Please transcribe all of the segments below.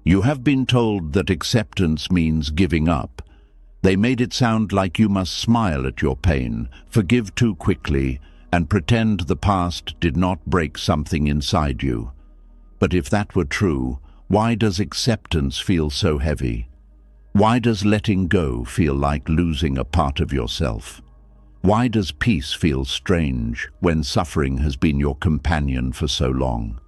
You have been told that acceptance means giving up. They made it sound like you must smile at your pain, forgive too quickly, and pretend the past did not break something inside you. But if that were true, why does acceptance feel so heavy? Why does letting go feel like losing a part of yourself? Why does peace feel strange when suffering has been your companion for so long?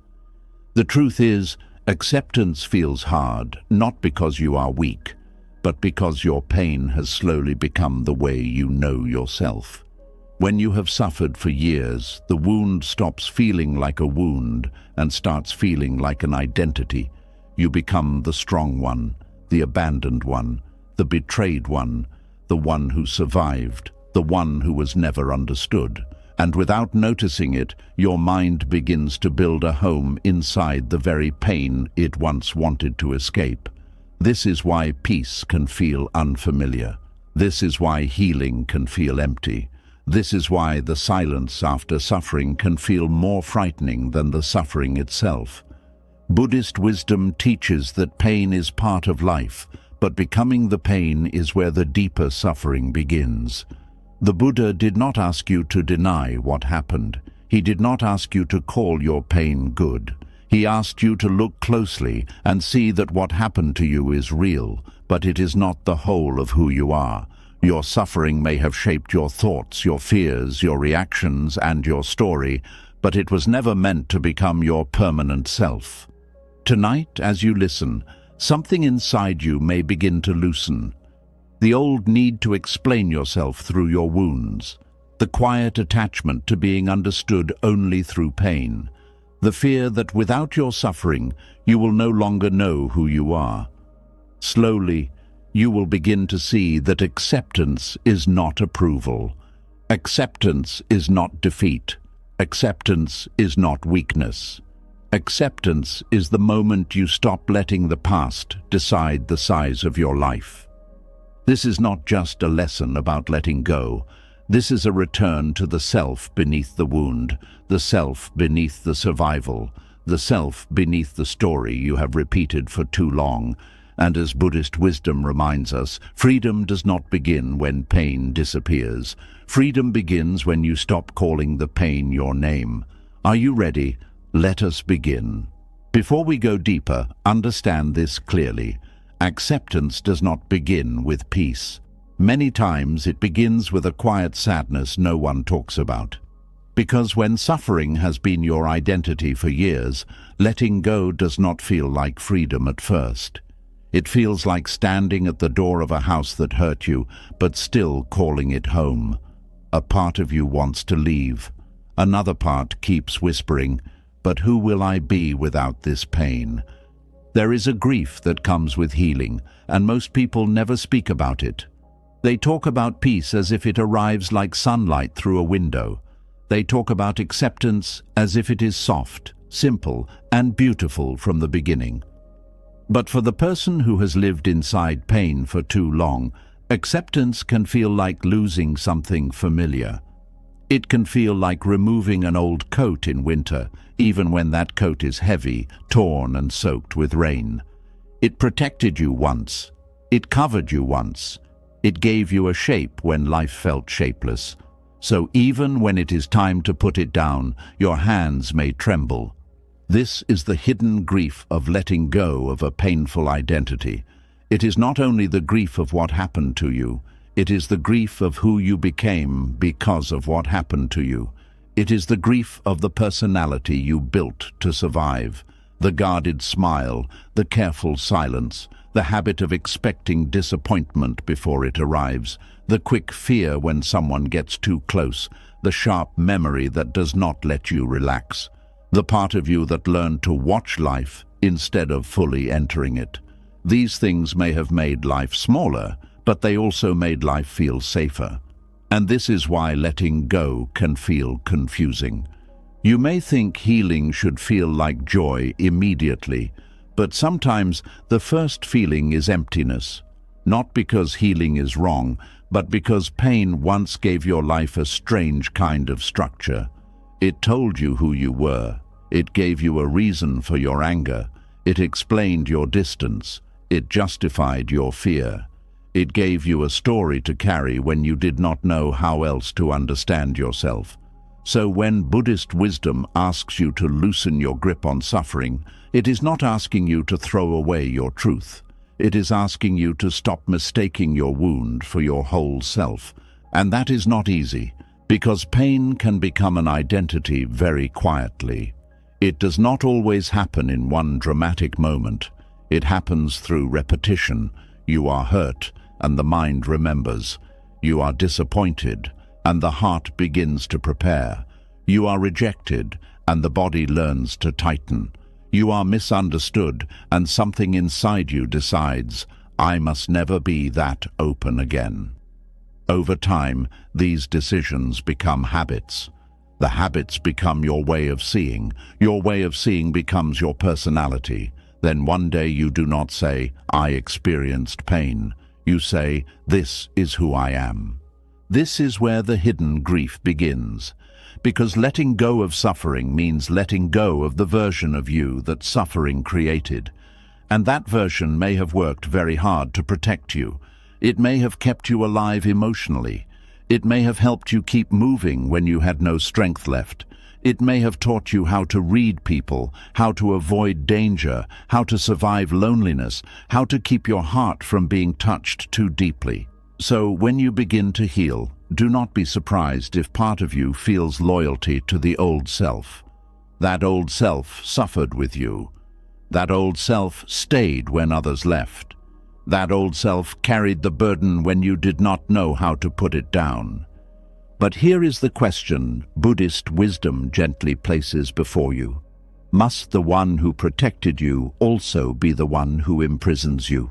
The truth is, acceptance feels hard, not because you are weak, but because your pain has slowly become the way you know yourself. When you have suffered for years, the wound stops feeling like a wound and starts feeling like an identity. You become the strong one, the abandoned one, the betrayed one, the one who survived, the one who was never understood. And without noticing it, your mind begins to build a home inside the very pain it once wanted to escape. This is why peace can feel unfamiliar. This is why healing can feel empty. This is why the silence after suffering can feel more frightening than the suffering itself. Buddhist wisdom teaches that pain is part of life, but becoming the pain is where the deeper suffering begins. The Buddha did not ask you to deny what happened. He did not ask you to call your pain good. He asked you to look closely and see that what happened to you is real, but it is not the whole of who you are. Your suffering may have shaped your thoughts, your fears, your reactions, and your story, but it was never meant to become your permanent self. Tonight, as you listen, something inside you may begin to loosen. The old need to explain yourself through your wounds, the quiet attachment to being understood only through pain, the fear that without your suffering, you will no longer know who you are. Slowly, you will begin to see that acceptance is not approval. Acceptance is not defeat. Acceptance is not weakness. Acceptance is the moment you stop letting the past decide the size of your life. This is not just a lesson about letting go. This is a return to the self beneath the wound, the self beneath the survival, the self beneath the story you have repeated for too long. And as Buddhist wisdom reminds us, freedom does not begin when pain disappears. Freedom begins when you stop calling the pain your name. Are you ready? Let us begin. Before we go deeper, understand this clearly. Acceptance does not begin with peace. Many times it begins with a quiet sadness no one talks about. Because when suffering has been your identity for years, letting go does not feel like freedom at first. It feels like standing at the door of a house that hurt you, but still calling it home. A part of you wants to leave. Another part keeps whispering, "But who will I be without this pain?" There is a grief that comes with healing, and most people never speak about it. They talk about peace as if it arrives like sunlight through a window. They talk about acceptance as if it is soft, simple, and beautiful from the beginning. But for the person who has lived inside pain for too long, acceptance can feel like losing something familiar. It can feel like removing an old coat in winter, even when that coat is heavy, torn, and soaked with rain. It protected you once. It covered you once. It gave you a shape when life felt shapeless. So even when it is time to put it down, your hands may tremble. This is the hidden grief of letting go of a painful identity. It is not only the grief of what happened to you, it is the grief of who you became because of what happened to you. It is the grief of the personality you built to survive, the guarded smile, the careful silence, the habit of expecting disappointment before it arrives, the quick fear when someone gets too close, the sharp memory that does not let you relax, the part of you that learned to watch life instead of fully entering it. These things may have made life smaller, but they also made life feel safer. And this is why letting go can feel confusing. You may think healing should feel like joy immediately, but sometimes the first feeling is emptiness. Not because healing is wrong, but because pain once gave your life a strange kind of structure. It told you who you were. It gave you a reason for your anger. It explained your distance. It justified your fear. It gave you a story to carry when you did not know how else to understand yourself. So when Buddhist wisdom asks you to loosen your grip on suffering, it is not asking you to throw away your truth. It is asking you to stop mistaking your wound for your whole self. And that is not easy, because pain can become an identity very quietly. It does not always happen in one dramatic moment. It happens through repetition. You are hurt, and the mind remembers. You are disappointed, and the heart begins to prepare. You are rejected, and the body learns to tighten. You are misunderstood, and something inside you decides, I must never be that open again. Over time, these decisions become habits. The habits become your way of seeing. Your way of seeing becomes your personality. Then one day you do not say, I experienced pain. You say, this is who I am. This is where the hidden grief begins. Because letting go of suffering means letting go of the version of you that suffering created. And that version may have worked very hard to protect you. It may have kept you alive emotionally. It may have helped you keep moving when you had no strength left. It may have taught you how to read people, how to avoid danger, how to survive loneliness, how to keep your heart from being touched too deeply. So when you begin to heal, do not be surprised if part of you feels loyalty to the old self. That old self suffered with you. That old self stayed when others left. That old self carried the burden when you did not know how to put it down. But here is the question Buddhist wisdom gently places before you. Must the one who protected you also be the one who imprisons you?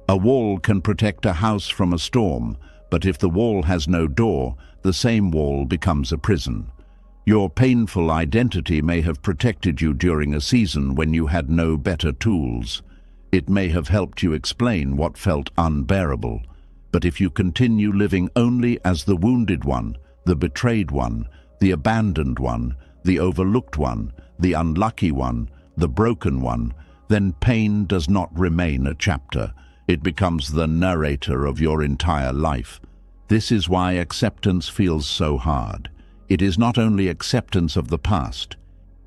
A wall can protect a house from a storm, but if the wall has no door, the same wall becomes a prison. Your painful identity may have protected you during a season when you had no better tools. It may have helped you explain what felt unbearable. But if you continue living only as the wounded one, the betrayed one, the abandoned one, the overlooked one, the unlucky one, the broken one, then pain does not remain a chapter. It becomes the narrator of your entire life. This is why acceptance feels so hard. It is not only acceptance of the past.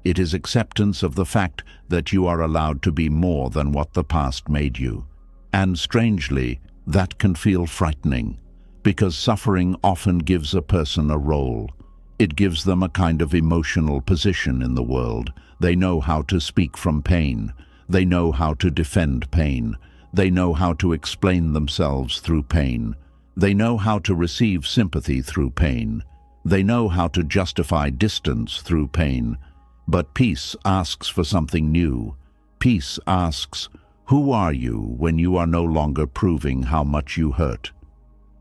It is acceptance of the fact that you are allowed to be more than what the past made you. And strangely, that can feel frightening, because suffering often gives a person a role. It gives them a kind of emotional position in the world. They know how to speak from pain. They know how to defend pain. They know how to explain themselves through pain. They know how to receive sympathy through pain. They know how to justify distance through pain. But peace asks for something new. Peace asks, who are you when you are no longer proving how much you hurt?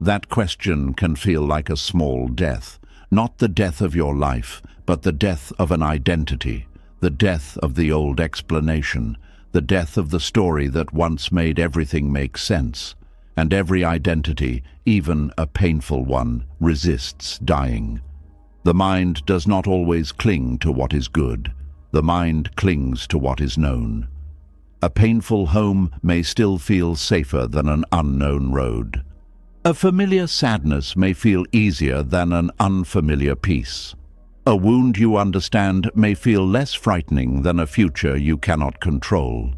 That question can feel like a small death, not the death of your life, but the death of an identity, the death of the old explanation, the death of the story that once made everything make sense. And every identity, even a painful one, resists dying. The mind does not always cling to what is good. The mind clings to what is known. A painful home may still feel safer than an unknown road. A familiar sadness may feel easier than an unfamiliar peace. A wound you understand may feel less frightening than a future you cannot control.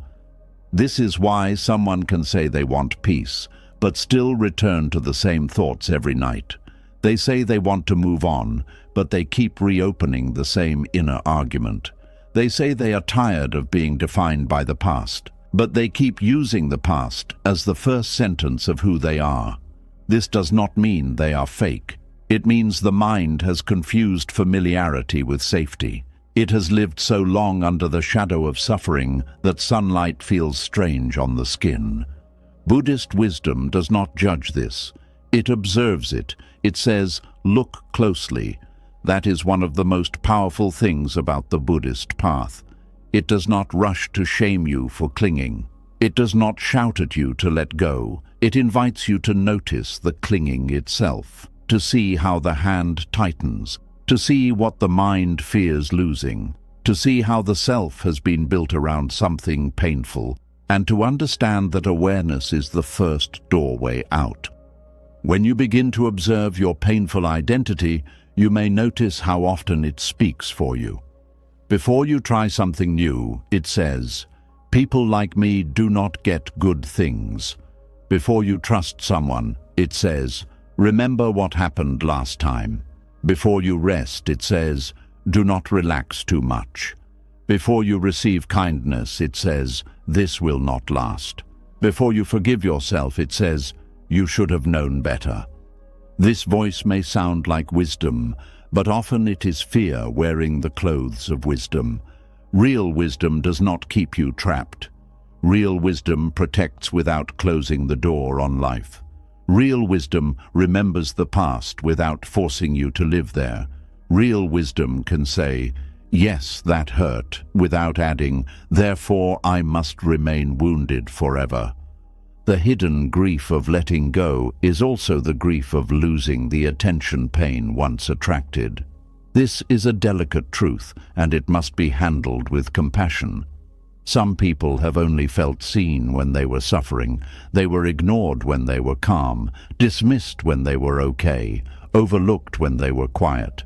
This is why someone can say they want peace, but still return to the same thoughts every night. They say they want to move on, but they keep reopening the same inner argument. They say they are tired of being defined by the past, but they keep using the past as the first sentence of who they are. This does not mean they are fake. It means the mind has confused familiarity with safety. It has lived so long under the shadow of suffering that sunlight feels strange on the skin. Buddhist wisdom does not judge this. It observes it. It says, look closely. That is one of the most powerful things about the Buddhist path. It does not rush to shame you for clinging. It does not shout at you to let go. It invites you to notice the clinging itself, to see how the hand tightens, to see what the mind fears losing, to see how the self has been built around something painful, and to understand that awareness is the first doorway out. When you begin to observe your painful identity, you may notice how often it speaks for you. Before you try something new, it says, "People like me do not get good things." Before you trust someone, it says, "Remember what happened last time." Before you rest, it says, "Do not relax too much." Before you receive kindness, it says, "This will not last." Before you forgive yourself, it says, "You should have known better." This voice may sound like wisdom, but often it is fear wearing the clothes of wisdom. Real wisdom does not keep you trapped. Real wisdom protects without closing the door on life. Real wisdom remembers the past without forcing you to live there. Real wisdom can say, "Yes, that hurt," without adding, "Therefore I must remain wounded forever." The hidden grief of letting go is also the grief of losing the attention pain once attracted. This is a delicate truth, and it must be handled with compassion. Some people have only felt seen when they were suffering. They were ignored when they were calm, dismissed when they were okay, overlooked when they were quiet.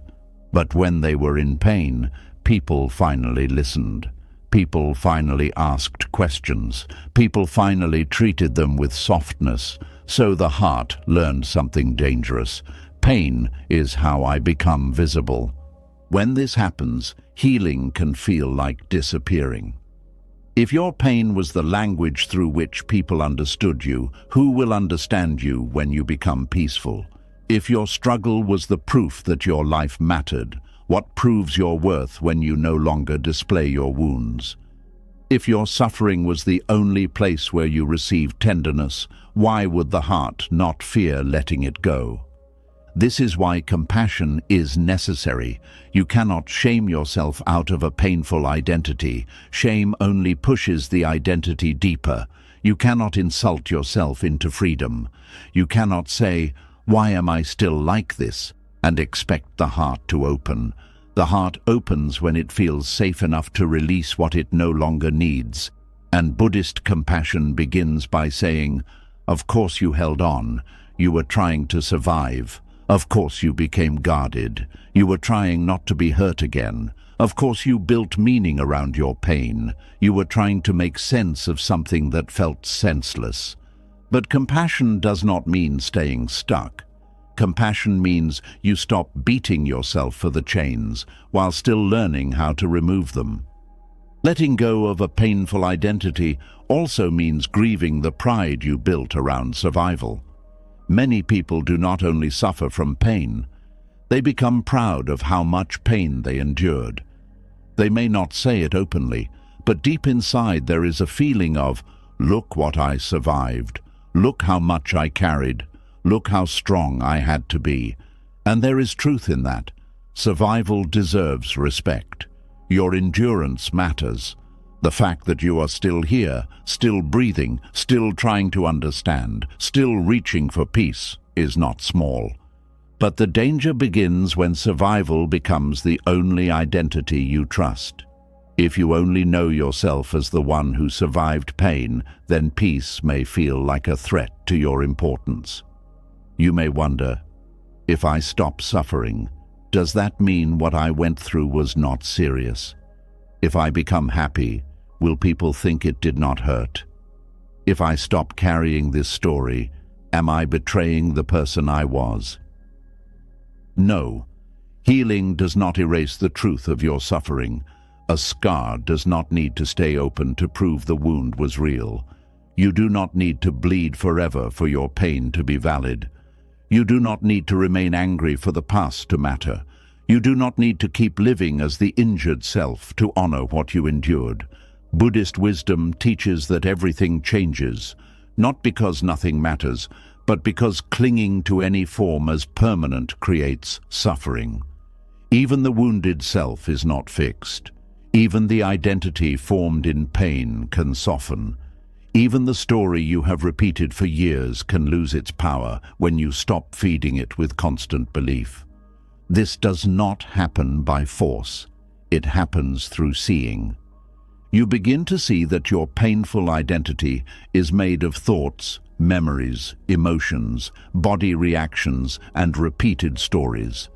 But when they were in pain, people finally listened. People finally asked questions. People finally treated them with softness. So the heart learned something dangerous. Pain is how I become visible. When this happens, healing can feel like disappearing. If your pain was the language through which people understood you, who will understand you when you become peaceful? If your struggle was the proof that your life mattered, what proves your worth when you no longer display your wounds? If your suffering was the only place where you received tenderness, why would the heart not fear letting it go? This is why compassion is necessary. You cannot shame yourself out of a painful identity. Shame only pushes the identity deeper. You cannot insult yourself into freedom. You cannot say, "Why am I still like this?" and expect the heart to open. The heart opens when it feels safe enough to release what it no longer needs. And Buddhist compassion begins by saying, "Of course you held on. You were trying to survive. Of course you became guarded. You were trying not to be hurt again. Of course you built meaning around your pain. You were trying to make sense of something that felt senseless." But compassion does not mean staying stuck. Compassion means you stop beating yourself for the chains while still learning how to remove them. Letting go of a painful identity also means grieving the pride you built around survival. Many people do not only suffer from pain, they become proud of how much pain they endured. They may not say it openly, but deep inside there is a feeling of, "Look what I survived. Look how much I carried. Look how strong I had to be." And there is truth in that. Survival deserves respect. Your endurance matters. The fact that you are still here, still breathing, still trying to understand, still reaching for peace, is not small. But the danger begins when survival becomes the only identity you trust. If you only know yourself as the one who survived pain, then peace may feel like a threat to your importance. You may wonder, if I stop suffering, does that mean what I went through was not serious? If I become happy, will people think it did not hurt? If I stop carrying this story, am I betraying the person I was? No. Healing does not erase the truth of your suffering. A scar does not need to stay open to prove the wound was real. You do not need to bleed forever for your pain to be valid. You do not need to remain angry for the past to matter. You do not need to keep living as the injured self to honor what you endured. Buddhist wisdom teaches that everything changes, not because nothing matters, but because clinging to any form as permanent creates suffering. Even the wounded self is not fixed. Even the identity formed in pain can soften. Even the story you have repeated for years can lose its power when you stop feeding it with constant belief. This does not happen by force. it happens through seeing. You begin to see that your painful identity is made of thoughts, memories, emotions, body reactions, and repeated stories.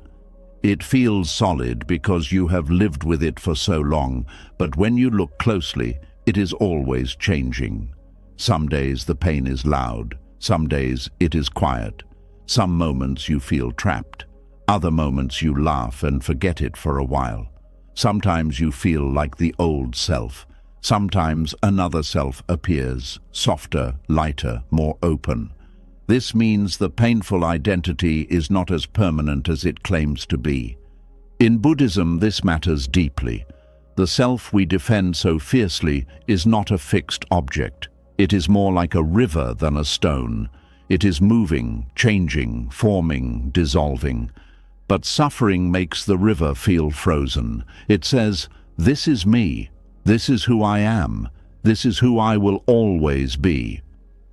It feels solid because you have lived with it for so long, but when you look closely, it is always changing. Some days the pain is loud, some days it is quiet. Some moments you feel trapped, other moments you laugh and forget it for a while. Sometimes you feel like the old self. Sometimes another self appears, softer, lighter, more open. This means the painful identity is not as permanent as it claims to be. In Buddhism, this matters deeply. The self we defend so fiercely is not a fixed object. It is more like a river than a stone. It is moving, changing, forming, dissolving. But suffering makes the river feel frozen. It says, "This is me. This is who I am. This is who I will always be."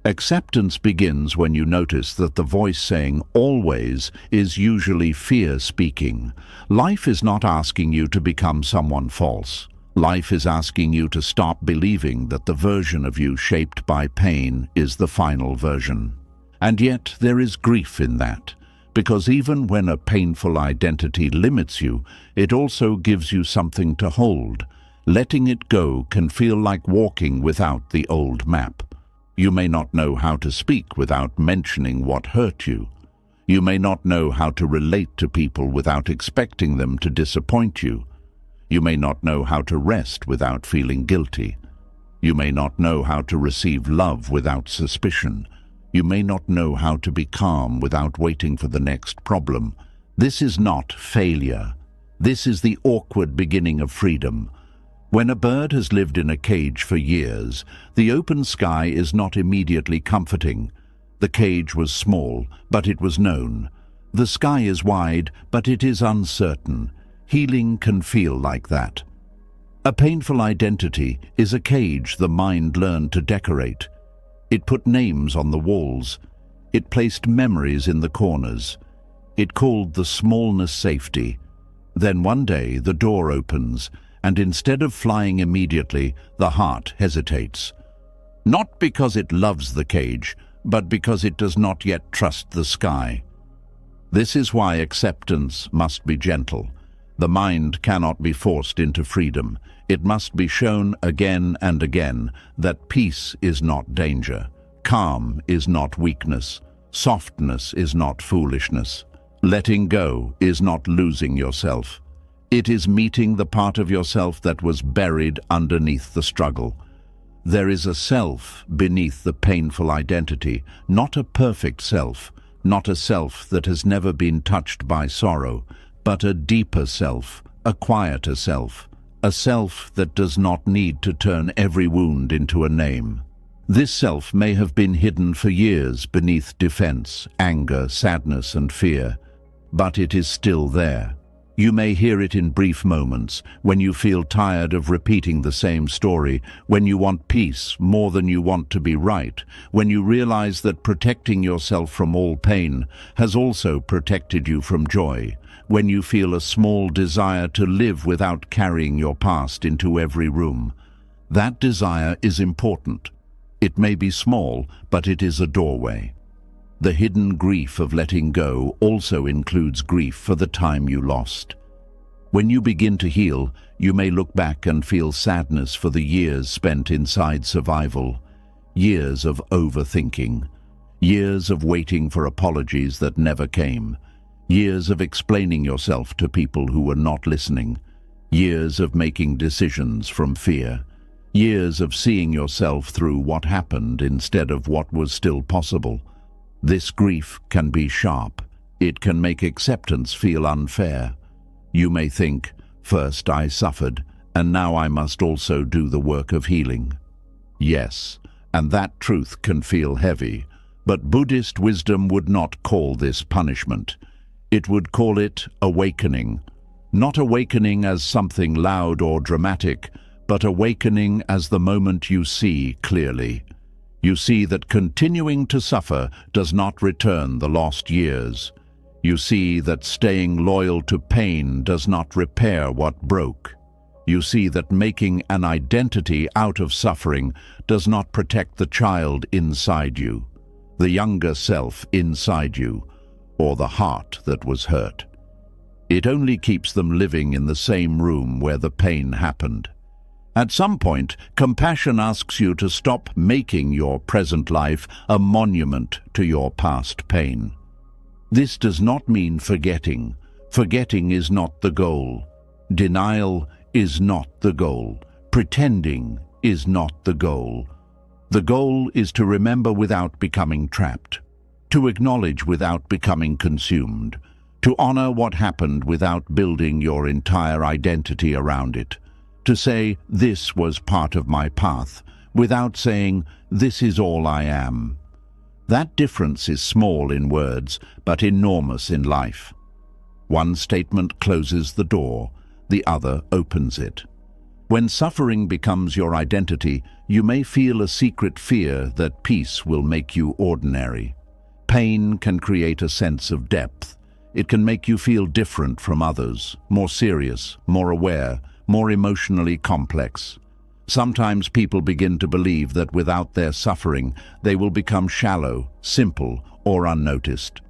Acceptance begins when you notice that the voice saying "always" is usually fear speaking. Life is not asking you to become someone false. Life is asking you to stop believing that the version of you shaped by pain is the final version. And yet there is grief in that, because even when a painful identity limits you, it also gives you something to hold. Letting it go can feel like walking without the old map. You may not know how to speak without mentioning what hurt you. You may not know how to relate to people without expecting them to disappoint you. You may not know how to rest without feeling guilty. You may not know how to receive love without suspicion. You may not know how to be calm without waiting for the next problem. This is not failure. This is the awkward beginning of freedom. When a bird has lived in a cage for years, the open sky is not immediately comforting. The cage was small, but it was known. The sky is wide, but it is uncertain. Healing can feel like that. A painful identity is a cage the mind learned to decorate. It put names on the walls. It placed memories in the corners. It called the smallness safety. Then one day the door opens, and instead of flying immediately, the heart hesitates. Not because it loves the cage, but because it does not yet trust the sky. This is why acceptance must be gentle. The mind cannot be forced into freedom. It must be shown again and again that peace is not danger, calm is not weakness, softness is not foolishness. Letting go is not losing yourself. It is meeting the part of yourself that was buried underneath the struggle. There is a self beneath the painful identity, not a perfect self, not a self that has never been touched by sorrow, but a deeper self, a quieter self, a self that does not need to turn every wound into a name. This self may have been hidden for years beneath defense, anger, sadness, and fear, but it is still there. You may hear it in brief moments, when you feel tired of repeating the same story, when you want peace more than you want to be right, when you realize that protecting yourself from all pain has also protected you from joy, when you feel a small desire to live without carrying your past into every room. That desire is important. It may be small, but it is a doorway. The hidden grief of letting go also includes grief for the time you lost. When you begin to heal, you may look back and feel sadness for the years spent inside survival, years of overthinking, years of waiting for apologies that never came, years of explaining yourself to people who were not listening, years of making decisions from fear, years of seeing yourself through what happened instead of what was still possible. This grief can be sharp. It can make acceptance feel unfair. You may think, first I suffered, and now I must also do the work of healing. Yes, and that truth can feel heavy, but Buddhist wisdom would not call this punishment. It would call it awakening. Not awakening as something loud or dramatic, but awakening as the moment you see clearly. You see that continuing to suffer does not return the lost years. You see that staying loyal to pain does not repair what broke. You see that making an identity out of suffering does not protect the child inside you, the younger self inside you, or the heart that was hurt. It only keeps them living in the same room where the pain happened. At some point, compassion asks you to stop making your present life a monument to your past pain. This does not mean forgetting. Forgetting is not the goal. Denial is not the goal. Pretending is not the goal. The goal is to remember without becoming trapped, to acknowledge without becoming consumed, to honor what happened without building your entire identity around it, to say, this was part of my path, without saying, this is all I am. That difference is small in words, but enormous in life. One statement closes the door, the other opens it. When suffering becomes your identity, you may feel a secret fear that peace will make you ordinary. Pain can create a sense of depth. It can make you feel different from others, more serious, more aware, more emotionally complex. Sometimes people begin to believe that without their suffering, they will become shallow, simple, or unnoticed.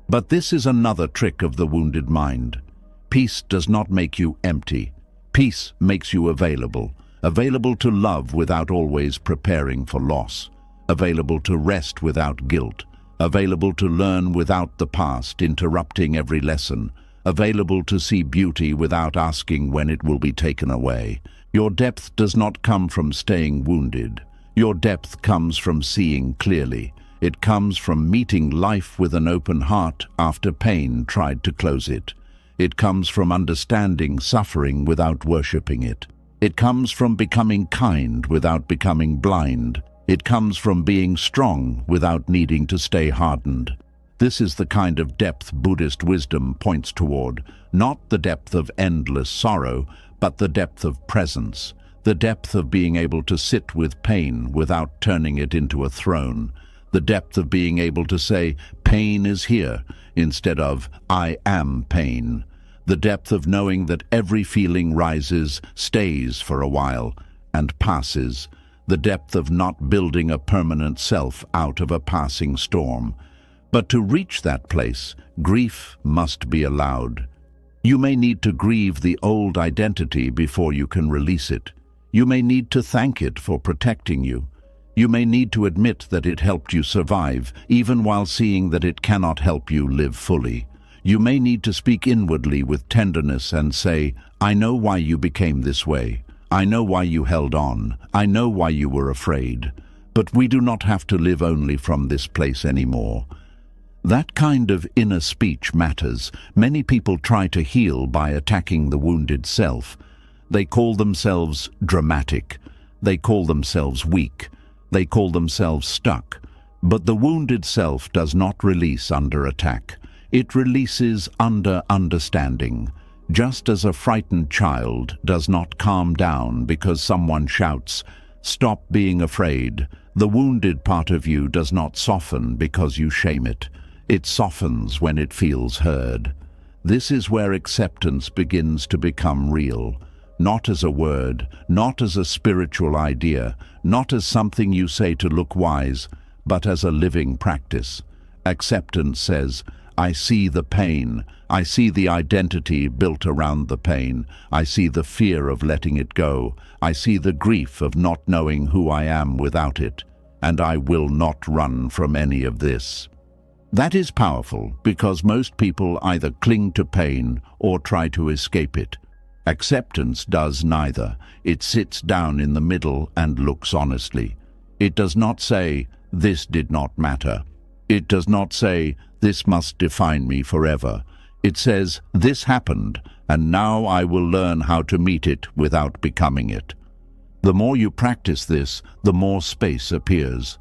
But this is another trick of the wounded mind. Peace does not make you empty. Peace makes you available to love without always preparing for loss, available to rest without guilt, available to learn without the past interrupting every lesson, available to see beauty without asking when it will be taken away. Your depth does not come from staying wounded. Your depth comes from seeing clearly. It comes from meeting life with an open heart after pain tried to close it. It comes from understanding suffering without worshipping it. It comes from becoming kind without becoming blind. It comes from being strong without needing to stay hardened. This is the kind of depth Buddhist wisdom points toward, not the depth of endless sorrow, but the depth of presence, the depth of being able to sit with pain without turning it into a throne, the depth of being able to say, pain is here, instead of, I am pain, the depth of knowing that every feeling rises, stays for a while, and passes, the depth of not building a permanent self out of a passing storm. But to reach that place, grief must be allowed. You may need to grieve the old identity before you can release it. You may need to thank it for protecting you. You may need to admit that it helped you survive, even while seeing that it cannot help you live fully. You may need to speak inwardly with tenderness and say, I know why you became this way. I know why you held on. I know why you were afraid. But we do not have to live only from this place anymore. That kind of inner speech matters. Many people try to heal by attacking the wounded self. They call themselves dramatic. They call themselves weak. They call themselves stuck. But the wounded self does not release under attack. It releases under understanding. Just as a frightened child does not calm down because someone shouts, "Stop being afraid," the wounded part of you does not soften because you shame it. It softens when it feels heard. This is where acceptance begins to become real. Not as a word, not as a spiritual idea, not as something you say to look wise, but as a living practice. Acceptance says, I see the pain. I see the identity built around the pain. I see the fear of letting it go. I see the grief of not knowing who I am without it. And I will not run from any of this. That is powerful because most people either cling to pain or try to escape it. Acceptance does neither. It sits down in the middle and looks honestly. It does not say, this did not matter. It does not say, this must define me forever. It says, this happened, and now I will learn how to meet it without becoming it. The more you practice this, the more space appears.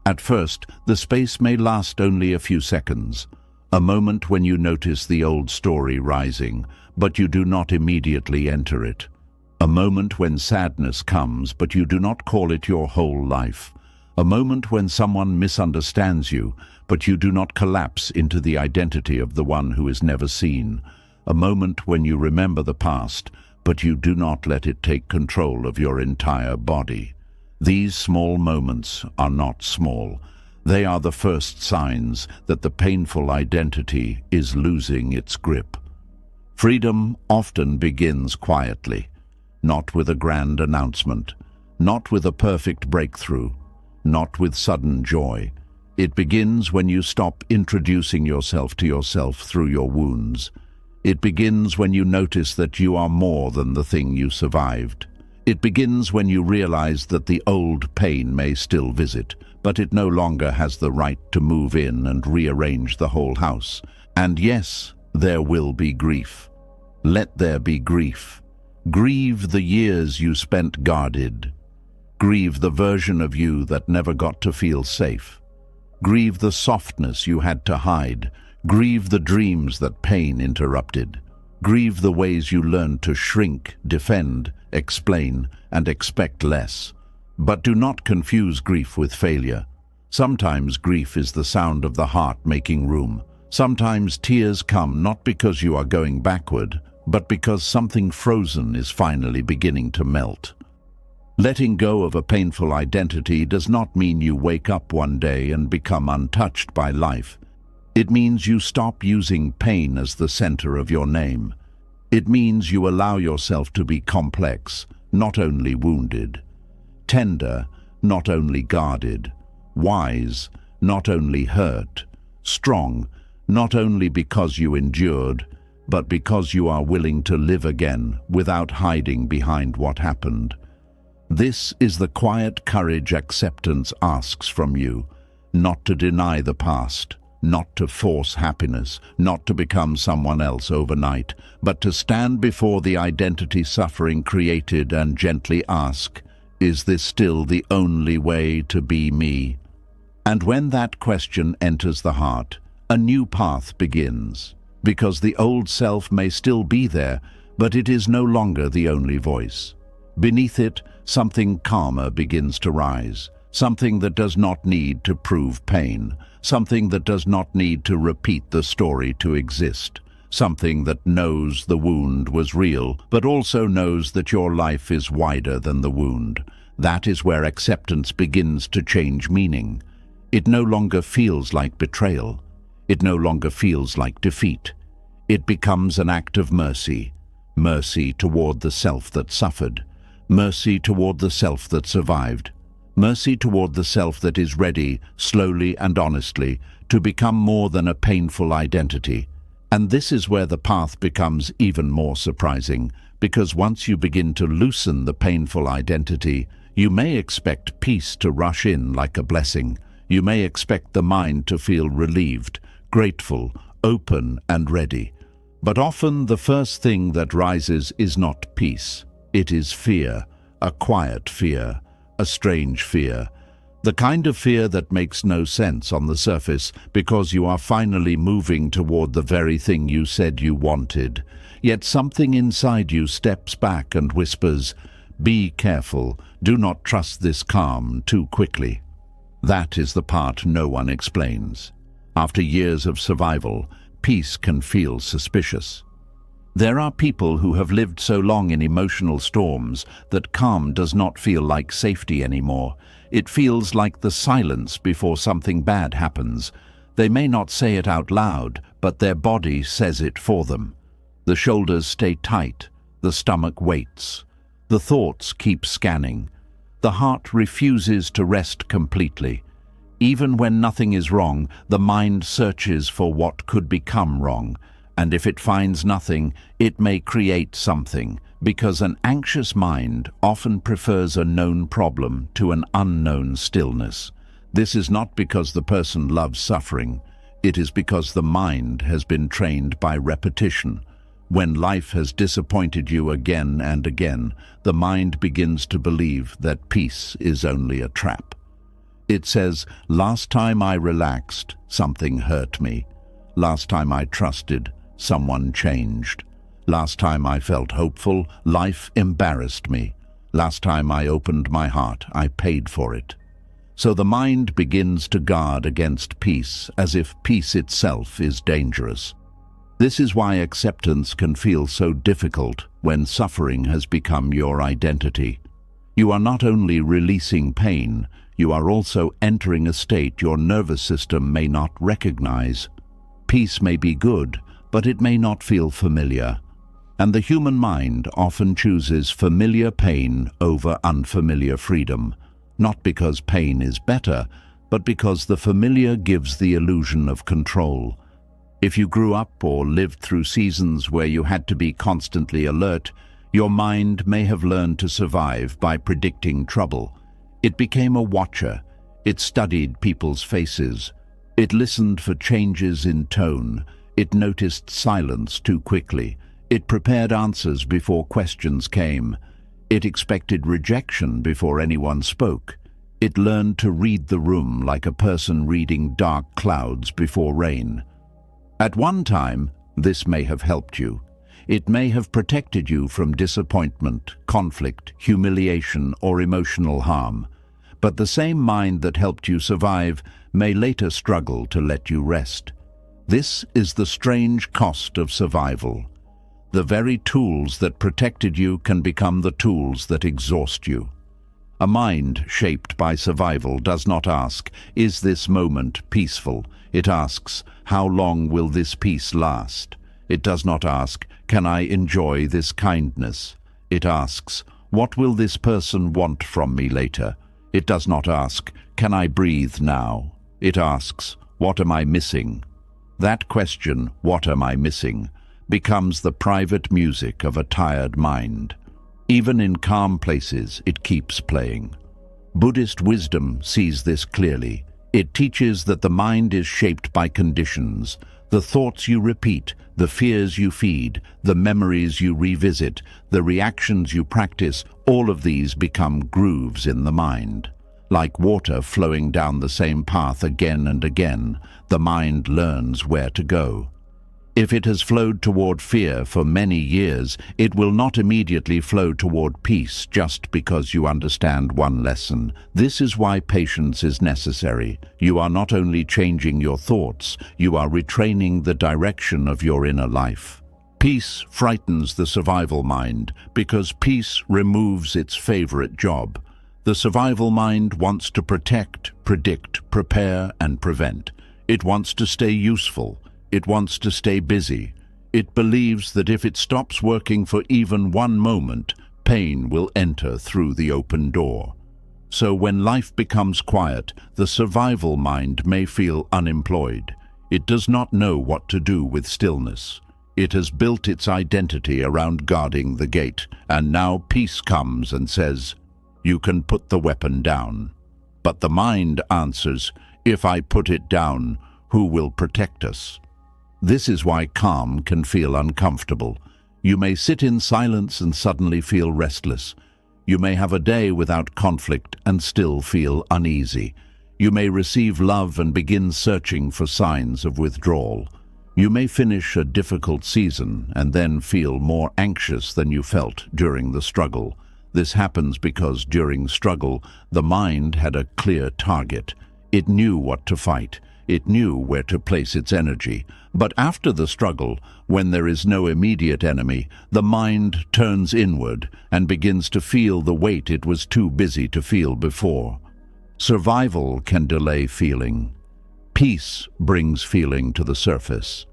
At first, the space may last only a few seconds, a moment when you notice the old story rising, but you do not immediately enter it. A moment when sadness comes, but you do not call it your whole life. A moment when someone misunderstands you, but you do not collapse into the identity of the one who is never seen. A moment when you remember the past, but you do not let it take control of your entire body. These small moments are not small. They are the first signs that the painful identity is losing its grip. Freedom often begins quietly, not with a grand announcement, not with a perfect breakthrough, not with sudden joy. It begins when you stop introducing yourself to yourself through your wounds. It begins when you notice that you are more than the thing you survived. It begins when you realize that the old pain may still visit, but it no longer has the right to move in and rearrange the whole house. And yes, there will be grief. Let there be grief. Grieve the years you spent guarded. Grieve the version of you that never got to feel safe. Grieve the softness you had to hide. Grieve the dreams that pain interrupted. Grieve the ways you learned to shrink, defend, explain, and expect less. But do not confuse grief with failure. Sometimes grief is the sound of the heart making room. Sometimes tears come not because you are going backward, but because something frozen is finally beginning to melt. Letting go of a painful identity does not mean you wake up one day and become untouched by life. It means you stop using pain as the center of your name. It means you allow yourself to be complex, not only wounded. Tender, not only guarded. Wise, not only hurt. Strong, not only because you endured, but because you are willing to live again without hiding behind what happened. This is the quiet courage acceptance asks from you, not to deny the past, not to force happiness, not to become someone else overnight, but to stand before the identity suffering created and gently ask, is this still the only way to be me? And when that question enters the heart, a new path begins, because the old self may still be there, but it is no longer the only voice. Beneath it, something calmer begins to rise, something that does not need to prove pain, something that does not need to repeat the story to exist, something that knows the wound was real, but also knows that your life is wider than the wound. That is where acceptance begins to change meaning. It no longer feels like betrayal. It no longer feels like defeat. It becomes an act of mercy, mercy toward the self that suffered, mercy toward the self that survived, mercy toward the self that is ready, slowly and honestly, to become more than a painful identity. And this is where the path becomes even more surprising, because once you begin to loosen the painful identity, you may expect peace to rush in like a blessing. You may expect the mind to feel relieved, grateful, open and ready. But often the first thing that rises is not peace. It is fear, a quiet fear, a strange fear. The kind of fear that makes no sense on the surface because you are finally moving toward the very thing you said you wanted. Yet something inside you steps back and whispers, "Be careful, do not trust this calm too quickly." That is the part no one explains. After years of survival, peace can feel suspicious. There are people who have lived so long in emotional storms that calm does not feel like safety anymore. It feels like the silence before something bad happens. They may not say it out loud, but their body says it for them. The shoulders stay tight, the stomach waits. The thoughts keep scanning. The heart refuses to rest completely. Even when nothing is wrong, the mind searches for what could become wrong. And if it finds nothing, it may create something, because an anxious mind often prefers a known problem to an unknown stillness. This is not because the person loves suffering. It is because the mind has been trained by repetition. When life has disappointed you again and again, the mind begins to believe that peace is only a trap. It says, "Last time I relaxed, something hurt me. Last time I trusted, someone changed. Last time I felt hopeful, life embarrassed me. Last time I opened my heart, I paid for it." So the mind begins to guard against peace, as if peace itself is dangerous. This is why acceptance can feel so difficult, when suffering has become your identity. You are not only releasing pain, you are also entering a state your nervous system may not recognize. Peace may be good, but it may not feel familiar. And the human mind often chooses familiar pain over unfamiliar freedom, not because pain is better, but because the familiar gives the illusion of control. If you grew up or lived through seasons where you had to be constantly alert, your mind may have learned to survive by predicting trouble. It became a watcher. It studied people's faces. It listened for changes in tone. It noticed silence too quickly. It prepared answers before questions came. It expected rejection before anyone spoke. It learned to read the room like a person reading dark clouds before rain. At one time, this may have helped you. It may have protected you from disappointment, conflict, humiliation, or emotional harm. But the same mind that helped you survive may later struggle to let you rest. This is the strange cost of survival. The very tools that protected you can become the tools that exhaust you. A mind shaped by survival does not ask, "Is this moment peaceful?" It asks, "How long will this peace last?" It does not ask, "Can I enjoy this kindness?" It asks, "What will this person want from me later?" It does not ask, "Can I breathe now?" It asks, "What am I missing?" That question, "What am I missing?" becomes the private music of a tired mind. Even in calm places, it keeps playing. Buddhist wisdom sees this clearly. It teaches that the mind is shaped by conditions. The thoughts you repeat, the fears you feed, the memories you revisit, the reactions you practice, all of these become grooves in the mind. Like water flowing down the same path again and again, the mind learns where to go. If it has flowed toward fear for many years, it will not immediately flow toward peace just because you understand one lesson. This is why patience is necessary. You are not only changing your thoughts, you are retraining the direction of your inner life. Peace frightens the survival mind because peace removes its favorite job. The survival mind wants to protect, predict, prepare, and prevent. It wants to stay useful. It wants to stay busy. It believes that if it stops working for even one moment, pain will enter through the open door. So when life becomes quiet, the survival mind may feel unemployed. It does not know what to do with stillness. It has built its identity around guarding the gate, and now peace comes and says, "You can put the weapon down." But the mind answers, "If I put it down, who will protect us?" This is why calm can feel uncomfortable. You may sit in silence and suddenly feel restless. You may have a day without conflict and still feel uneasy. You may receive love and begin searching for signs of withdrawal. You may finish a difficult season and then feel more anxious than you felt during the struggle. This happens because during struggle, the mind had a clear target. It knew what to fight. It knew where to place its energy. But after the struggle, when there is no immediate enemy, the mind turns inward and begins to feel the weight it was too busy to feel before. Survival can delay feeling. Peace brings feeling to the surface.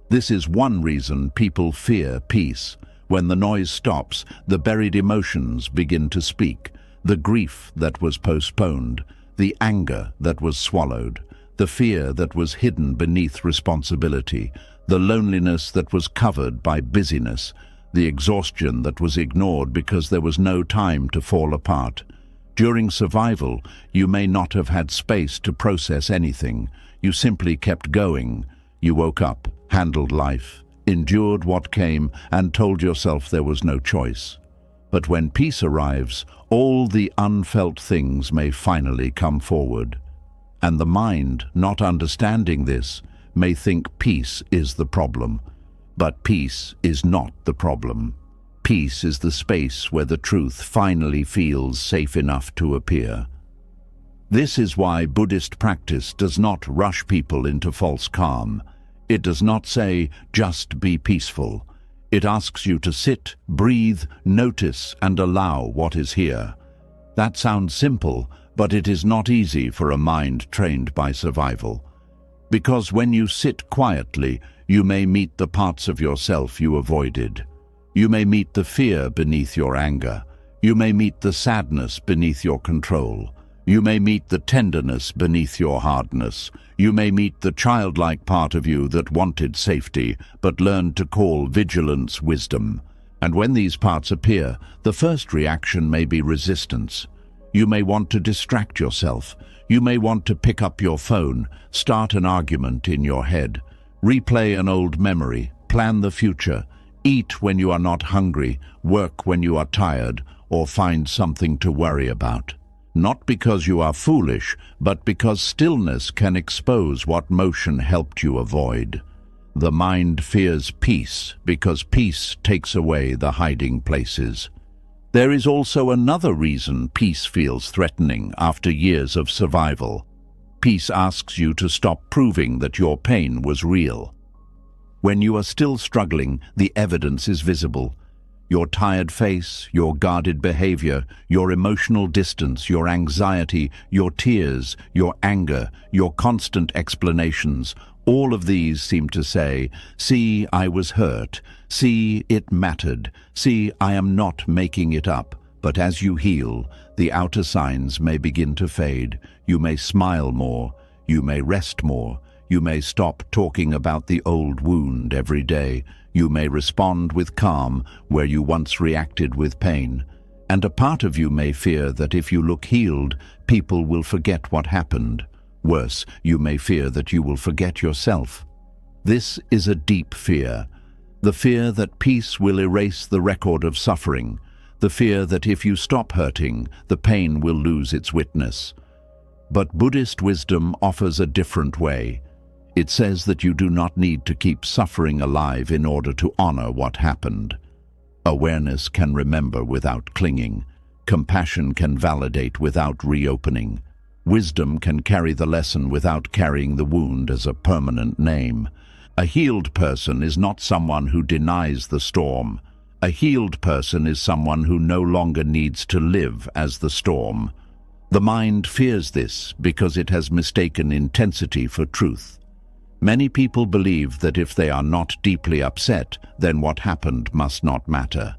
This is one reason people fear peace. When the noise stops, the buried emotions begin to speak. The grief that was postponed, the anger that was swallowed, the fear that was hidden beneath responsibility, the loneliness that was covered by busyness, the exhaustion that was ignored because there was no time to fall apart. During survival, you may not have had space to process anything. You simply kept going. You woke up, handled life, endured what came, and told yourself there was no choice. But when peace arrives, all the unfelt things may finally come forward. And the mind, not understanding this, may think peace is the problem. But peace is not the problem. Peace is the space where the truth finally feels safe enough to appear. This is why Buddhist practice does not rush people into false calm. It does not say, "Just be peaceful." It asks you to sit, breathe, notice, and allow what is here. That sounds simple, but it is not easy for a mind trained by survival. Because when you sit quietly, you may meet the parts of yourself you avoided. You may meet the fear beneath your anger. You may meet the sadness beneath your control. You may meet the tenderness beneath your hardness. You may meet the childlike part of you that wanted safety, but learned to call vigilance wisdom. And when these parts appear, the first reaction may be resistance. You may want to distract yourself. You may want to pick up your phone, start an argument in your head, replay an old memory, plan the future, eat when you are not hungry, work when you are tired, or find something to worry about. Not because you are foolish, but because stillness can expose what motion helped you avoid. The mind fears peace because peace takes away the hiding places. There is also another reason peace feels threatening after years of survival. Peace asks you to stop proving that your pain was real. When you are still struggling, the evidence is visible. Your tired face, your guarded behavior, your emotional distance, your anxiety, your tears, your anger, your constant explanations, all of these seem to say, "See, I was hurt. See, it mattered. See, I am not making it up." But as you heal, the outer signs may begin to fade. You may smile more. You may rest more. You may stop talking about the old wound every day. You may respond with calm where you once reacted with pain. And a part of you may fear that if you look healed, people will forget what happened. Worse, you may fear that you will forget yourself. This is a deep fear. The fear that peace will erase the record of suffering. The fear that if you stop hurting, the pain will lose its witness. But Buddhist wisdom offers a different way. It says that you do not need to keep suffering alive in order to honor what happened. Awareness can remember without clinging. Compassion can validate without reopening. Wisdom can carry the lesson without carrying the wound as a permanent name. A healed person is not someone who denies the storm. A healed person is someone who no longer needs to live as the storm. The mind fears this because it has mistaken intensity for truth. Many people believe that if they are not deeply upset, then what happened must not matter.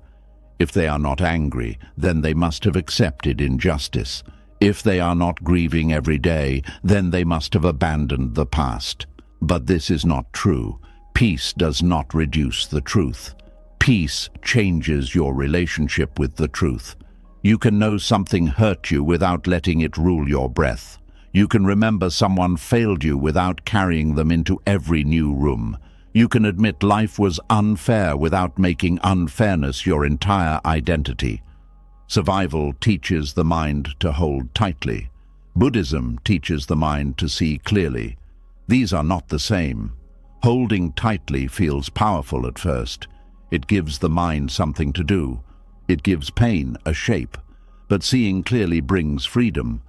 If they are not angry, then they must have accepted injustice. If they are not grieving every day, then they must have abandoned the past. But this is not true. Peace does not reduce the truth. Peace changes your relationship with the truth. You can know something hurt you without letting it rule your breath. You can remember someone failed you without carrying them into every new room. You can admit life was unfair without making unfairness your entire identity. Survival teaches the mind to hold tightly. Buddhism teaches the mind to see clearly. These are not the same. Holding tightly feels powerful at first. It gives the mind something to do. It gives pain a shape. But seeing clearly brings freedom.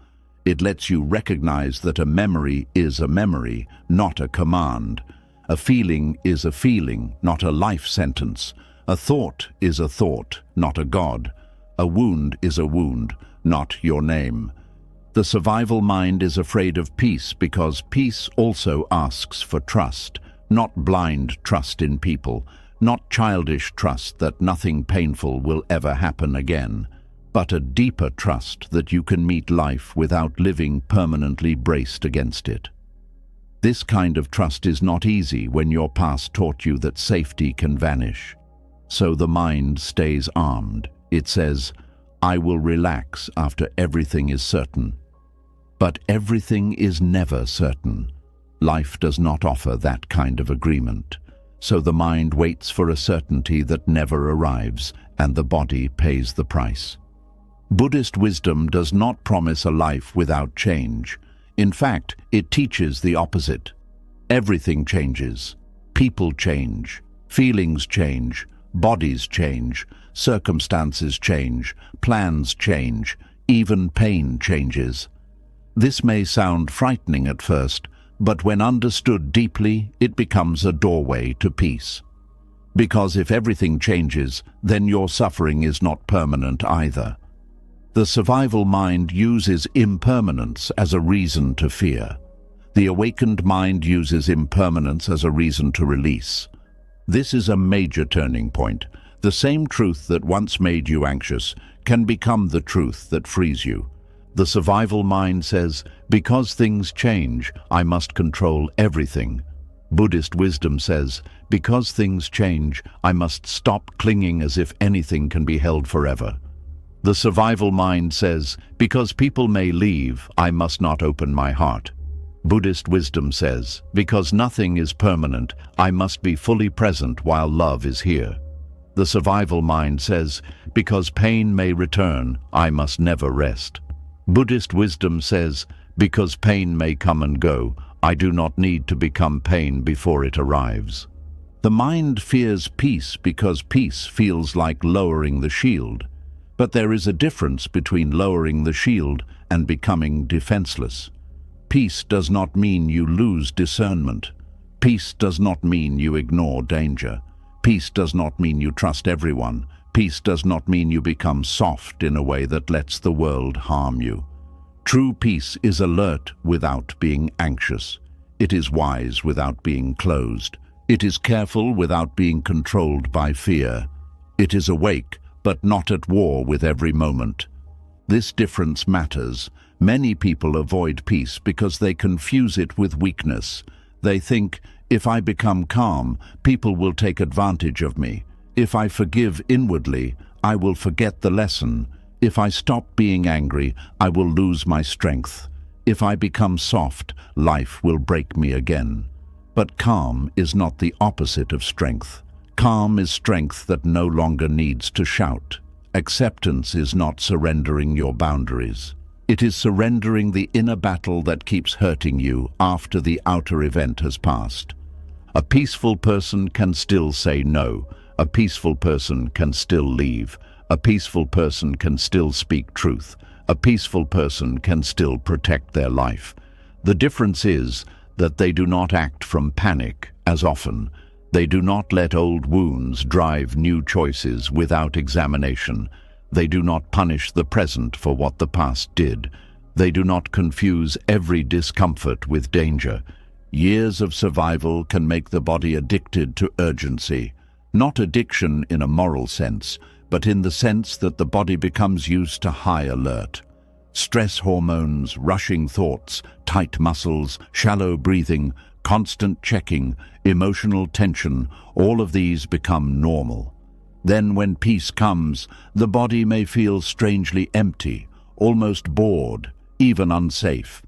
It lets you recognize that a memory is a memory, not a command. A feeling is a feeling, not a life sentence. A thought is a thought, not a god. A wound is a wound, not your name. The survival mind is afraid of peace because peace also asks for trust, not blind trust in people, not childish trust that nothing painful will ever happen again, but a deeper trust that you can meet life without living permanently braced against it. This kind of trust is not easy when your past taught you that safety can vanish. So the mind stays armed. It says, "I will relax after everything is certain." But everything is never certain. Life does not offer that kind of agreement. So the mind waits for a certainty that never arrives, and the body pays the price. Buddhist wisdom does not promise a life without change. In fact, it teaches the opposite. Everything changes. People change. Feelings change. Bodies change. Circumstances change. Plans change. Even pain changes. This may sound frightening at first, but when understood deeply, it becomes a doorway to peace. Because if everything changes, then your suffering is not permanent either. The survival mind uses impermanence as a reason to fear. The awakened mind uses impermanence as a reason to release. This is a major turning point. The same truth that once made you anxious can become the truth that frees you. The survival mind says, because things change, I must control everything. Buddhist wisdom says, because things change, I must stop clinging as if anything can be held forever. The survival mind says, because people may leave, I must not open my heart. Buddhist wisdom says, because nothing is permanent, I must be fully present while love is here. The survival mind says, because pain may return, I must never rest. Buddhist wisdom says, because pain may come and go, I do not need to become pain before it arrives. The mind fears peace because peace feels like lowering the shield. But there is a difference between lowering the shield and becoming defenseless. Peace does not mean you lose discernment. Peace does not mean you ignore danger. Peace does not mean you trust everyone. Peace does not mean you become soft in a way that lets the world harm you. True peace is alert without being anxious. It is wise without being closed. It is careful without being controlled by fear. It is awake, but not at war with every moment. This difference matters. Many people avoid peace because they confuse it with weakness. They think, if I become calm, people will take advantage of me. If I forgive inwardly, I will forget the lesson. If I stop being angry, I will lose my strength. If I become soft, life will break me again. But calm is not the opposite of strength. Calm is strength that no longer needs to shout. Acceptance is not surrendering your boundaries. It is surrendering the inner battle that keeps hurting you after the outer event has passed. A peaceful person can still say no. A peaceful person can still leave. A peaceful person can still speak truth. A peaceful person can still protect their life. The difference is that they do not act from panic as often. They do not let old wounds drive new choices without examination. They do not punish the present for what the past did. They do not confuse every discomfort with danger. Years of survival can make the body addicted to urgency. Not addiction in a moral sense, but in the sense that the body becomes used to high alert. Stress hormones, rushing thoughts, tight muscles, shallow breathing, constant checking, emotional tension, all of these become normal. Then when peace comes, the body may feel strangely empty, almost bored, even unsafe.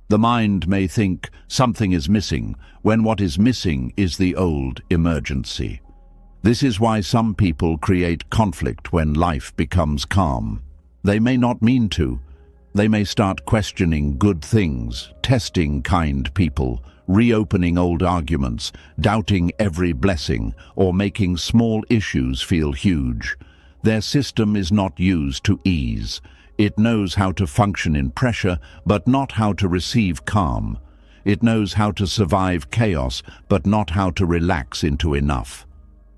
The mind may think something is missing, when what is missing is the old emergency. This is why some people create conflict when life becomes calm. They may not mean to. They may start questioning good things, testing kind people, reopening old arguments, doubting every blessing, or making small issues feel huge. Their system is not used to ease. It knows how to function in pressure, but not how to receive calm. It knows how to survive chaos, but not how to relax into enough.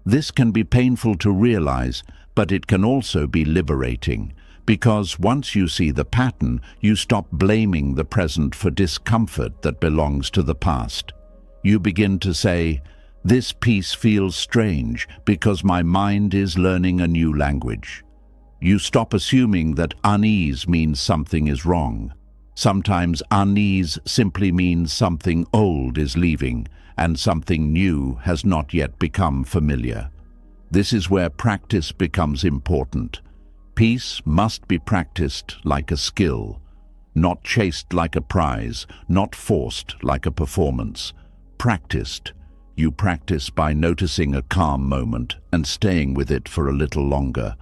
This can be painful to realize, but it can also be liberating. Because once you see the pattern, you stop blaming the present for discomfort that belongs to the past. You begin to say, this peace feels strange because my mind is learning a new language. You stop assuming that unease means something is wrong. Sometimes unease simply means something old is leaving and something new has not yet become familiar. This is where practice becomes important. Peace must be practiced like a skill, not chased like a prize, not forced like a performance. Practiced. You practice by noticing a calm moment and staying with it for a little longer.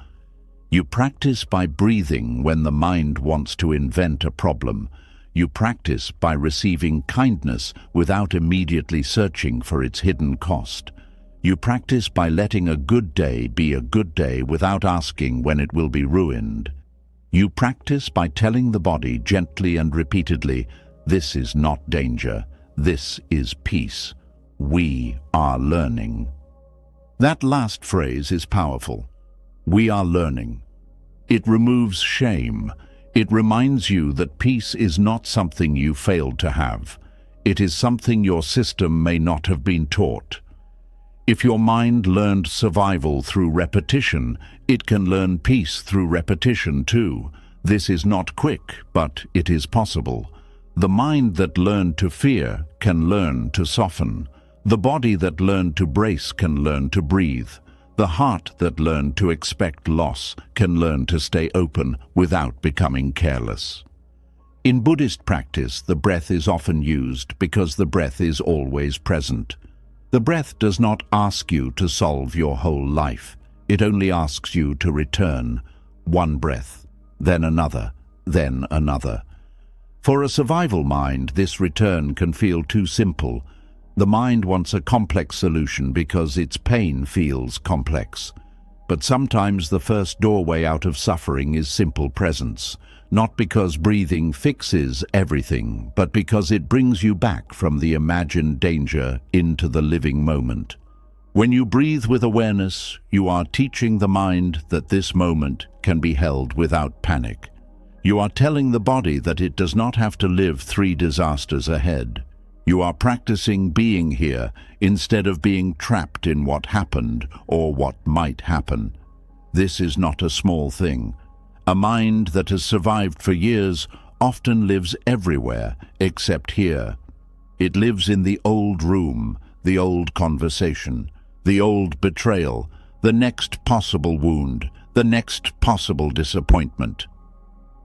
You practice by breathing when the mind wants to invent a problem. You practice by receiving kindness without immediately searching for its hidden cost. You practice by letting a good day be a good day without asking when it will be ruined. You practice by telling the body gently and repeatedly, this is not danger, this is peace. We are learning. That last phrase is powerful. We are learning. It removes shame. It reminds you that peace is not something you failed to have. It is something your system may not have been taught. If your mind learned survival through repetition, it can learn peace through repetition too. This is not quick, but it is possible. The mind that learned to fear can learn to soften. The body that learned to brace can learn to breathe. The heart that learned to expect loss can learn to stay open without becoming careless. In Buddhist practice, the breath is often used because the breath is always present. The breath does not ask you to solve your whole life. It only asks you to return. One breath, then another, then another. For a survival mind, this return can feel too simple. The mind wants a complex solution because its pain feels complex. But sometimes the first doorway out of suffering is simple presence, not because breathing fixes everything, but because it brings you back from the imagined danger into the living moment. When you breathe with awareness, you are teaching the mind that this moment can be held without panic. You are telling the body that it does not have to live 3 disasters ahead. You are practicing being here instead of being trapped in what happened or what might happen. This is not a small thing. A mind that has survived for years often lives everywhere except here. It lives in the old room, the old conversation, the old betrayal, the next possible wound, the next possible disappointment.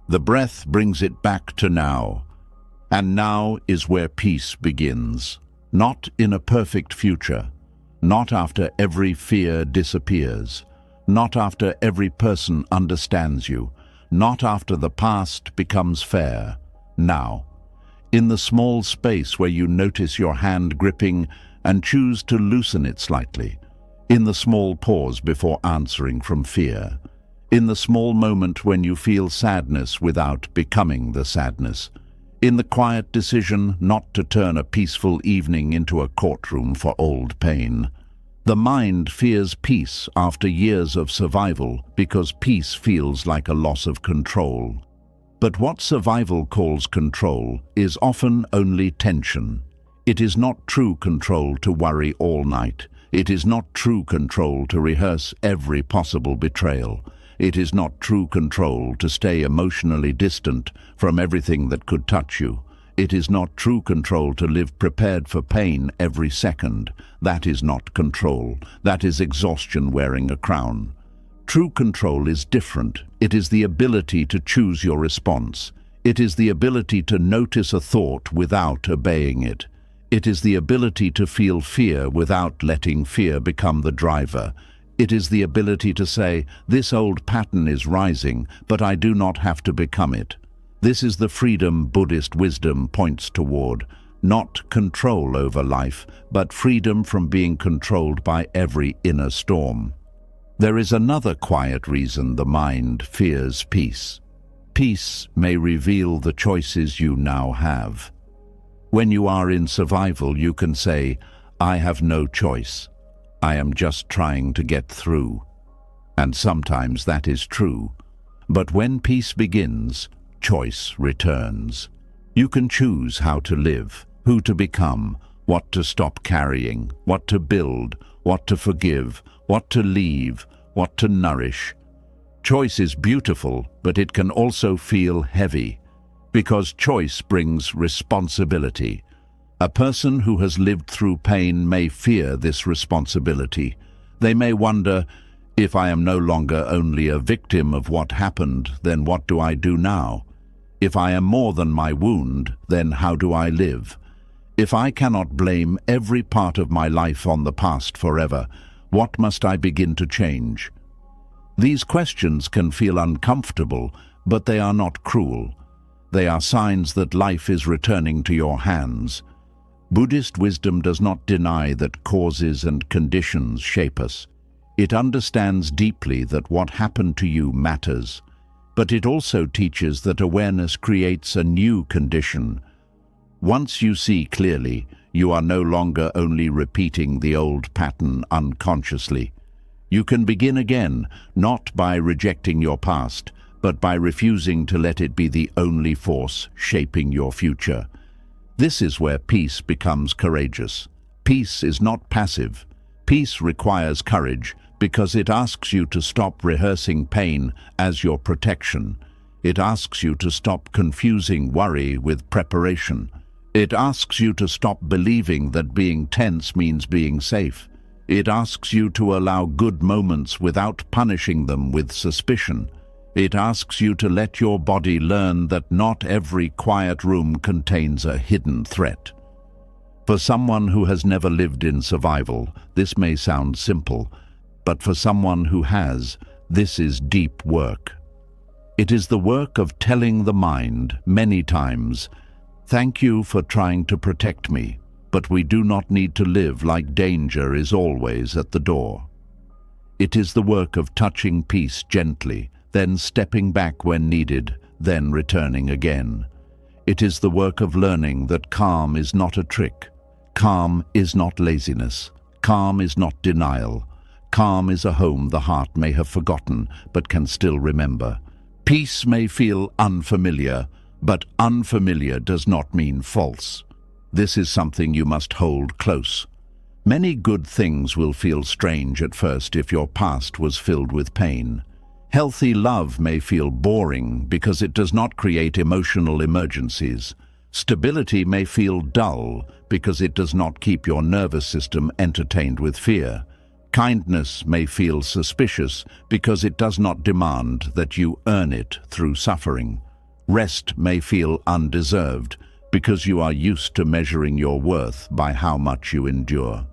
The breath brings it back to now. And now is where peace begins. Not in a perfect future, not after every fear disappears, not after every person understands you, not after the past becomes fair. Now, in the small space where you notice your hand gripping and choose to loosen it slightly, in the small pause before answering from fear, in the small moment when you feel sadness without becoming the sadness, in the quiet decision not to turn a peaceful evening into a courtroom for old pain. The mind fears peace after years of survival because peace feels like a loss of control. But what survival calls control is often only tension. It is not true control to worry all night. It is not true control to rehearse every possible betrayal. It is not true control to stay emotionally distant from everything that could touch you. It is not true control to live prepared for pain every second. That is not control. That is exhaustion wearing a crown. True control is different. It is the ability to choose your response. It is the ability to notice a thought without obeying it. It is the ability to feel fear without letting fear become the driver. It is the ability to say, this old pattern is rising, but I do not have to become it. This is the freedom Buddhist wisdom points toward. Not control over life, but freedom from being controlled by every inner storm. There is another quiet reason the mind fears peace. Peace may reveal the choices you now have. When you are in survival, you can say, I have no choice. I am just trying to get through. And sometimes that is true. But when peace begins, choice returns. You can choose how to live, who to become, what to stop carrying, what to build, what to forgive, what to leave, what to nourish. Choice is beautiful, but it can also feel heavy, because choice brings responsibility. A person who has lived through pain may fear this responsibility. They may wonder, if I am no longer only a victim of what happened, then what do I do now? If I am more than my wound, then how do I live? If I cannot blame every part of my life on the past forever, what must I begin to change? These questions can feel uncomfortable, but they are not cruel. They are signs that life is returning to your hands. Buddhist wisdom does not deny that causes and conditions shape us. It understands deeply that what happened to you matters, but it also teaches that awareness creates a new condition. Once you see clearly, you are no longer only repeating the old pattern unconsciously. You can begin again, not by rejecting your past, but by refusing to let it be the only force shaping your future. This is where peace becomes courageous. Peace is not passive. Peace requires courage because it asks you to stop rehearsing pain as your protection. It asks you to stop confusing worry with preparation. It asks you to stop believing that being tense means being safe. It asks you to allow good moments without punishing them with suspicion. It asks you to let your body learn that not every quiet room contains a hidden threat. For someone who has never lived in survival, this may sound simple, but for someone who has, this is deep work. It is the work of telling the mind many times, "Thank you for trying to protect me, but we do not need to live like danger is always at the door." It is the work of touching peace gently, then stepping back when needed, then returning again. It is the work of learning that calm is not a trick. Calm is not laziness. Calm is not denial. Calm is a home the heart may have forgotten, but can still remember. Peace may feel unfamiliar, but unfamiliar does not mean false. This is something you must hold close. Many good things will feel strange at first if your past was filled with pain. Healthy love may feel boring because it does not create emotional emergencies. Stability may feel dull because it does not keep your nervous system entertained with fear. Kindness may feel suspicious because it does not demand that you earn it through suffering. Rest may feel undeserved because you are used to measuring your worth by how much you endure.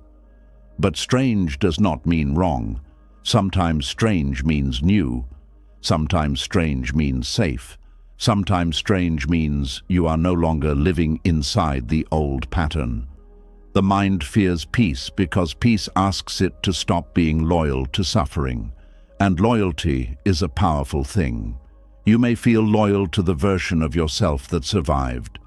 But strange does not mean wrong. Sometimes strange means new. Sometimes strange means safe. Sometimes strange means you are no longer living inside the old pattern. The mind fears peace because peace asks it to stop being loyal to suffering. And loyalty is a powerful thing. You may feel loyal to the version of yourself that survived,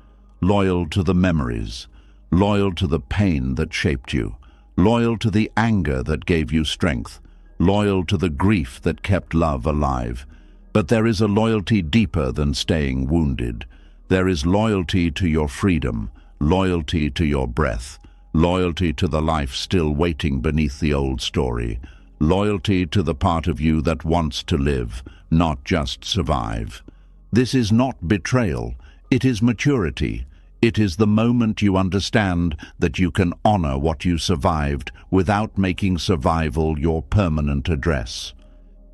loyal to the memories, loyal to the pain that shaped you, loyal to the anger that gave you strength, loyal to the grief that kept love alive. But there is a loyalty deeper than staying wounded. There is loyalty to your freedom, loyalty to your breath, loyalty to the life still waiting beneath the old story, loyalty to the part of you that wants to live, not just survive. This is not betrayal, it is maturity. It is the moment you understand that you can honor what you survived without making survival your permanent address.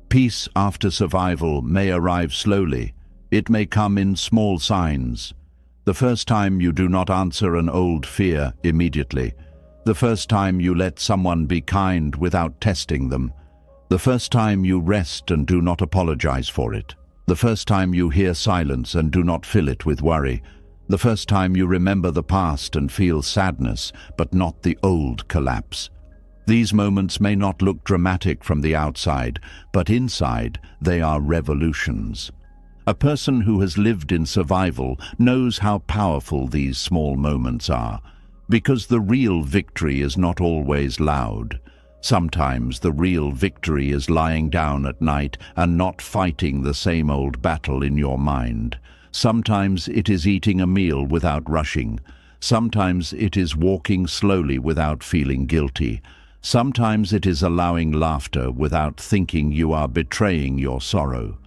Peace after survival may arrive slowly. It may come in small signs. The first time you do not answer an old fear immediately. The first time you let someone be kind without testing them. The first time you rest and do not apologize for it. The first time you hear silence and do not fill it with worry. The first time you remember the past and feel sadness, but not the old collapse. These moments may not look dramatic from the outside, but inside they are revolutions. A person who has lived in survival knows how powerful these small moments are, because the real victory is not always loud. Sometimes the real victory is lying down at night and not fighting the same old battle in your mind. Sometimes it is eating a meal without rushing. Sometimes it is walking slowly without feeling guilty. Sometimes it is allowing laughter without thinking you are betraying your sorrow.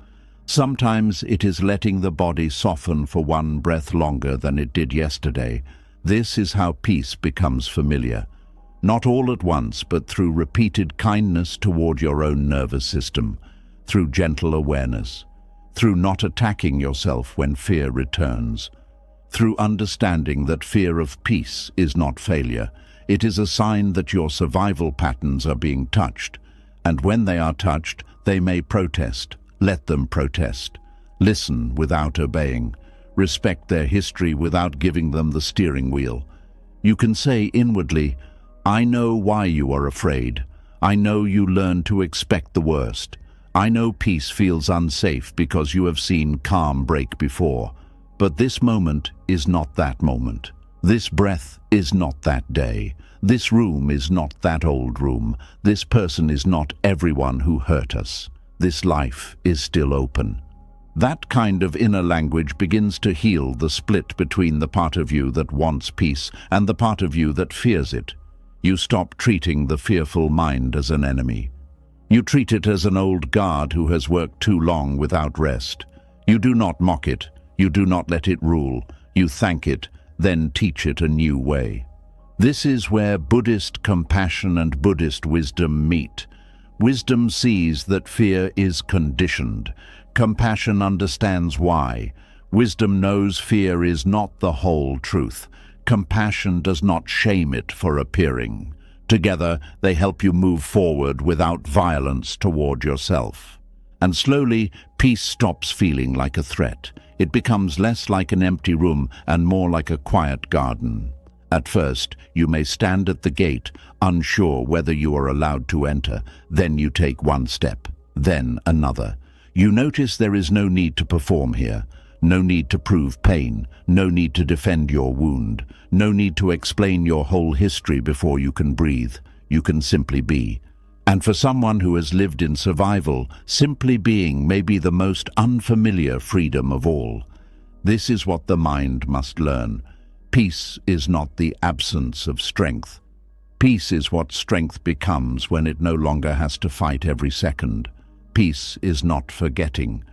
Sometimes it is letting the body soften for one breath longer than it did yesterday. This is how peace becomes familiar. Not all at once, but through repeated kindness toward your own nervous system, through gentle awareness, through not attacking yourself when fear returns, through understanding that fear of peace is not failure. It is a sign that your survival patterns are being touched, and when they are touched, they may protest. Let them protest. Listen without obeying. Respect their history without giving them the steering wheel. You can say inwardly, "I know why you are afraid. I know you learn to expect the worst. I know peace feels unsafe because you have seen calm break before. But this moment is not that moment. This breath is not that day. This room is not that old room. This person is not everyone who hurt us. This life is still open. That kind of inner language begins to heal the split between the part of you that wants peace and the part of you that fears it. You stop treating the fearful mind as an enemy. You treat it as an old guard who has worked too long without rest. You do not mock it. You do not let it rule. You thank it, then teach it a new way. This is where Buddhist compassion and Buddhist wisdom meet. Wisdom sees that fear is conditioned. Compassion understands why. Wisdom knows fear is not the whole truth. Compassion does not shame it for appearing. Together, they help you move forward without violence toward yourself. And slowly, peace stops feeling like a threat. It becomes less like an empty room and more like a quiet garden. At first, you may stand at the gate, unsure whether you are allowed to enter. Then you take one step, then another. You notice there is no need to perform here. No need to prove pain, no need to defend your wound, no need to explain your whole history before you can breathe. You can simply be. And for someone who has lived in survival, simply being may be the most unfamiliar freedom of all. This is what the mind must learn. Peace is not the absence of strength. Peace is what strength becomes when it no longer has to fight every second. Peace is not forgetting.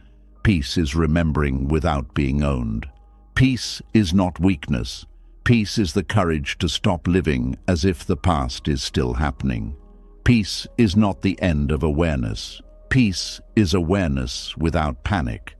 Peace is remembering without being owned. Peace is not weakness. Peace is the courage to stop living as if the past is still happening. Peace is not the end of awareness. Peace is awareness without panic.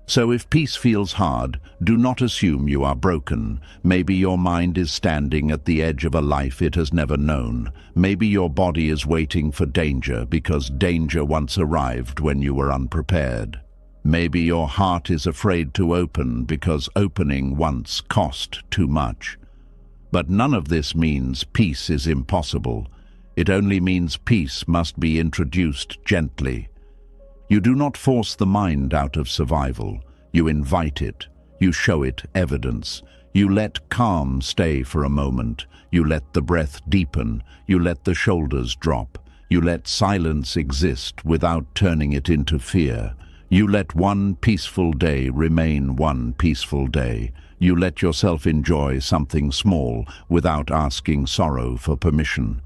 So if peace feels hard, do not assume you are broken. Maybe your mind is standing at the edge of a life it has never known. Maybe your body is waiting for danger because danger once arrived when you were unprepared. Maybe your heart is afraid to open because opening once cost too much. But none of this means peace is impossible. It only means peace must be introduced gently. You do not force the mind out of survival. You invite it. You show it evidence. You let calm stay for a moment. You let the breath deepen. You let the shoulders drop. You let silence exist without turning it into fear. You let one peaceful day remain one peaceful day. You let yourself enjoy something small without asking sorrow for permission.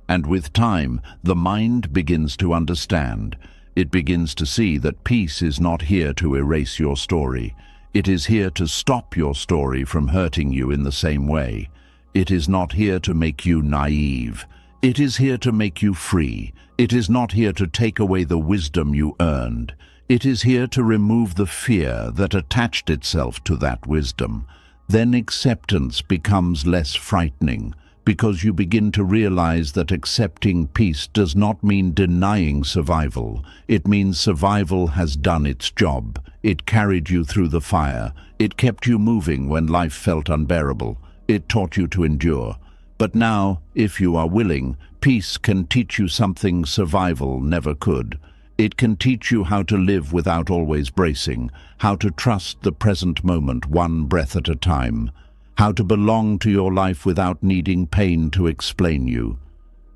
And with time, the mind begins to understand. It begins to see that peace is not here to erase your story. It is here to stop your story from hurting you in the same way. It is not here to make you naive. It is here to make you free. It is not here to take away the wisdom you earned. It is here to remove the fear that attached itself to that wisdom. Then acceptance becomes less frightening, because you begin to realize that accepting peace does not mean denying survival. It means survival has done its job. It carried you through the fire. It kept you moving when life felt unbearable. It taught you to endure. But now, if you are willing, peace can teach you something survival never could. It can teach you how to live without always bracing, how to trust the present moment one breath at a time, how to belong to your life without needing pain to explain you.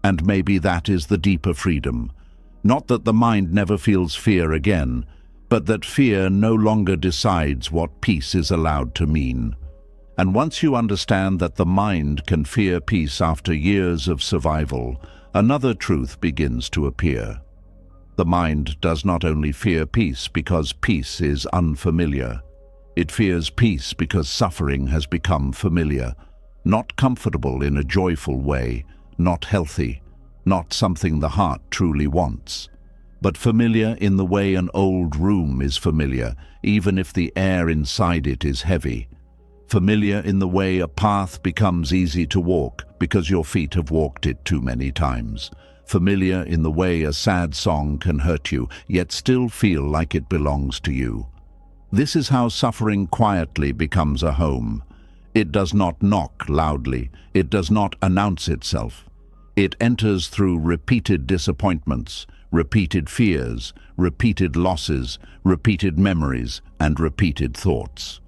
And maybe that is the deeper freedom. Not that the mind never feels fear again, but that fear no longer decides what peace is allowed to mean. And once you understand that the mind can fear peace after years of survival, another truth begins to appear. The mind does not only fear peace because peace is unfamiliar. It fears peace because suffering has become familiar, not comfortable in a joyful way, not healthy, not something the heart truly wants, but familiar in the way an old room is familiar, even if the air inside it is heavy. Familiar in the way a path becomes easy to walk because your feet have walked it too many times. Familiar in the way a sad song can hurt you, yet still feel like it belongs to you. This is how suffering quietly becomes a home. It does not knock loudly. It does not announce itself. It enters through repeated disappointments, repeated fears, repeated losses, repeated memories, and repeated thoughts.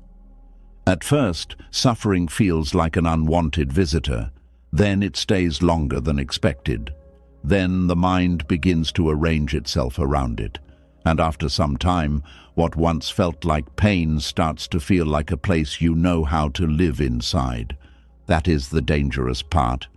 At first, suffering feels like an unwanted visitor. Then it stays longer than expected. Then the mind begins to arrange itself around it. And after some time, what once felt like pain starts to feel like a place you know how to live inside. That is the dangerous part.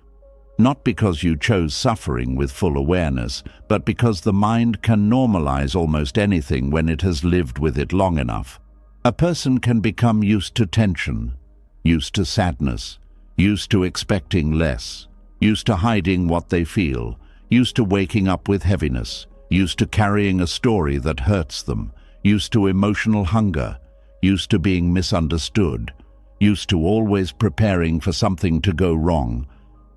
Not because you chose suffering with full awareness, but because the mind can normalize almost anything when it has lived with it long enough. A person can become used to tension, used to sadness, used to expecting less, used to hiding what they feel, used to waking up with heaviness, used to carrying a story that hurts them, used to emotional hunger, used to being misunderstood, used to always preparing for something to go wrong.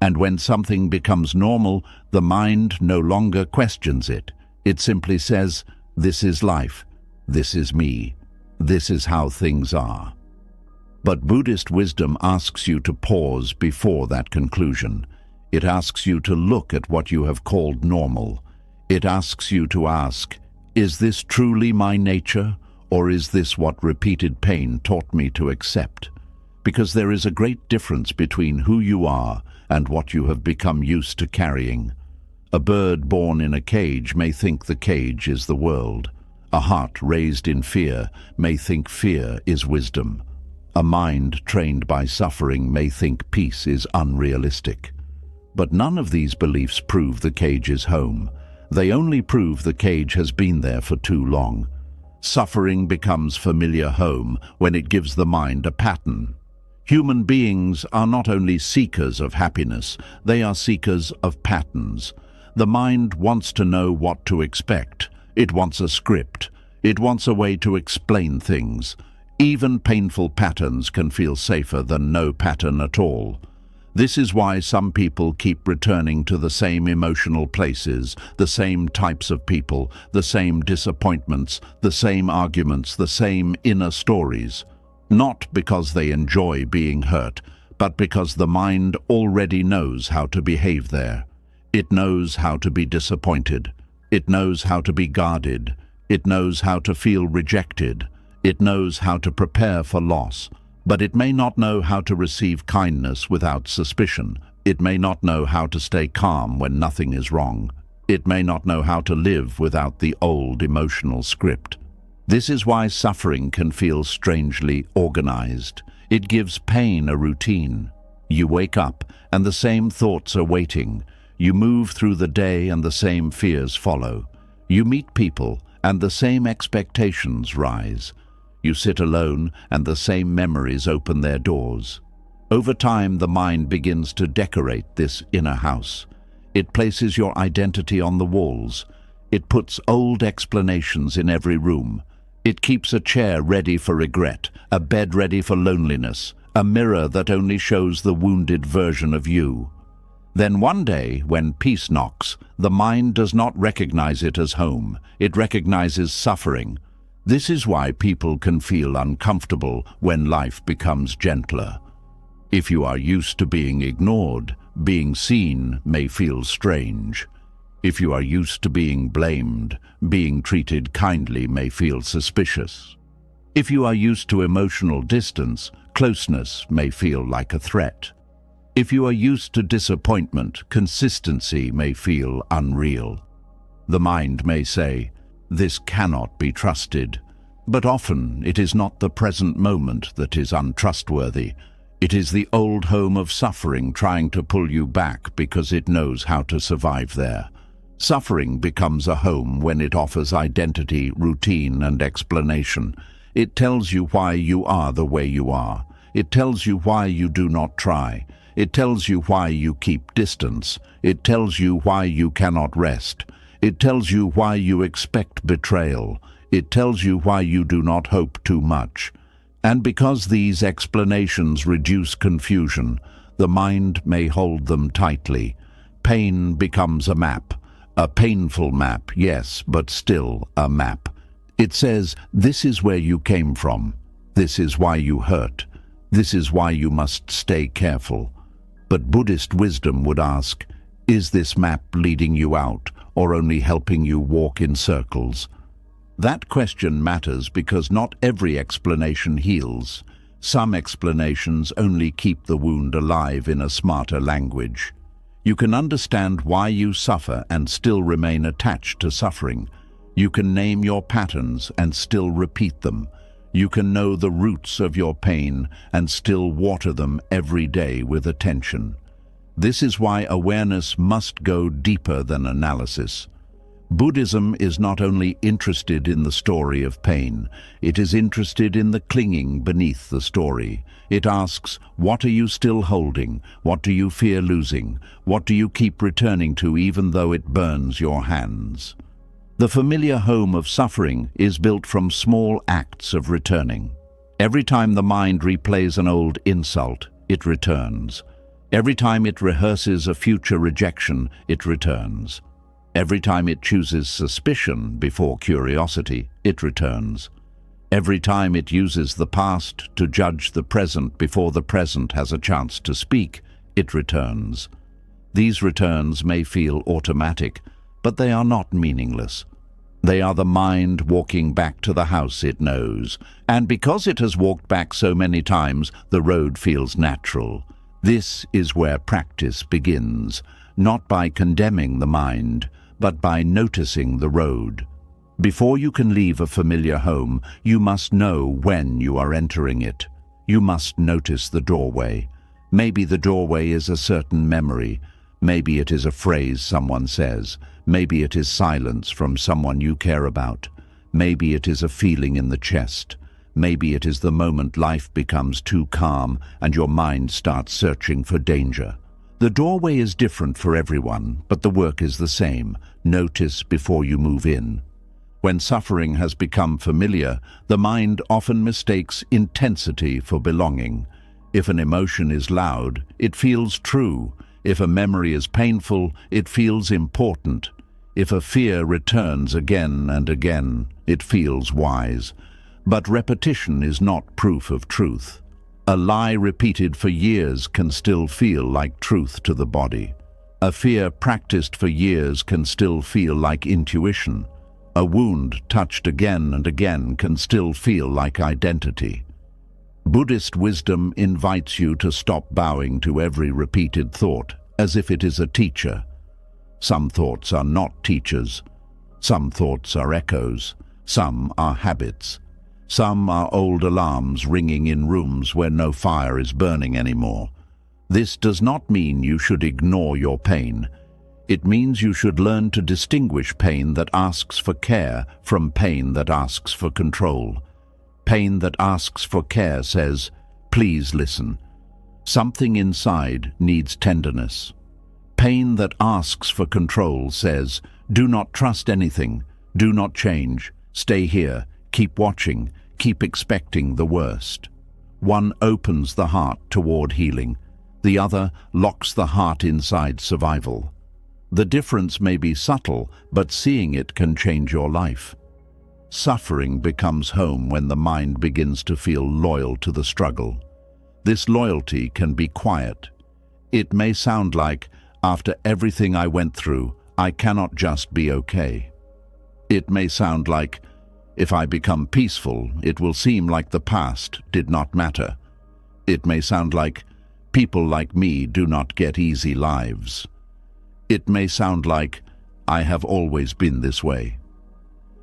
And when something becomes normal, the mind no longer questions it. It simply says, "This is life. This is me. This is how things are." But Buddhist wisdom asks you to pause before that conclusion. It asks you to look at what you have called normal. It asks you to ask, is this truly my nature, or is this what repeated pain taught me to accept? Because there is a great difference between who you are and what you have become used to carrying. A bird born in a cage may think the cage is the world. A heart raised in fear may think fear is wisdom. A mind trained by suffering may think peace is unrealistic. But none of these beliefs prove the cage is home. They only prove the cage has been there for too long. Suffering becomes familiar home when it gives the mind a pattern. Human beings are not only seekers of happiness, they are seekers of patterns. The mind wants to know what to expect. It wants a script. It wants a way to explain things. Even painful patterns can feel safer than no pattern at all. This is why some people keep returning to the same emotional places, the same types of people, the same disappointments, the same arguments, the same inner stories. Not because they enjoy being hurt, but because the mind already knows how to behave there. It knows how to be disappointed. It knows how to be guarded. It knows how to feel rejected. It knows how to prepare for loss. But it may not know how to receive kindness without suspicion. It may not know how to stay calm when nothing is wrong. It may not know how to live without the old emotional script. This is why suffering can feel strangely organized. It gives pain a routine. You wake up and the same thoughts are waiting. You move through the day and the same fears follow. You meet people and the same expectations rise. You sit alone and the same memories open their doors. Over time, the mind begins to decorate this inner house. It places your identity on the walls. It puts old explanations in every room. It keeps a chair ready for regret, a bed ready for loneliness, a mirror that only shows the wounded version of you. Then one day, when peace knocks, the mind does not recognize it as home. It recognizes suffering. This is why people can feel uncomfortable when life becomes gentler. If you are used to being ignored, being seen may feel strange. If you are used to being blamed, being treated kindly may feel suspicious. If you are used to emotional distance, closeness may feel like a threat. If you are used to disappointment, consistency may feel unreal. The mind may say, "This cannot be trusted." But often it is not the present moment that is untrustworthy. It is the old home of suffering trying to pull you back because it knows how to survive there. Suffering becomes a home when it offers identity, routine, and explanation. It tells you why you are the way you are. It tells you why you do not try. It tells you why you keep distance. It tells you why you cannot rest. It tells you why you expect betrayal. It tells you why you do not hope too much. And because these explanations reduce confusion, the mind may hold them tightly. Pain becomes a map. A painful map, yes, but still a map. It says, this is where you came from. This is why you hurt. This is why you must stay careful. But Buddhist wisdom would ask, is this map leading you out or only helping you walk in circles? That question matters because not every explanation heals. Some explanations only keep the wound alive in a smarter language. You can understand why you suffer and still remain attached to suffering. You can name your patterns and still repeat them. You can know the roots of your pain and still water them every day with attention. This is why awareness must go deeper than analysis. Buddhism is not only interested in the story of pain, it is interested in the clinging beneath the story. It asks, what are you still holding? What do you fear losing? What do you keep returning to even though it burns your hands? The familiar home of suffering is built from small acts of returning. Every time the mind replays an old insult, it returns. Every time it rehearses a future rejection, it returns. Every time it chooses suspicion before curiosity, it returns. Every time it uses the past to judge the present before the present has a chance to speak, it returns. These returns may feel automatic, but they are not meaningless. They are the mind walking back to the house it knows, and because it has walked back so many times, the road feels natural. This is where practice begins, not by condemning the mind, but by noticing the road. Before you can leave a familiar home, you must know when you are entering it. You must notice the doorway. Maybe the doorway is a certain memory. Maybe it is a phrase someone says. Maybe it is silence from someone you care about. Maybe it is a feeling in the chest. Maybe it is the moment life becomes too calm and your mind starts searching for danger. The doorway is different for everyone, but the work is the same. Notice before you move in. When suffering has become familiar, the mind often mistakes intensity for belonging. If an emotion is loud, it feels true. If a memory is painful, it feels important. If a fear returns again and again, it feels wise. But repetition is not proof of truth. A lie repeated for years can still feel like truth to the body. A fear practiced for years can still feel like intuition. A wound touched again and again can still feel like identity. Buddhist wisdom invites you to stop bowing to every repeated thought as if it is a teacher. Some thoughts are not teachers. Some thoughts are echoes. Some are habits. Some are old alarms ringing in rooms where no fire is burning anymore. This does not mean you should ignore your pain. It means you should learn to distinguish pain that asks for care from pain that asks for control. Pain that asks for care says, please listen. Something inside needs tenderness. Pain that asks for control says, do not trust anything, do not change, stay here, keep watching, keep expecting the worst. One opens the heart toward healing. The other locks the heart inside survival. The difference may be subtle, but seeing it can change your life. Suffering becomes home when the mind begins to feel loyal to the struggle. This loyalty can be quiet. It may sound like, after everything I went through, I cannot just be okay. It may sound like, if I become peaceful, it will seem like the past did not matter. It may sound like, people like me do not get easy lives. It may sound like, I have always been this way.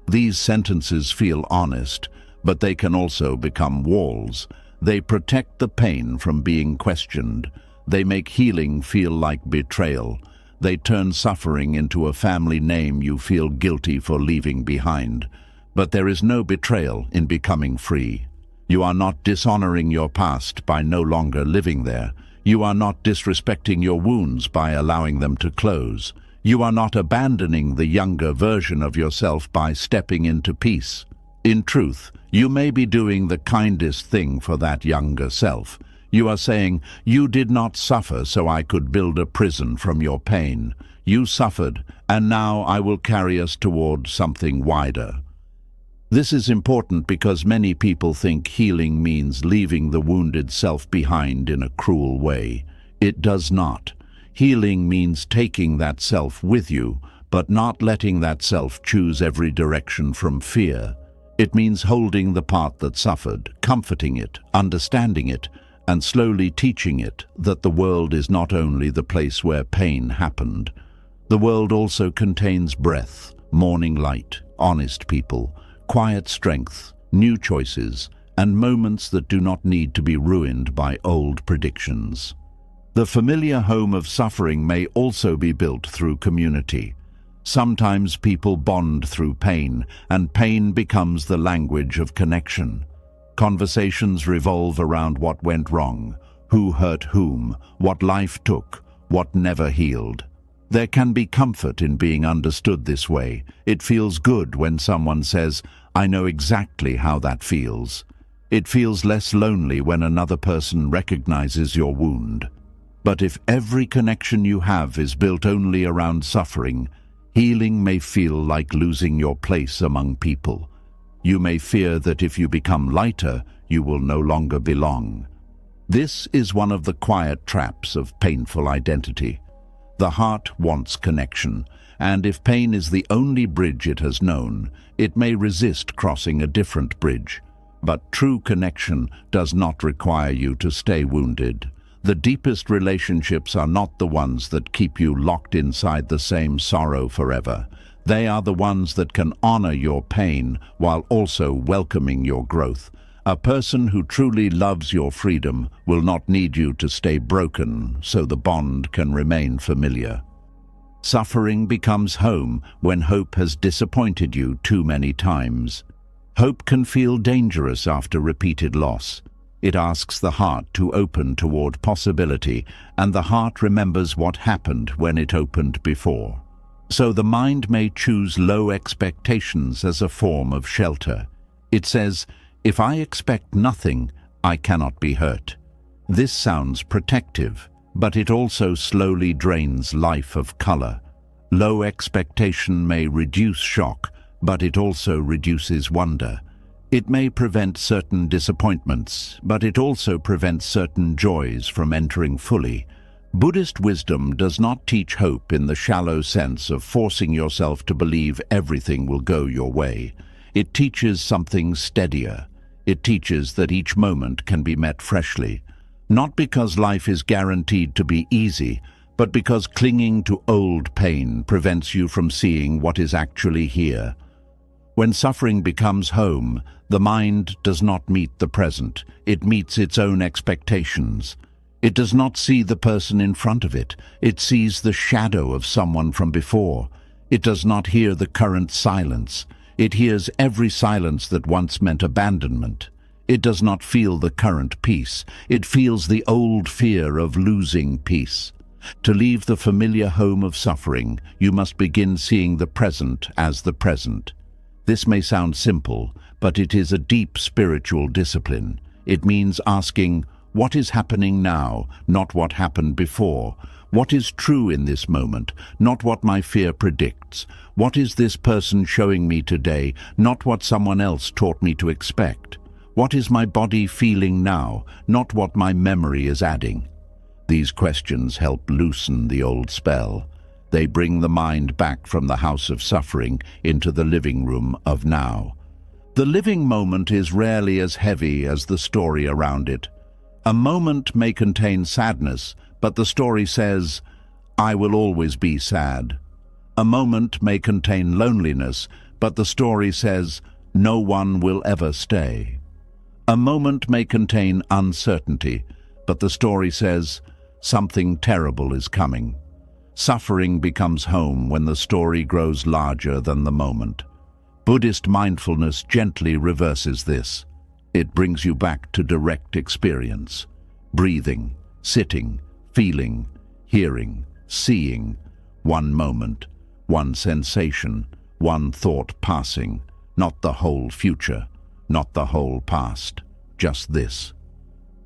These sentences feel honest, but they can also become walls. They protect the pain from being questioned. They make healing feel like betrayal. They turn suffering into a family name you feel guilty for leaving behind. But there is no betrayal in becoming free. You are not dishonoring your past by no longer living there. You are not disrespecting your wounds by allowing them to close. You are not abandoning the younger version of yourself by stepping into peace. In truth, you may be doing the kindest thing for that younger self. You are saying, you did not suffer so I could build a prison from your pain. You suffered, and now I will carry us toward something wider. This is important because many people think healing means leaving the wounded self behind in a cruel way. It does not. Healing means taking that self with you, but not letting that self choose every direction from fear. It means holding the part that suffered, comforting it, understanding it, and slowly teaching it that the world is not only the place where pain happened. The world also contains breath, morning light, honest people, quiet strength, new choices, and moments that do not need to be ruined by old predictions. The familiar home of suffering may also be built through community. Sometimes people bond through pain, and pain becomes the language of connection. Conversations revolve around what went wrong, who hurt whom, what life took, what never healed. There can be comfort in being understood this way. It feels good when someone says, "I know exactly how that feels." It feels less lonely when another person recognizes your wound. But if every connection you have is built only around suffering, healing may feel like losing your place among people. You may fear that if you become lighter, you will no longer belong. This is one of the quiet traps of painful identity. The heart wants connection, and if pain is the only bridge it has known, it may resist crossing a different bridge. But true connection does not require you to stay wounded. The deepest relationships are not the ones that keep you locked inside the same sorrow forever. They are the ones that can honor your pain while also welcoming your growth. A person who truly loves your freedom will not need you to stay broken so the bond can remain familiar. Suffering becomes home when hope has disappointed you too many times. Hope can feel dangerous after repeated loss. It asks the heart to open toward possibility, and the heart remembers what happened when it opened before. So the mind may choose low expectations as a form of shelter. It says, "If I expect nothing, I cannot be hurt." This sounds protective, but it also slowly drains life of color. Low expectation may reduce shock, but it also reduces wonder. It may prevent certain disappointments, but it also prevents certain joys from entering fully. Buddhist wisdom does not teach hope in the shallow sense of forcing yourself to believe everything will go your way. It teaches something steadier. It teaches that each moment can be met freshly, not because life is guaranteed to be easy, but because clinging to old pain prevents you from seeing what is actually here. When suffering becomes home, the mind does not meet the present. It meets its own expectations. It does not see the person in front of it. It sees the shadow of someone from before. It does not hear the current silence. It hears every silence that once meant abandonment. It does not feel the current peace. It feels the old fear of losing peace. To leave the familiar home of suffering, you must begin seeing the present as the present. This may sound simple, but it is a deep spiritual discipline. It means asking, what is happening now, not what happened before? What is true in this moment, not what my fear predicts? What is this person showing me today, not what someone else taught me to expect? What is my body feeling now, not what my memory is adding? These questions help loosen the old spell. They bring the mind back from the house of suffering into the living room of now. The living moment is rarely as heavy as the story around it. A moment may contain sadness, but the story says, "I will always be sad." A moment may contain loneliness, but the story says, "No one will ever stay." A moment may contain uncertainty, but the story says, "Something terrible is coming." Suffering becomes home when the story grows larger than the moment. Buddhist mindfulness gently reverses this. It brings you back to direct experience. Breathing, sitting, feeling, hearing, seeing. One moment, one sensation, one thought passing. Not the whole future, not the whole past. Just this.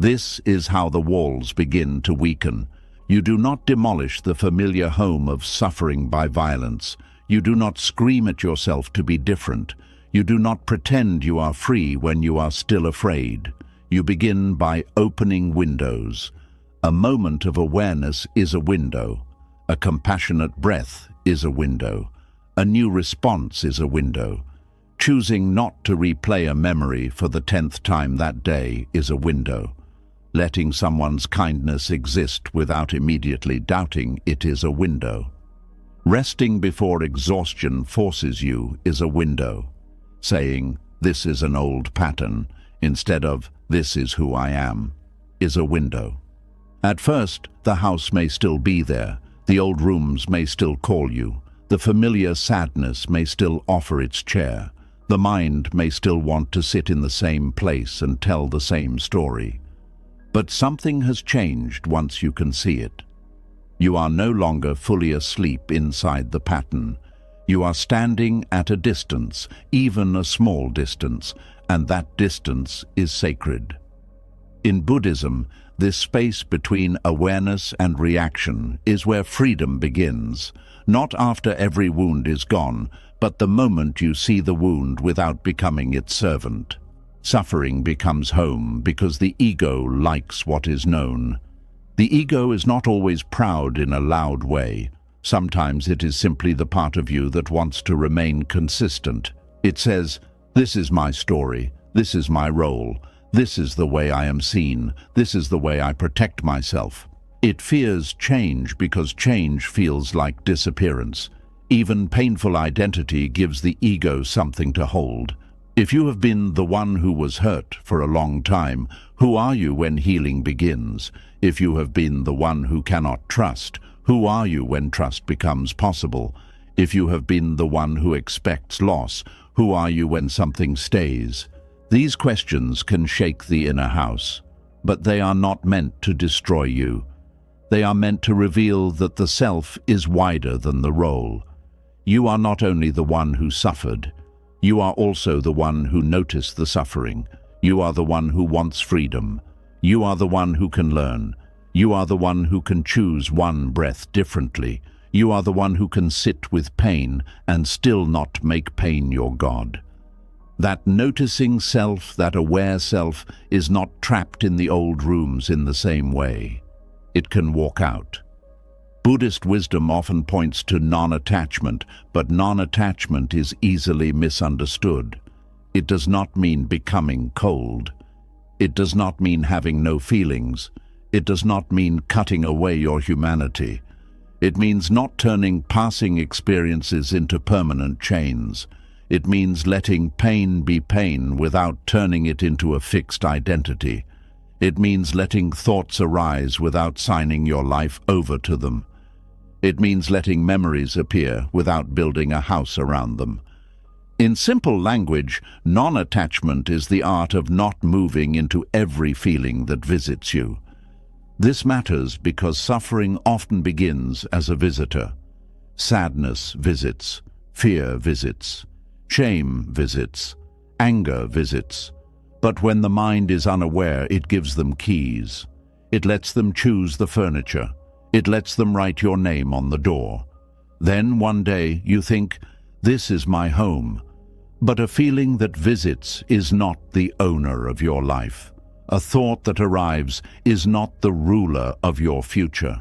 This is how the walls begin to weaken. You do not demolish the familiar home of suffering by violence. You do not scream at yourself to be different. You do not pretend you are free when you are still afraid. You begin by opening windows. A moment of awareness is a window. A compassionate breath is a window. A new response is a window. Choosing not to replay a memory for the 10th time that day is a window. Letting someone's kindness exist without immediately doubting it is a window. Resting before exhaustion forces you is a window. Saying, "This is an old pattern," instead of "This is who I am," is a window. At first, the house may still be there, the old rooms may still call you, the familiar sadness may still offer its chair, the mind may still want to sit in the same place and tell the same story. But something has changed once you can see it. You are no longer fully asleep inside the pattern. You are standing at a distance, even a small distance, and that distance is sacred. In Buddhism, this space between awareness and reaction is where freedom begins, not after every wound is gone, but the moment you see the wound without becoming its servant. Suffering becomes home because the ego likes what is known. The ego is not always proud in a loud way. Sometimes it is simply the part of you that wants to remain consistent. It says, "This is my story, this is my role, this is the way I am seen, this is the way I protect myself." It fears change because change feels like disappearance. Even painful identity gives the ego something to hold. If you have been the one who was hurt for a long time, who are you when healing begins? If you have been the one who cannot trust, who are you when trust becomes possible? If you have been the one who expects loss, who are you when something stays? These questions can shake the inner house, but they are not meant to destroy you. They are meant to reveal that the self is wider than the role. You are not only the one who suffered, you are also the one who noticed the suffering. You are the one who wants freedom. You are the one who can learn. You are the one who can choose one breath differently. You are the one who can sit with pain and still not make pain your God. That noticing self, that aware self, is not trapped in the old rooms in the same way. It can walk out. Buddhist wisdom often points to non-attachment, but non-attachment is easily misunderstood. It does not mean becoming cold. It does not mean having no feelings. It does not mean cutting away your humanity. It means not turning passing experiences into permanent chains. It means letting pain be pain without turning it into a fixed identity. It means letting thoughts arise without signing your life over to them. It means letting memories appear without building a house around them. In simple language, non-attachment is the art of not moving into every feeling that visits you. This matters because suffering often begins as a visitor. Sadness visits, fear visits, shame visits, anger visits. But when the mind is unaware, it gives them keys. It lets them choose the furniture. It lets them write your name on the door. Then one day you think, "This is my home." But a feeling that visits is not the owner of your life. A thought that arrives is not the ruler of your future.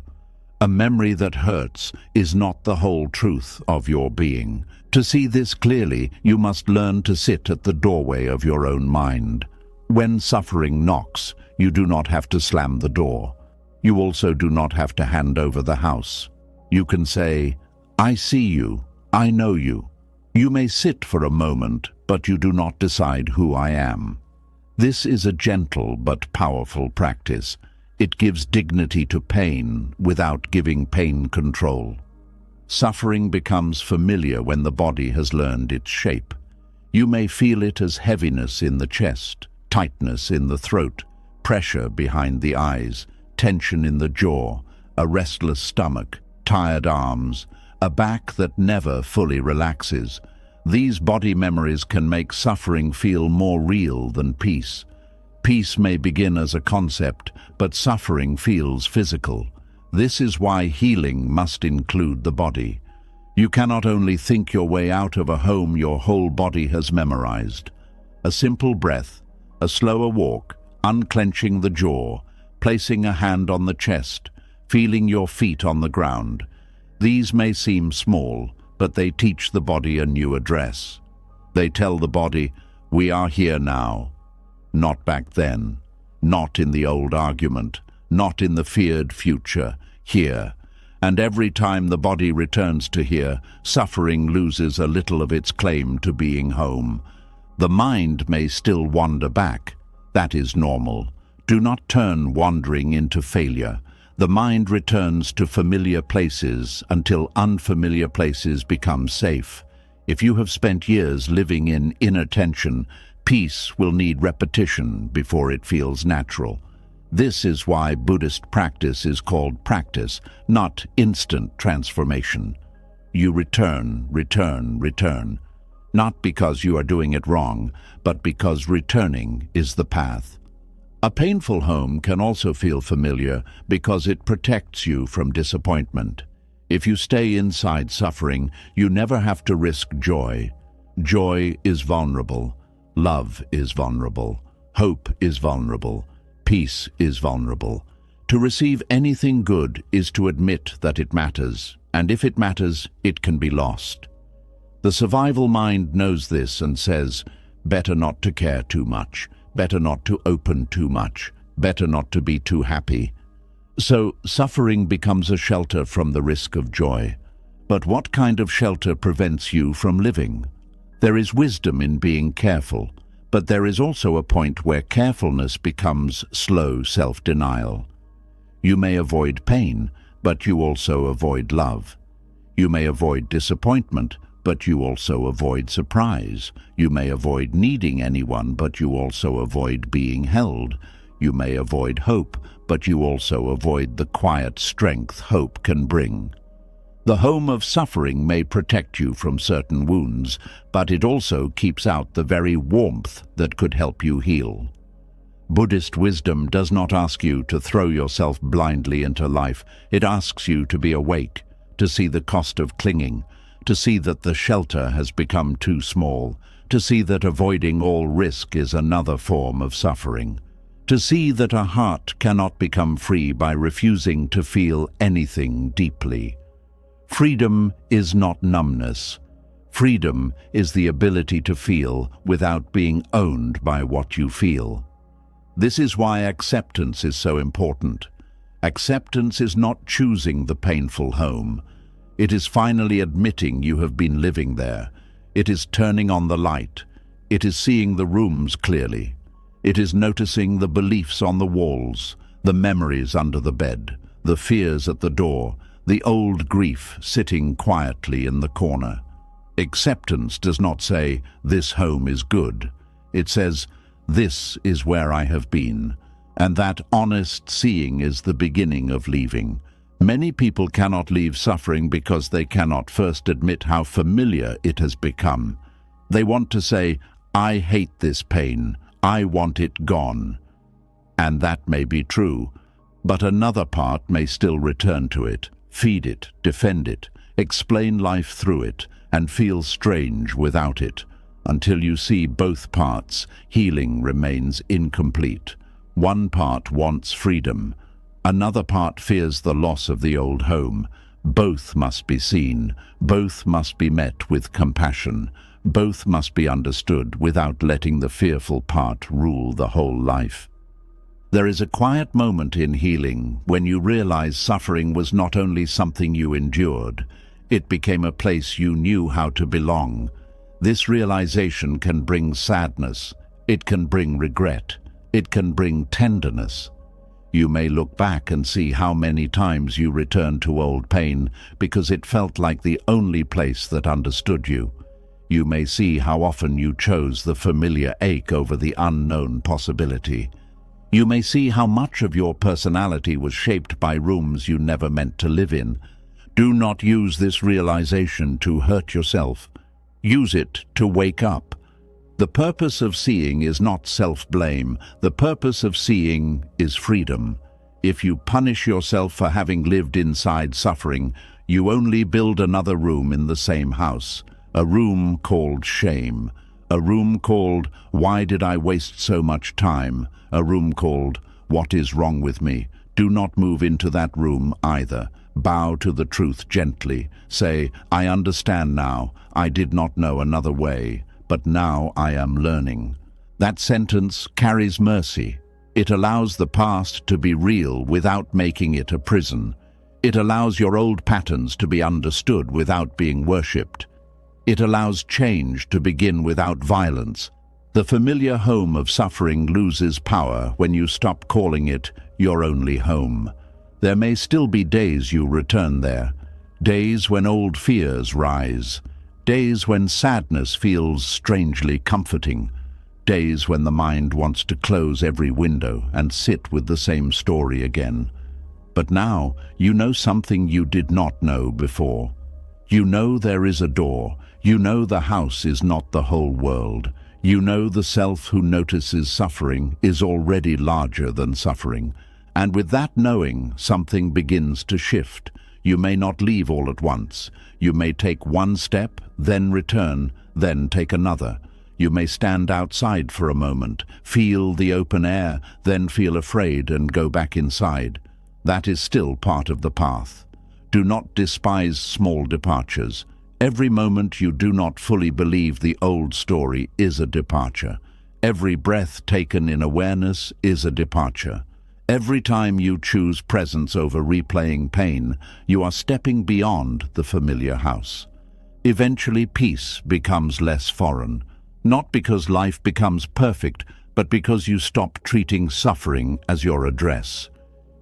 A memory that hurts is not the whole truth of your being. To see this clearly, you must learn to sit at the doorway of your own mind. When suffering knocks, you do not have to slam the door. You also do not have to hand over the house. You can say, "I see you, I know you." You may sit for a moment, but you do not decide who I am. This is a gentle but powerful practice. It gives dignity to pain without giving pain control. Suffering becomes familiar when the body has learned its shape. You may feel it as heaviness in the chest, tightness in the throat, pressure behind the eyes, tension in the jaw, a restless stomach, tired arms, a back that never fully relaxes. These body memories can make suffering feel more real than peace. Peace may begin as a concept, but suffering feels physical. This is why healing must include the body. You cannot only think your way out of a home your whole body has memorized. A simple breath, a slower walk, unclenching the jaw, placing a hand on the chest, feeling your feet on the ground. These may seem small, but they teach the body a new address. They tell the body, we are here now, not back then, not in the old argument, not in the feared future, here. And every time the body returns to here, suffering loses a little of its claim to being home. The mind may still wander back. That is normal. Do not turn wandering into failure. The mind returns to familiar places until unfamiliar places become safe. If you have spent years living in inner tension, peace will need repetition before it feels natural. This is why Buddhist practice is called practice, not instant transformation. You return, return, return. Not because you are doing it wrong, but because returning is the path. A painful home can also feel familiar because it protects you from disappointment. If you stay inside suffering, you never have to risk joy. Joy is vulnerable. Love is vulnerable. Hope is vulnerable. Peace is vulnerable. To receive anything good is to admit that it matters, and if it matters, it can be lost. The survival mind knows this and says, better not to care too much, better not to open too much, better not to be too happy. So suffering becomes a shelter from the risk of joy. But what kind of shelter prevents you from living? There is wisdom in being careful, but there is also a point where carefulness becomes slow self-denial. You may avoid pain, but you also avoid love. You may avoid disappointment, but you also avoid surprise. You may avoid needing anyone, but you also avoid being held. You may avoid hope, but you also avoid the quiet strength hope can bring. The home of suffering may protect you from certain wounds, but it also keeps out the very warmth that could help you heal. Buddhist wisdom does not ask you to throw yourself blindly into life. It asks you to be awake, to see the cost of clinging, to see that the shelter has become too small, to see that avoiding all risk is another form of suffering, to see that a heart cannot become free by refusing to feel anything deeply. Freedom is not numbness. Freedom is the ability to feel without being owned by what you feel. This is why acceptance is so important. Acceptance is not choosing the painful home. It is finally admitting you have been living there. It is turning on the light. It is seeing the rooms clearly. It is noticing the beliefs on the walls, the memories under the bed, the fears at the door, the old grief sitting quietly in the corner. Acceptance does not say, "This home is good." It says, "This is where I have been." And that honest seeing is the beginning of leaving. Many people cannot leave suffering because they cannot first admit how familiar it has become. They want to say, "I hate this pain. I want it gone." And that may be true, but another part may still return to it, feed it, defend it, explain life through it, and feel strange without it. Until you see both parts, healing remains incomplete. One part wants freedom. Another part fears the loss of the old home. Both must be seen. Both must be met with compassion. Both must be understood without letting the fearful part rule the whole life. There is a quiet moment in healing when you realize suffering was not only something you endured, it became a place you knew how to belong. This realization can bring sadness. It can bring regret. It can bring tenderness. You may look back and see how many times you returned to old pain because it felt like the only place that understood you. You may see how often you chose the familiar ache over the unknown possibility. You may see how much of your personality was shaped by rooms you never meant to live in. Do not use this realization to hurt yourself. Use it to wake up. The purpose of seeing is not self-blame. The purpose of seeing is freedom. If you punish yourself for having lived inside suffering, you only build another room in the same house. A room called shame. A room called, "Why did I waste so much time?" A room called, "What is wrong with me?" Do not move into that room either. Bow to the truth gently. Say, "I understand now. I did not know another way." but now I am learning. That sentence carries mercy. It allows the past to be real without making it a prison. It allows your old patterns to be understood without being worshipped. It allows change to begin without violence. The familiar home of suffering loses power when you stop calling it your only home. There may still be days you return there, days when old fears rise, days when sadness feels strangely comforting, days when the mind wants to close every window and sit with the same story again. But now you know something you did not know before. You know there is a door. You know the house is not the whole world. You know the self who notices suffering is already larger than suffering. And with that knowing, something begins to shift. You may not leave all at once. You may take one step, then return, then take another. You may stand outside for a moment, feel the open air, then feel afraid and go back inside. That is still part of the path. Do not despise small departures. Every moment you do not fully believe the old story is a departure. Every breath taken in awareness is a departure. Every time you choose presence over replaying pain, you are stepping beyond the familiar house. Eventually, peace becomes less foreign, not because life becomes perfect, but because you stop treating suffering as your address.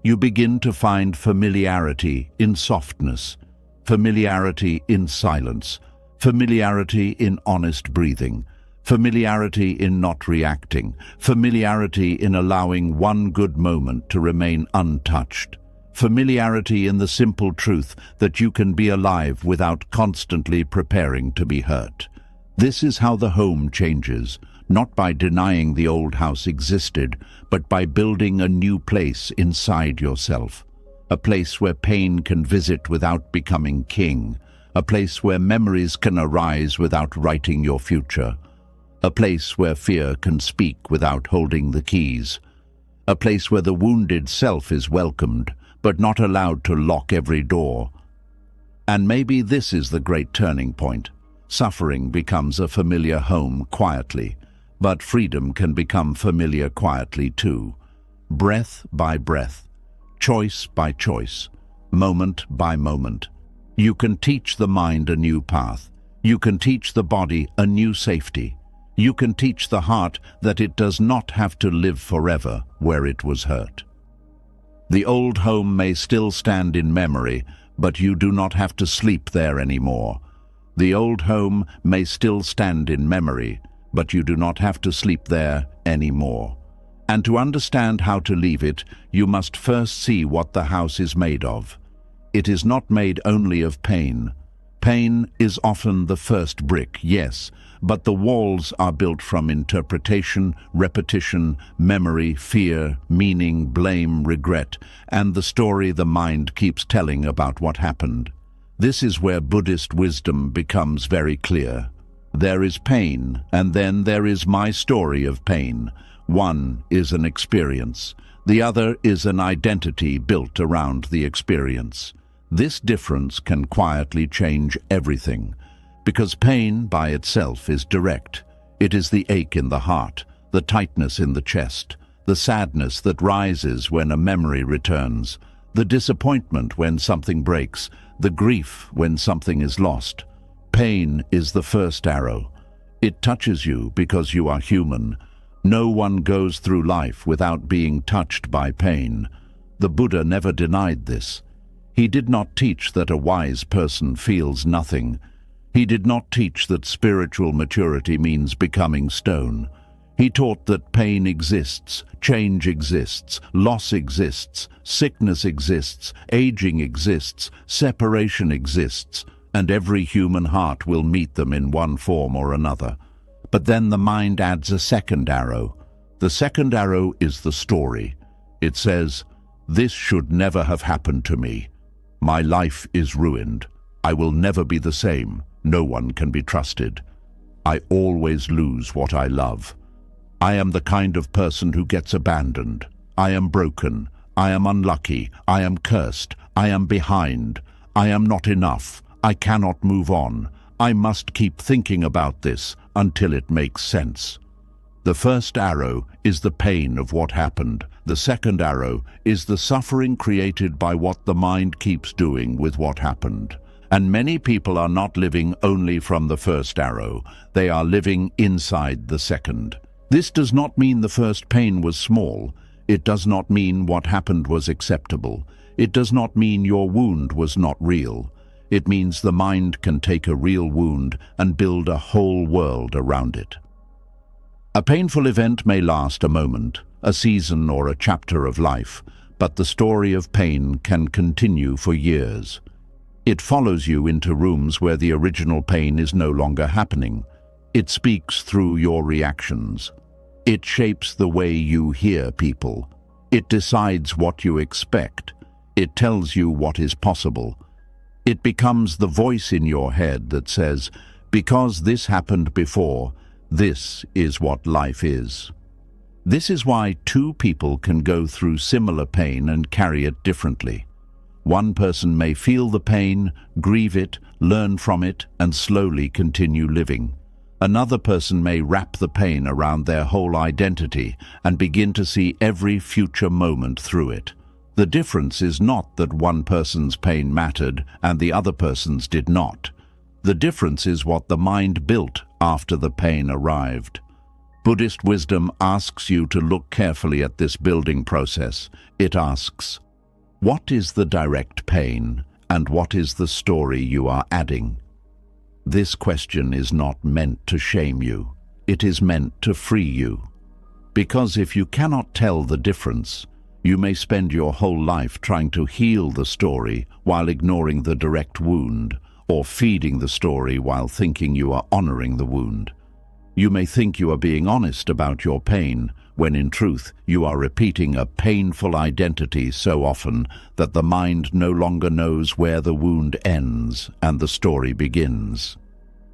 You begin to find familiarity in softness, familiarity in silence, familiarity in honest breathing, familiarity in not reacting, familiarity in allowing one good moment to remain untouched, familiarity in the simple truth that you can be alive without constantly preparing to be hurt. This is how the home changes, not by denying the old house existed, but by building a new place inside yourself. A place where pain can visit without becoming king. A place where memories can arise without writing your future. A place where fear can speak without holding the keys. A place where the wounded self is welcomed, but not allowed to lock every door. And maybe this is the great turning point. Suffering becomes a familiar home quietly, but freedom can become familiar quietly too. Breath by breath. Choice by choice, moment by moment. You can teach the mind a new path. You can teach the body a new safety. You can teach the heart that it does not have to live forever where it was hurt. The old home may still stand in memory, but you do not have to sleep there anymore. The old home may still stand in memory, but you do not have to sleep there anymore. And to understand how to leave it, you must first see what the house is made of. It is not made only of pain. Pain is often the first brick, yes, but the walls are built from interpretation, repetition, memory, fear, meaning, blame, regret, and the story the mind keeps telling about what happened. This is where Buddhist wisdom becomes very clear. There is pain, and then there is my story of pain. One is an experience. The other is an identity built around the experience. This difference can quietly change everything, because pain by itself is direct. It is the ache in the heart, the tightness in the chest, the sadness that rises when a memory returns, the disappointment when something breaks, the grief when something is lost. Pain is the first arrow. It touches you because you are human. No one goes through life without being touched by pain. The Buddha never denied this. He did not teach that a wise person feels nothing. He did not teach that spiritual maturity means becoming stone. He taught that pain exists, change exists, loss exists, sickness exists, aging exists, separation exists, and every human heart will meet them in one form or another. But then the mind adds a second arrow. The second arrow is the story. It says, "This should never have happened to me. My life is ruined. I will never be the same. No one can be trusted. I always lose what I love. I am the kind of person who gets abandoned. I am broken. I am unlucky. I am cursed. I am behind. I am not enough. I cannot move on. I must keep thinking about this until it makes sense. The first arrow is the pain of what happened. The second arrow is the suffering created by what the mind keeps doing with what happened. And many people are not living only from the first arrow. They are living inside the second. This does not mean the first pain was small. It does not mean what happened was acceptable. It does not mean your wound was not real. It means the mind can take a real wound and build a whole world around it. A painful event may last a moment, a season or a chapter of life, but the story of pain can continue for years. It follows you into rooms where the original pain is no longer happening. It speaks through your reactions. It shapes the way you hear people. It decides what you expect. It tells you what is possible. It becomes the voice in your head that says, "Because this happened before, this is what life is." This is why two people can go through similar pain and carry it differently. One person may feel the pain, grieve it, learn from it, and slowly continue living. Another person may wrap the pain around their whole identity and begin to see every future moment through it. The difference is not that one person's pain mattered and the other person's did not. The difference is what the mind built after the pain arrived. Buddhist wisdom asks you to look carefully at this building process. It asks, what is the direct pain and what is the story you are adding? This question is not meant to shame you. It is meant to free you. Because if you cannot tell the difference, you may spend your whole life trying to heal the story while ignoring the direct wound, or feeding the story while thinking you are honoring the wound. You may think you are being honest about your pain, when in truth you are repeating a painful identity so often that the mind no longer knows where the wound ends and the story begins.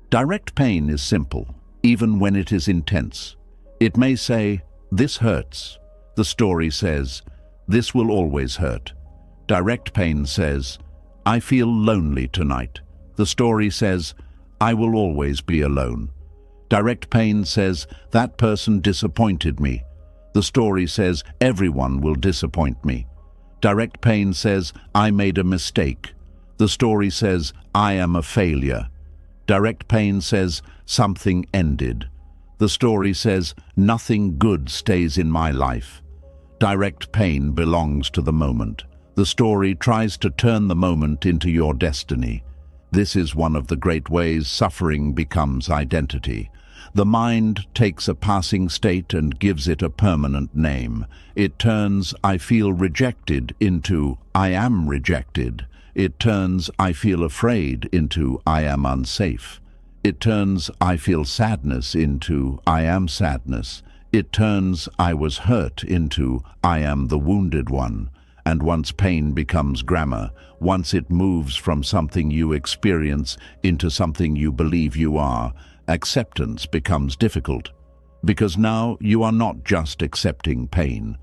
Direct pain is simple, even when it is intense. It may say, "This hurts." The story says, "This will always hurt." Direct pain says, "I feel lonely tonight." The story says, "I will always be alone." Direct pain says, "That person disappointed me." The story says, "Everyone will disappoint me." Direct pain says, "I made a mistake." The story says, "I am a failure." Direct pain says, "Something ended." The story says, "Nothing good stays in my life." Direct pain belongs to the moment. The story tries to turn the moment into your destiny. This is one of the great ways suffering becomes identity. The mind takes a passing state and gives it a permanent name. It turns "I feel rejected" into "I am rejected." It turns "I feel afraid" into "I am unsafe." It turns "I feel sadness" into "I am sadness." It turns "I was hurt" into "I am the wounded one." And once pain becomes grammar, once it moves from something you experience into something you believe you are, acceptance becomes difficult. Because now you are not just accepting pain.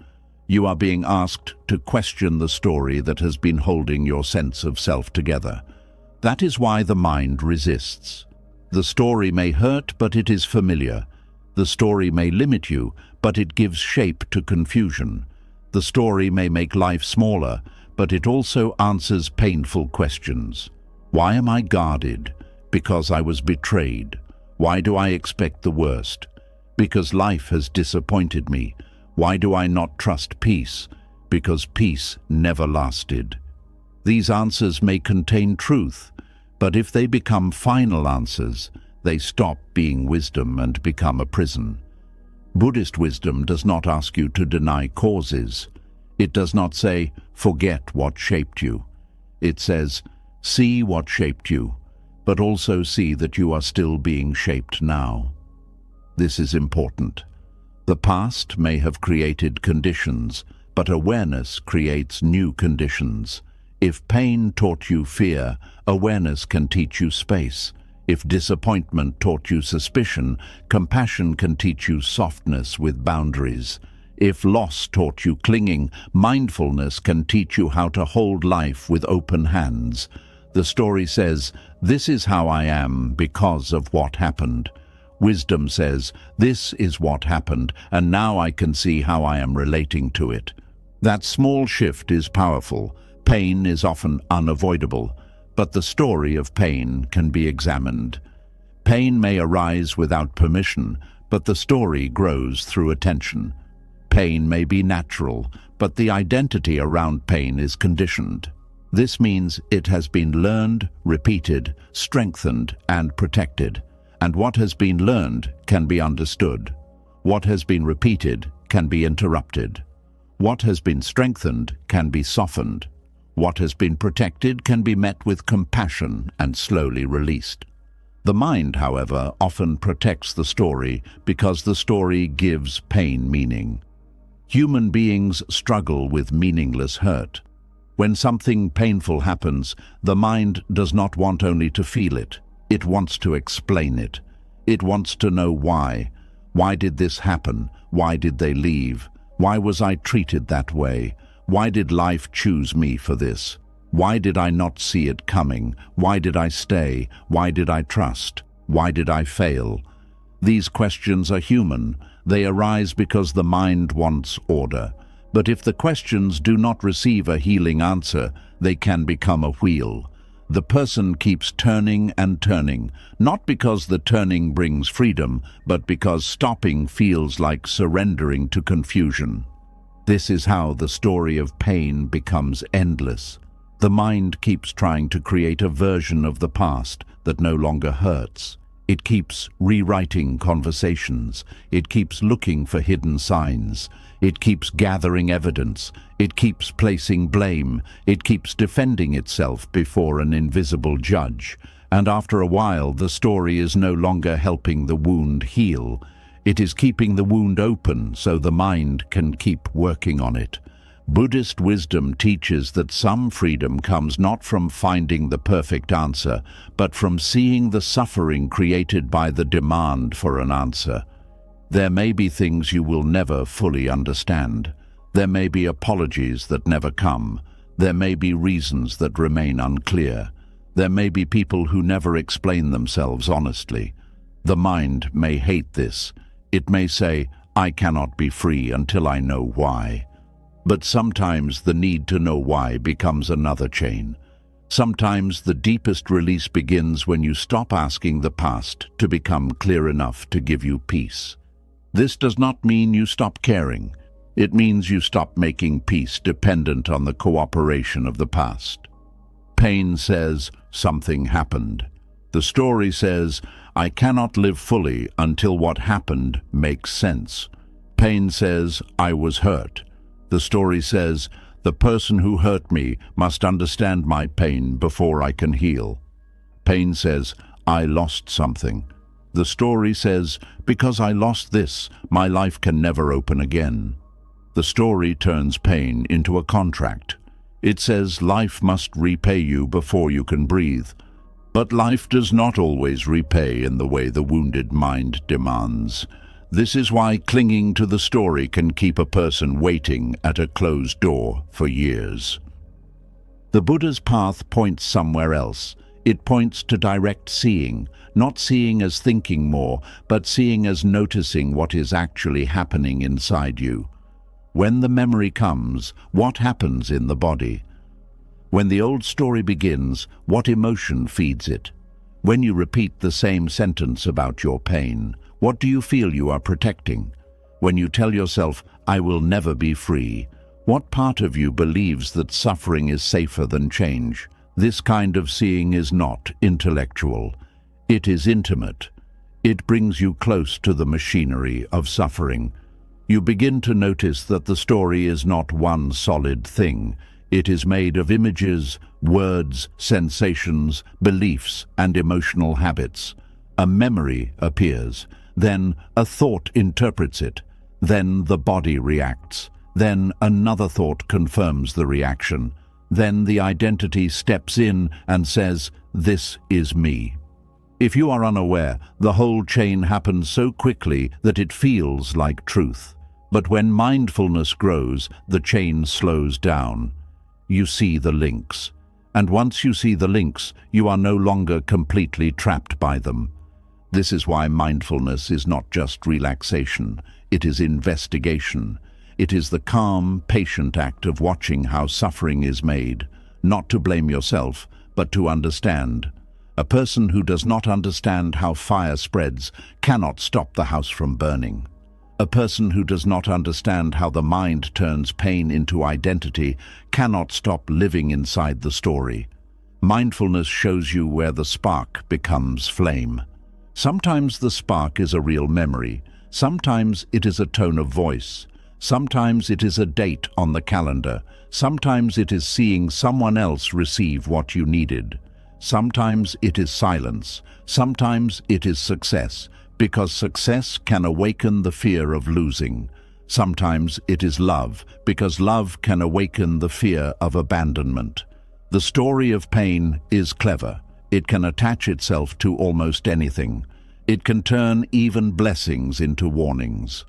You are being asked to question the story that has been holding your sense of self together. That is why the mind resists. The story may hurt, but it is familiar. The story may limit you, but it gives shape to confusion. The story may make life smaller, but it also answers painful questions. Why am I guarded? Because I was betrayed. Why do I expect the worst? Because life has disappointed me. Why do I not trust peace? Because peace never lasted. These answers may contain truth, but if they become final answers, they stop being wisdom and become a prison. Buddhist wisdom does not ask you to deny causes. It does not say, "Forget what shaped you." It says, "See what shaped you, but also see that you are still being shaped now." This is important. The past may have created conditions, but awareness creates new conditions. If pain taught you fear, awareness can teach you space. If disappointment taught you suspicion, compassion can teach you softness with boundaries. If loss taught you clinging, mindfulness can teach you how to hold life with open hands. The story says, "This is how I am because of what happened." Wisdom says, this is what happened, and now I can see how I am relating to it. That small shift is powerful. Pain is often unavoidable, but the story of pain can be examined. Pain may arise without permission, but the story grows through attention. Pain may be natural, but the identity around pain is conditioned. This means it has been learned, repeated, strengthened, and protected. And what has been learned can be understood. What has been repeated can be interrupted. What has been strengthened can be softened. What has been protected can be met with compassion and slowly released. The mind, however, often protects the story because the story gives pain meaning. Human beings struggle with meaningless hurt. When something painful happens, the mind does not want only to feel it. It wants to explain it. It wants to know why. Why did this happen? Why did they leave? Why was I treated that way? Why did life choose me for this? Why did I not see it coming? Why did I stay? Why did I trust? Why did I fail? These questions are human. They arise because the mind wants order. But if the questions do not receive a healing answer, they can become a wheel. The person keeps turning and turning, not because the turning brings freedom, but because stopping feels like surrendering to confusion. This is how the story of pain becomes endless. The mind keeps trying to create a version of the past that no longer hurts. It keeps rewriting conversations. It keeps looking for hidden signs. It keeps gathering evidence. It keeps placing blame. It keeps defending itself before an invisible judge. And after a while, the story is no longer helping the wound heal. It is keeping the wound open so the mind can keep working on it. Buddhist wisdom teaches that some freedom comes not from finding the perfect answer, but from seeing the suffering created by the demand for an answer. There may be things you will never fully understand. There may be apologies that never come. There may be reasons that remain unclear. There may be people who never explain themselves honestly. The mind may hate this. It may say, I cannot be free until I know why. But sometimes the need to know why becomes another chain. Sometimes the deepest release begins when you stop asking the past to become clear enough to give you peace. This does not mean you stop caring. It means you stop making peace dependent on the cooperation of the past. Pain says, something happened. The story says, I cannot live fully until what happened makes sense. Pain says, I was hurt. The story says, the person who hurt me must understand my pain before I can heal. Pain says, I lost something. The story says, because I lost this, my life can never open again. The story turns pain into a contract. It says life must repay you before you can breathe. But life does not always repay in the way the wounded mind demands. This is why clinging to the story can keep a person waiting at a closed door for years. The Buddha's path points somewhere else. It points to direct seeing, not seeing as thinking more, but seeing as noticing what is actually happening inside you. When the memory comes, what happens in the body? When the old story begins, what emotion feeds it? When you repeat the same sentence about your pain, what do you feel you are protecting? When you tell yourself, I will never be free, what part of you believes that suffering is safer than change? This kind of seeing is not intellectual. It is intimate. It brings you close to the machinery of suffering. You begin to notice that the story is not one solid thing. It is made of images, words, sensations, beliefs, and emotional habits. A memory appears. Then a thought interprets it. Then the body reacts. Then another thought confirms the reaction. Then the identity steps in and says, this is me. If you are unaware, the whole chain happens so quickly that it feels like truth. But when mindfulness grows, the chain slows down. You see the links. And once you see the links, you are no longer completely trapped by them. This is why mindfulness is not just relaxation, it is investigation. It is the calm, patient act of watching how suffering is made, not to blame yourself, but to understand. A person who does not understand how fire spreads cannot stop the house from burning. A person who does not understand how the mind turns pain into identity cannot stop living inside the story. Mindfulness shows you where the spark becomes flame. Sometimes the spark is a real memory. Sometimes it is a tone of voice. Sometimes it is a date on the calendar. Sometimes it is seeing someone else receive what you needed. Sometimes it is silence. Sometimes it is success, because success can awaken the fear of losing. Sometimes it is love, because love can awaken the fear of abandonment. The story of pain is clever. It can attach itself to almost anything. It can turn even blessings into warnings.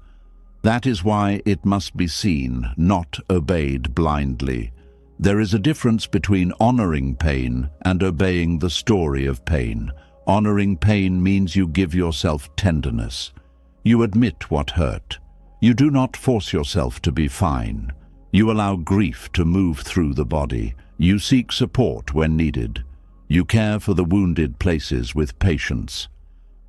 That is why it must be seen, not obeyed blindly. There is a difference between honoring pain and obeying the story of pain. Honoring pain means you give yourself tenderness. You admit what hurt. You do not force yourself to be fine. You allow grief to move through the body. You seek support when needed. You care for the wounded places with patience.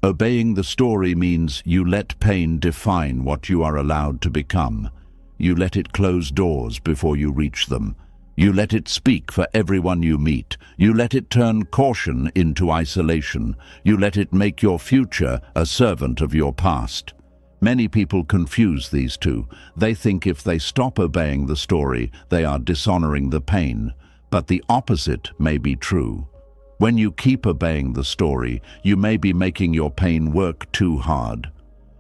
Obeying the story means you let pain define what you are allowed to become. You let it close doors before you reach them. You let it speak for everyone you meet. You let it turn caution into isolation. You let it make your future a servant of your past. Many people confuse these two. They think if they stop obeying the story, they are dishonoring the pain. But the opposite may be true. When you keep obeying the story, you may be making your pain work too hard.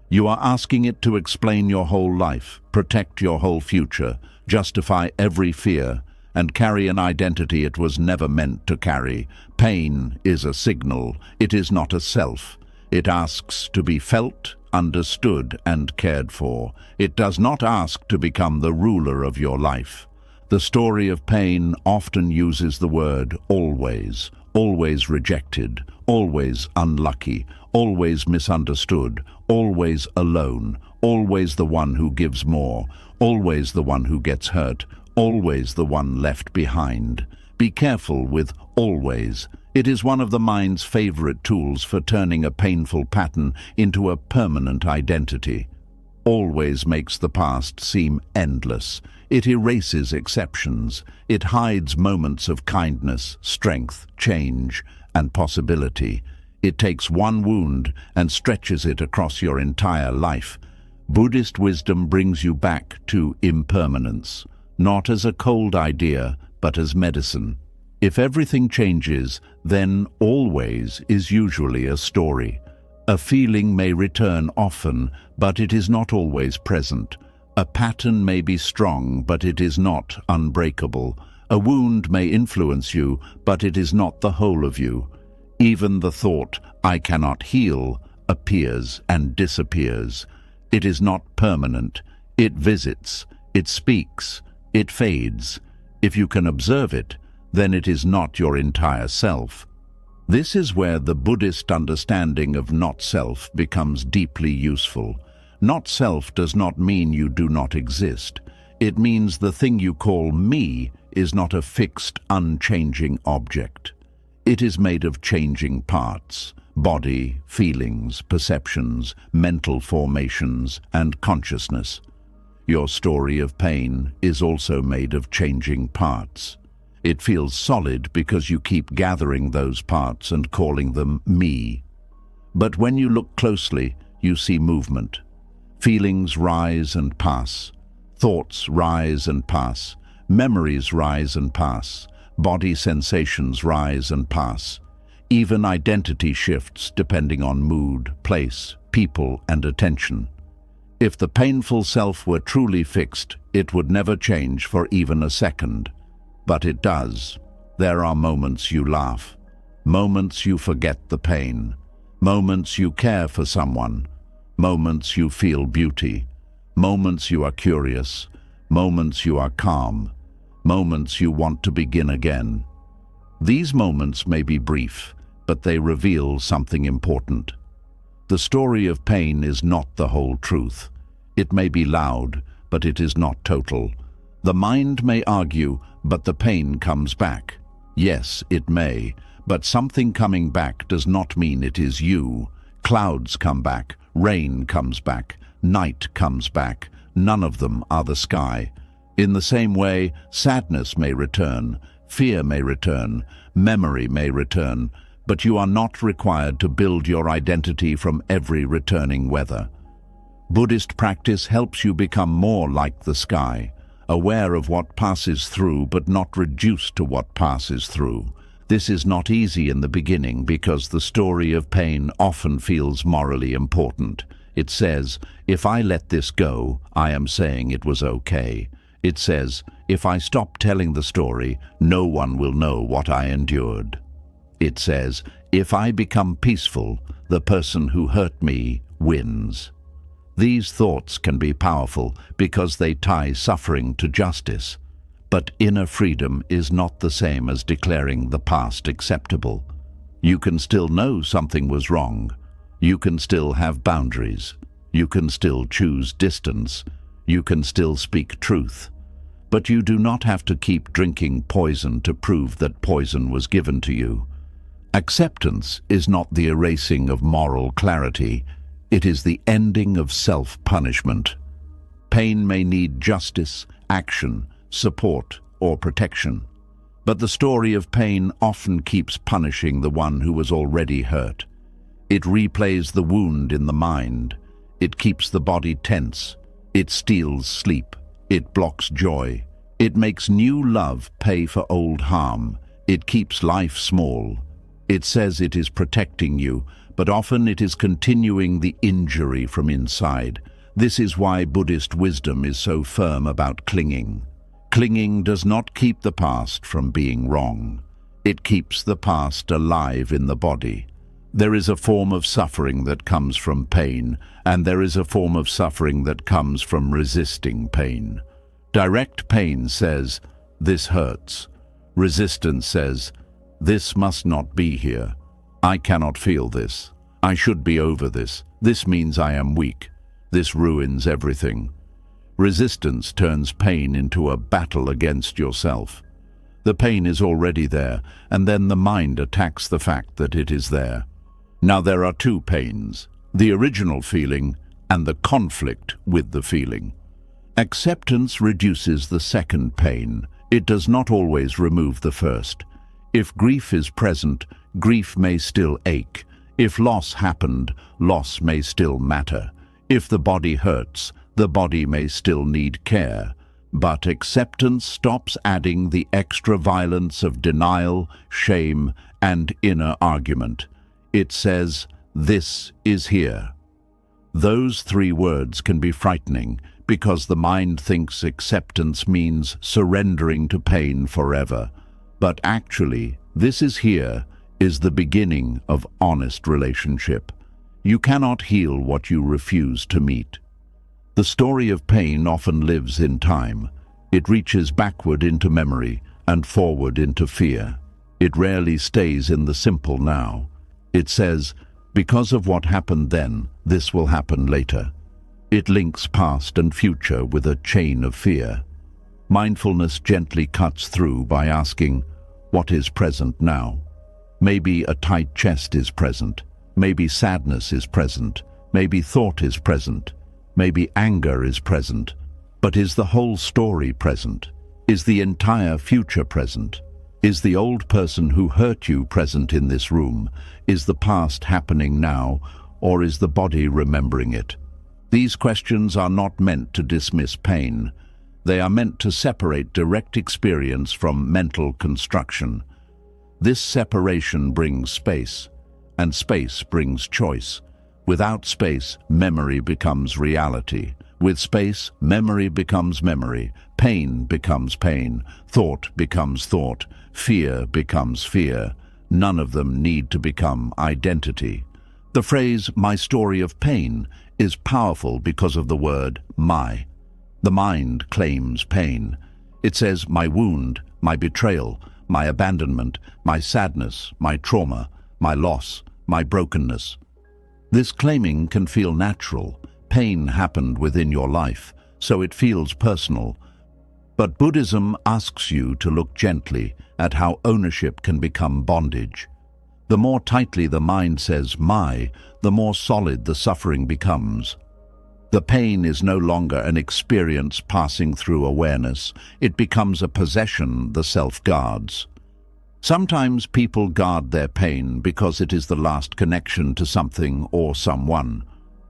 You are asking it to explain your whole life, protect your whole future, justify every fear, and carry an identity it was never meant to carry. Pain is a signal. It is not a self. It asks to be felt, understood, and cared for. It does not ask to become the ruler of your life. The story of pain often uses the word always. Always rejected, always unlucky, always misunderstood, always alone, always the one who gives more, always the one who gets hurt, always the one left behind. Be careful with always. It is one of the mind's favorite tools for turning a painful pattern into a permanent identity. Always makes the past seem endless. It erases exceptions. It hides moments of kindness, strength, change, and possibility. It takes one wound and stretches it across your entire life. Buddhist wisdom brings you back to impermanence, not as a cold idea, but as medicine. If everything changes, then always is usually a story. A feeling may return often, but it is not always present. A pattern may be strong, but it is not unbreakable. A wound may influence you, but it is not the whole of you. Even the thought, "I cannot heal," appears and disappears. It is not permanent. It visits, it speaks, it fades. If you can observe it, then it is not your entire self. This is where the Buddhist understanding of not-self becomes deeply useful. Not-self does not mean you do not exist. It means the thing you call me is not a fixed, unchanging object. It is made of changing parts: body, feelings, perceptions, mental formations, and consciousness. Your story of pain is also made of changing parts. It feels solid because you keep gathering those parts and calling them me. But when you look closely, you see movement. Feelings rise and pass. Thoughts rise and pass. Memories rise and pass. Body sensations rise and pass. Even identity shifts depending on mood, place, people, and attention. If the painful self were truly fixed, it would never change for even a second. But it does. There are moments you laugh, moments you forget the pain, moments you care for someone, moments you feel beauty, moments you are curious, moments you are calm, moments you want to begin again. These moments may be brief, but they reveal something important. The story of pain is not the whole truth. It may be loud, but it is not total. The mind may argue, but the pain comes back. Yes, it may, but something coming back does not mean it is you. Clouds come back, rain comes back, night comes back. None of them are the sky. In the same way, sadness may return, fear may return, memory may return, but you are not required to build your identity from every returning weather. Buddhist practice helps you become more like the sky, aware of what passes through but not reduced to what passes through. This is not easy in the beginning because the story of pain often feels morally important. It says, if I let this go, I am saying it was okay. It says, if I stop telling the story, no one will know what I endured. It says, if I become peaceful, the person who hurt me wins. These thoughts can be powerful because they tie suffering to justice. But inner freedom is not the same as declaring the past acceptable. You can still know something was wrong. You can still have boundaries. You can still choose distance. You can still speak truth. But you do not have to keep drinking poison to prove that poison was given to you. Acceptance is not the erasing of moral clarity. It is the ending of self-punishment. Pain may need justice, action, support, or protection. But the story of pain often keeps punishing the one who was already hurt. It replays the wound in the mind. It keeps the body tense. It steals sleep. It blocks joy. It makes new love pay for old harm. It keeps life small. It says it is protecting you, but often it is continuing the injury from inside. This is why Buddhist wisdom is so firm about clinging. Clinging does not keep the past from being wrong. It keeps the past alive in the body. There is a form of suffering that comes from pain, and there is a form of suffering that comes from resisting pain. Direct pain says, this hurts. Resistance says, this must not be here. I cannot feel this. I should be over this. This means I am weak. This ruins everything. Resistance turns pain into a battle against yourself. The pain is already there, and then the mind attacks the fact that it is there. Now there are two pains, the original feeling and the conflict with the feeling. Acceptance reduces the second pain. It does not always remove the first. If grief is present, grief may still ache. If loss happened, loss may still matter. If the body hurts, the body may still need care. But acceptance stops adding the extra violence of denial, shame, and inner argument. It says, this is here. Those three words can be frightening because the mind thinks acceptance means surrendering to pain forever. But actually, this is here is the beginning of honest relationship. You cannot heal what you refuse to meet. The story of pain often lives in time. It reaches backward into memory and forward into fear. It rarely stays in the simple now. It says, because of what happened then, this will happen later. It links past and future with a chain of fear. Mindfulness gently cuts through by asking, what is present now? Maybe a tight chest is present. Maybe sadness is present. Maybe thought is present. Maybe anger is present. But is the whole story present? Is the entire future present? Is the old person who hurt you present in this room? Is the past happening now, or is the body remembering it? These questions are not meant to dismiss pain. They are meant to separate direct experience from mental construction. This separation brings space, and space brings choice. Without space, memory becomes reality. With space, memory becomes memory. Pain becomes pain. Thought becomes thought. Fear becomes fear. None of them need to become identity. The phrase, my story of pain, is powerful because of the word my. The mind claims pain. It says my wound, my betrayal, my abandonment, my sadness, my trauma, my loss, my brokenness. This claiming can feel natural. Pain happened within your life, so it feels personal. But Buddhism asks you to look gently at how ownership can become bondage. The more tightly the mind says "my," the more solid the suffering becomes. The pain is no longer an experience passing through awareness. It becomes a possession the self guards. Sometimes people guard their pain because it is the last connection to something or someone.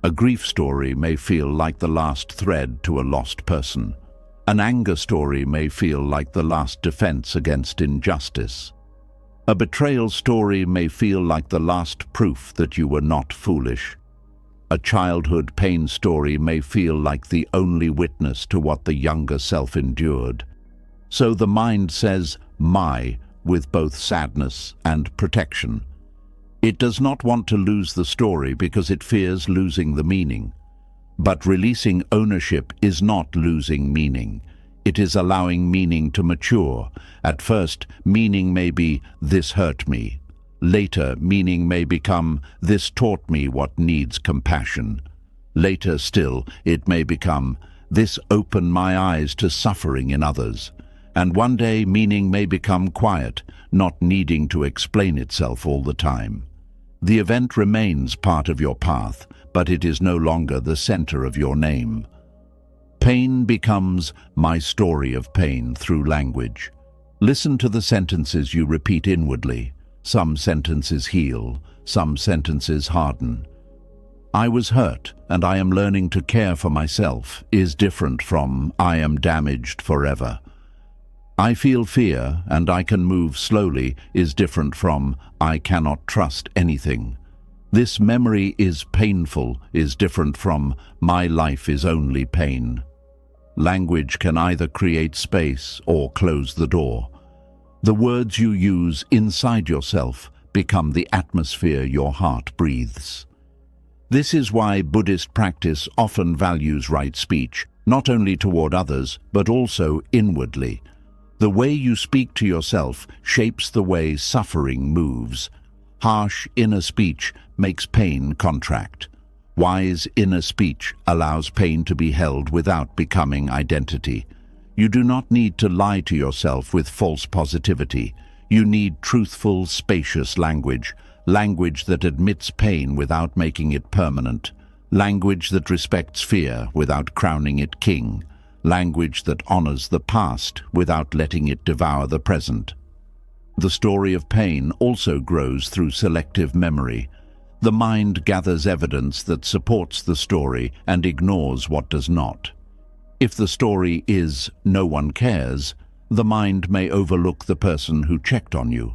A grief story may feel like the last thread to a lost person. An anger story may feel like the last defense against injustice. A betrayal story may feel like the last proof that you were not foolish. A childhood pain story may feel like the only witness to what the younger self endured. So the mind says "my" with both sadness and protection. It does not want to lose the story because it fears losing the meaning. But releasing ownership is not losing meaning. It is allowing meaning to mature. At first, meaning may be "this hurt me." Later, meaning may become "this taught me what needs compassion." Later still, it may become "this opened my eyes to suffering in others." And one day, meaning may become quiet, not needing to explain itself all the time. The event remains part of your path, but it is no longer the center of your name. Pain becomes "my story of pain" through language. Listen to the sentences you repeat inwardly. Some sentences heal, some sentences harden. "I was hurt, and I am learning to care for myself" is different from "I am damaged forever." "I feel fear, and I can move slowly" is different from "I cannot trust anything." "This memory is painful" is different from "my life is only pain." Language can either create space or close the door. The words you use inside yourself become the atmosphere your heart breathes. This is why Buddhist practice often values right speech, not only toward others, but also inwardly. The way you speak to yourself shapes the way suffering moves. Harsh inner speech makes pain contract. Wise inner speech allows pain to be held without becoming identity. You do not need to lie to yourself with false positivity. You need truthful, spacious language, language that admits pain without making it permanent, language that respects fear without crowning it king, language that honors the past without letting it devour the present. The story of pain also grows through selective memory. The mind gathers evidence that supports the story and ignores what does not. If the story is "no one cares," the mind may overlook the person who checked on you.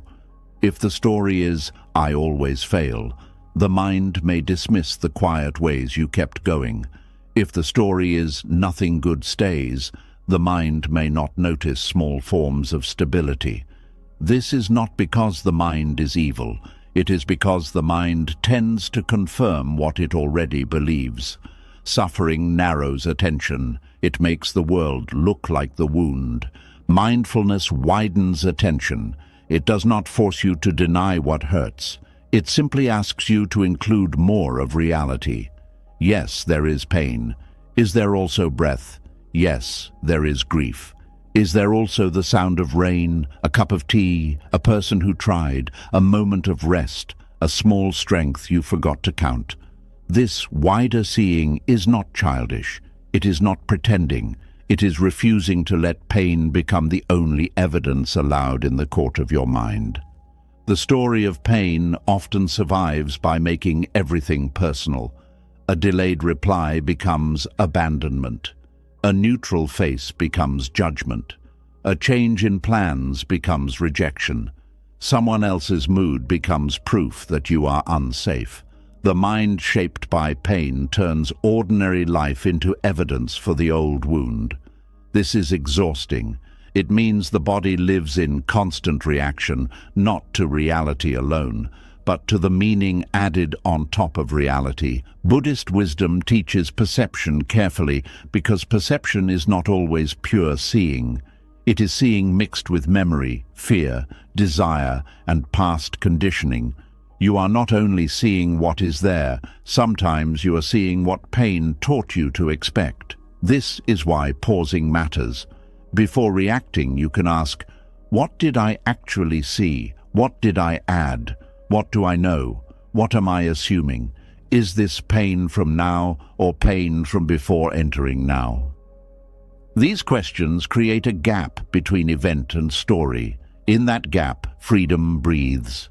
If the story is "I always fail," the mind may dismiss the quiet ways you kept going. If the story is "nothing good stays," the mind may not notice small forms of stability. This is not because the mind is evil. It is because the mind tends to confirm what it already believes. Suffering narrows attention. It makes the world look like the wound. Mindfulness widens attention. It does not force you to deny what hurts. It simply asks you to include more of reality. Yes, there is pain. Is there also breath? Yes, there is grief. Is there also the sound of rain, a cup of tea, a person who tried, a moment of rest, a small strength you forgot to count? This wider seeing is not childish. It is not pretending. It is refusing to let pain become the only evidence allowed in the court of your mind. The story of pain often survives by making everything personal. A delayed reply becomes abandonment. A neutral face becomes judgment. A change in plans becomes rejection. Someone else's mood becomes proof that you are unsafe. The mind shaped by pain turns ordinary life into evidence for the old wound. This is exhausting. It means the body lives in constant reaction, not to reality alone, but to the meaning added on top of reality. Buddhist wisdom teaches perception carefully because perception is not always pure seeing. It is seeing mixed with memory, fear, desire, and past conditioning. You are not only seeing what is there, sometimes you are seeing what pain taught you to expect. This is why pausing matters. Before reacting, you can ask, what did I actually see? What did I add? What do I know? What am I assuming? Is this pain from now or pain from before entering now? These questions create a gap between event and story. In that gap, freedom breathes.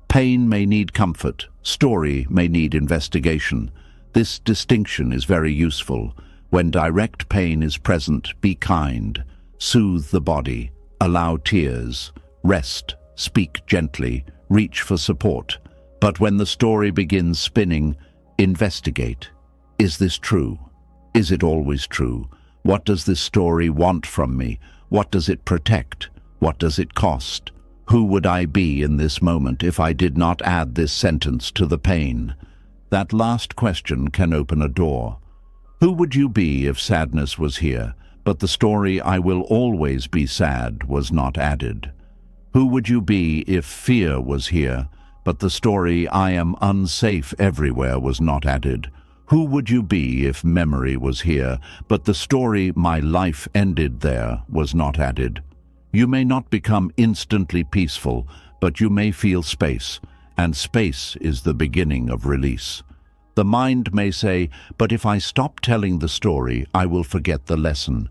Pain may need comfort, story may need investigation. This distinction is very useful. When direct pain is present, be kind. Soothe the body. Allow tears. Rest. Speak gently. Reach for support. But when the story begins spinning, investigate. Is this true? Is it always true? What does this story want from me? What does it protect? What does it cost? Who would I be in this moment if I did not add this sentence to the pain? That last question can open a door. Who would you be if sadness was here, but the story "I will always be sad" was not added? Who would you be if fear was here, but the story "I am unsafe everywhere" was not added? Who would you be if memory was here, but the story "My life ended there" was not added? You may not become instantly peaceful, but you may feel space, and space is the beginning of release. The mind may say, but if I stop telling the story, I will forget the lesson.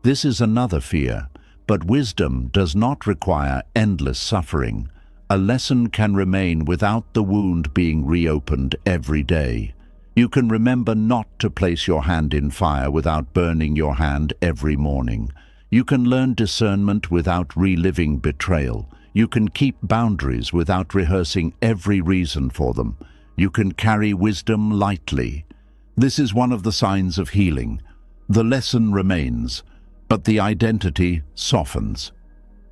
This is another fear, but wisdom does not require endless suffering. A lesson can remain without the wound being reopened every day. You can remember not to place your hand in fire without burning your hand every morning. You can learn discernment without reliving betrayal. You can keep boundaries without rehearsing every reason for them. You can carry wisdom lightly. This is one of the signs of healing. The lesson remains, but the identity softens.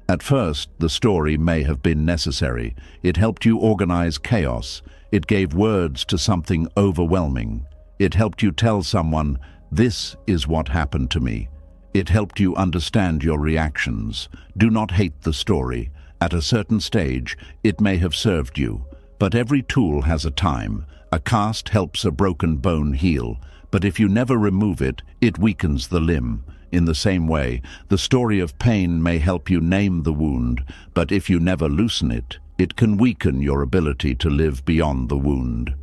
At first, the story may have been necessary. It helped you organize chaos. It gave words to something overwhelming. It helped you tell someone, "This is what happened to me." It helped you understand your reactions. Do not hate the story. At a certain stage, it may have served you. But every tool has a time. A cast helps a broken bone heal. But if you never remove it, it weakens the limb. In the same way, the story of pain may help you name the wound, but if you never loosen it, it can weaken your ability to live beyond the wound.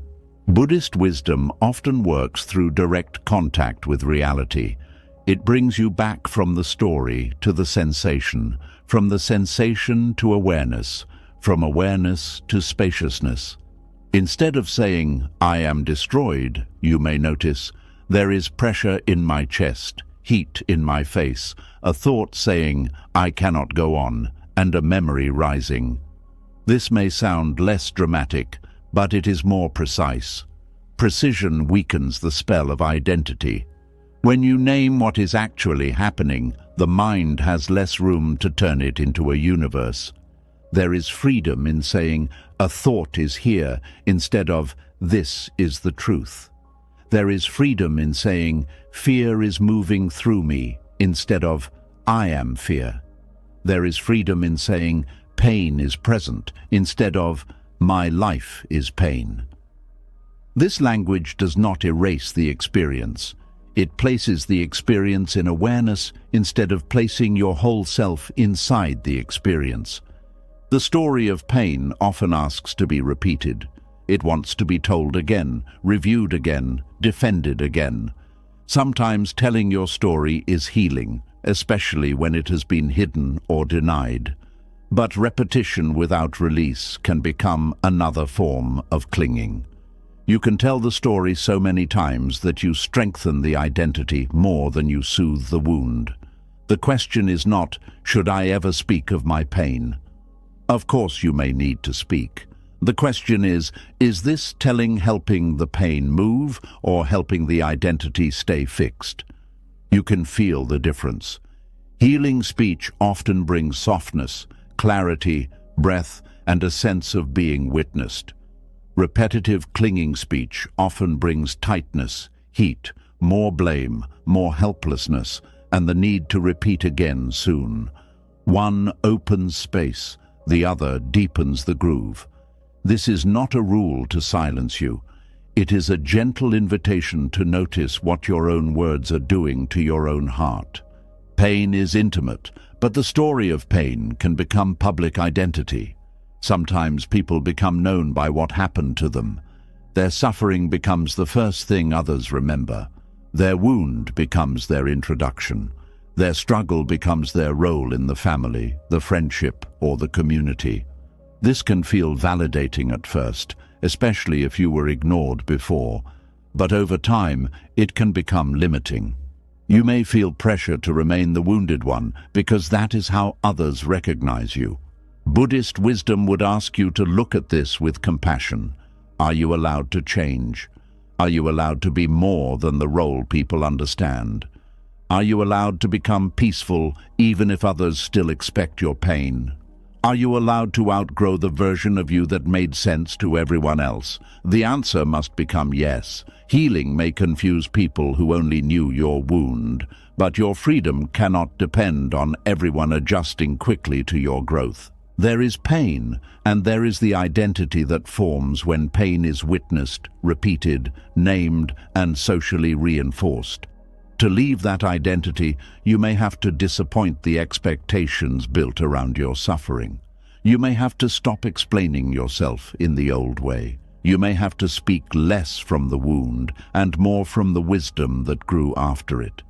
Buddhist wisdom often works through direct contact with reality. It brings you back from the story to the sensation, from the sensation to awareness, from awareness to spaciousness. Instead of saying, "I am destroyed," you may notice, "There is pressure in my chest, heat in my face, a thought saying, 'I cannot go on,' and a memory rising." This may sound less dramatic, but it is more precise. Precision weakens the spell of identity. When you name what is actually happening, the mind has less room to turn it into a universe. There is freedom in saying, "A thought is here," instead of, "This is the truth." There is freedom in saying, "Fear is moving through me," instead of, "I am fear." There is freedom in saying, "Pain is present," instead of, "My life is pain." This language does not erase the experience. It places the experience in awareness instead of placing your whole self inside the experience. The story of pain often asks to be repeated. It wants to be told again, reviewed again, defended again. Sometimes telling your story is healing, especially when it has been hidden or denied. But repetition without release can become another form of clinging. You can tell the story so many times that you strengthen the identity more than you soothe the wound. The question is not, "Should I ever speak of my pain?" Of course you may need to speak. The question is this telling helping the pain move or helping the identity stay fixed? You can feel the difference. Healing speech often brings softness, clarity, breath, and a sense of being witnessed. Repetitive clinging speech often brings tightness, heat, more blame, more helplessness, and the need to repeat again soon. One opens space, the other deepens the groove. This is not a rule to silence you. It is a gentle invitation to notice what your own words are doing to your own heart. Pain is intimate, but the story of pain can become public identity. Sometimes people become known by what happened to them. Their suffering becomes the first thing others remember. Their wound becomes their introduction. Their struggle becomes their role in the family, the friendship, or the community. This can feel validating at first, especially if you were ignored before, but over time it can become limiting. You may feel pressure to remain the wounded one because that is how others recognize you. Buddhist wisdom would ask you to look at this with compassion. Are you allowed to change? Are you allowed to be more than the role people understand? Are you allowed to become peaceful even if others still expect your pain? Are you allowed to outgrow the version of you that made sense to everyone else? The answer must become yes. Healing may confuse people who only knew your wound, but your freedom cannot depend on everyone adjusting quickly to your growth. There is pain, and there is the identity that forms when pain is witnessed, repeated, named, and socially reinforced. To leave that identity, you may have to disappoint the expectations built around your suffering. You may have to stop explaining yourself in the old way. You may have to speak less from the wound and more from the wisdom that grew after it.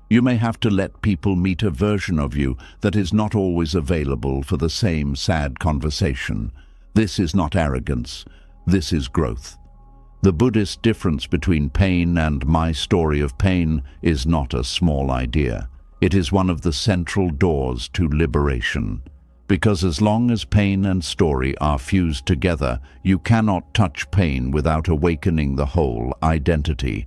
You may have to let people meet a version of you that is not always available for the same sad conversation. This is not arrogance. This is growth. The Buddhist difference between pain and my story of pain is not a small idea. It is one of the central doors to liberation. Because as long as pain and story are fused together, you cannot touch pain without awakening the whole identity.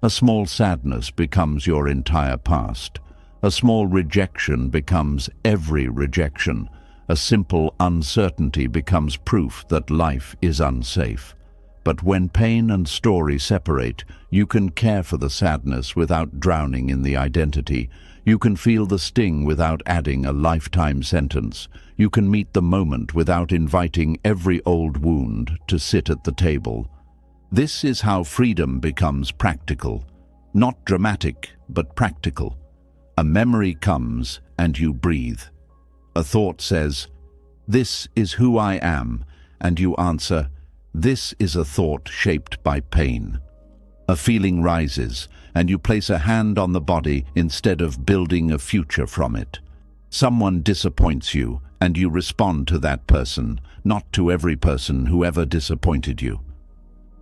A small sadness becomes your entire past. A small rejection becomes every rejection. A simple uncertainty becomes proof that life is unsafe. But when pain and story separate, you can care for the sadness without drowning in the identity. You can feel the sting without adding a lifetime sentence. You can meet the moment without inviting every old wound to sit at the table. This is how freedom becomes practical. Not dramatic, but practical. A memory comes and you breathe. A thought says, "This is who I am," and you answer, "This is a thought shaped by pain." A feeling rises, and you place a hand on the body instead of building a future from it. Someone disappoints you, and you respond to that person, not to every person who ever disappointed you.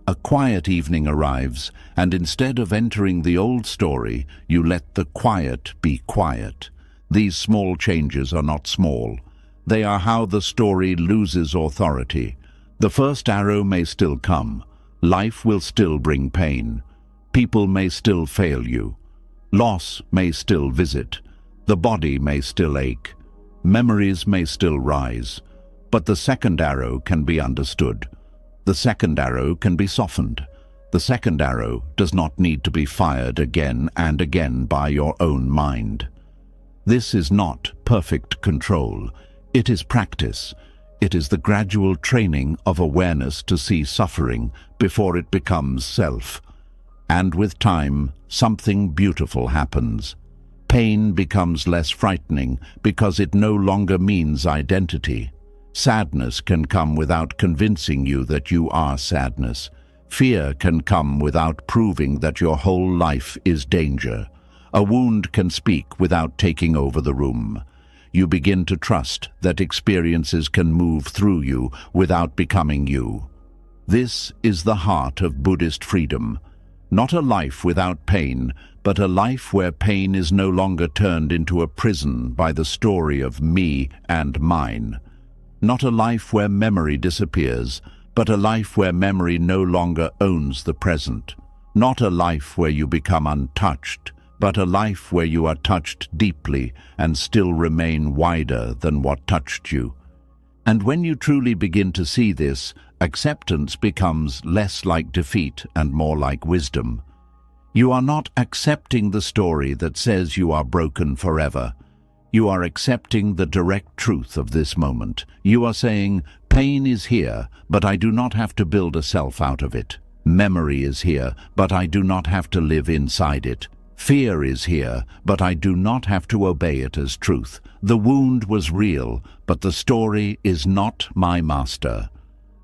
A quiet evening arrives, and instead of entering the old story, you let the quiet be quiet. These small changes are not small. They are how the story loses authority. The first arrow may still come. Life will still bring pain. People may still fail you. Loss may still visit. The body may still ache. Memories may still rise. But the second arrow can be understood. The second arrow can be softened. The second arrow does not need to be fired again and again by your own mind. This is not perfect control. It is practice. It is the gradual training of awareness to see suffering before it becomes self. And with time, something beautiful happens. Pain becomes less frightening because it no longer means identity. Sadness can come without convincing you that you are sadness. Fear can come without proving that your whole life is danger. A wound can speak without taking over the room. You begin to trust that experiences can move through you without becoming you. This is the heart of Buddhist freedom. Not a life without pain, but a life where pain is no longer turned into a prison by the story of me and mine. Not a life where memory disappears, but a life where memory no longer owns the present. Not a life where you become untouched, but a life where you are touched deeply and still remain wider than what touched you. And when you truly begin to see this, acceptance becomes less like defeat and more like wisdom. You are not accepting the story that says you are broken forever. You are accepting the direct truth of this moment. You are saying, Pain is here, but I do not have to build a self out of it. Memory is here, but I do not have to live inside it. Fear is here, but I do not have to obey it as truth. The wound was real, but the story is not my master.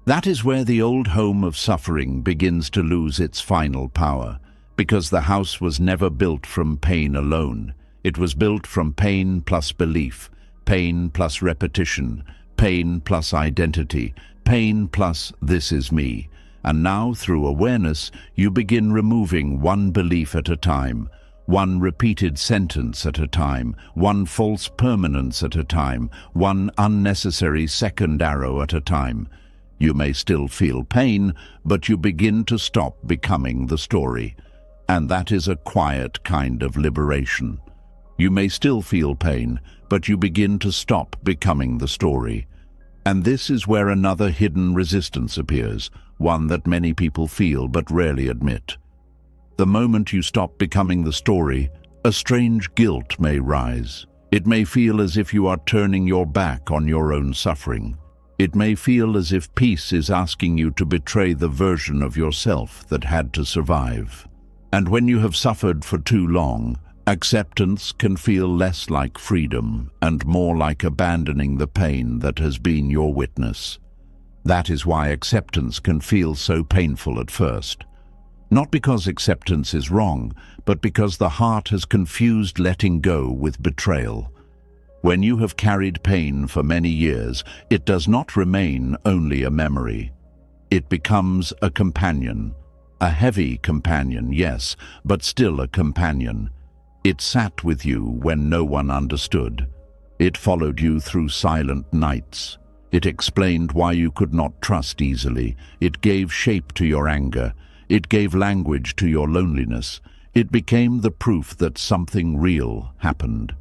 That is where the old home of suffering begins to lose its final power, because the house was never built from pain alone. It was built from pain plus belief, pain plus repetition, pain plus identity, pain plus this is me. And now, through awareness, you begin removing one belief at a time, one repeated sentence at a time, one false permanence at a time, one unnecessary second arrow at a time. You may still feel pain, but you begin to stop becoming the story. And that is a quiet kind of liberation. You may still feel pain, but you begin to stop becoming the story. And this is where another hidden resistance appears, one that many people feel but rarely admit. The moment you stop becoming the story, a strange guilt may rise. It may feel as if you are turning your back on your own suffering. It may feel as if peace is asking you to betray the version of yourself that had to survive. And when you have suffered for too long, acceptance can feel less like freedom and more like abandoning the pain that has been your witness. That is why acceptance can feel so painful at first. Not because acceptance is wrong, but because the heart has confused letting go with betrayal. When you have carried pain for many years, it does not remain only a memory. It becomes a companion. A heavy companion, yes, but still a companion. It sat with you when no one understood. It followed you through silent nights. It explained why you could not trust easily. It gave shape to your anger. It gave language to your loneliness. It became the proof that something real happened.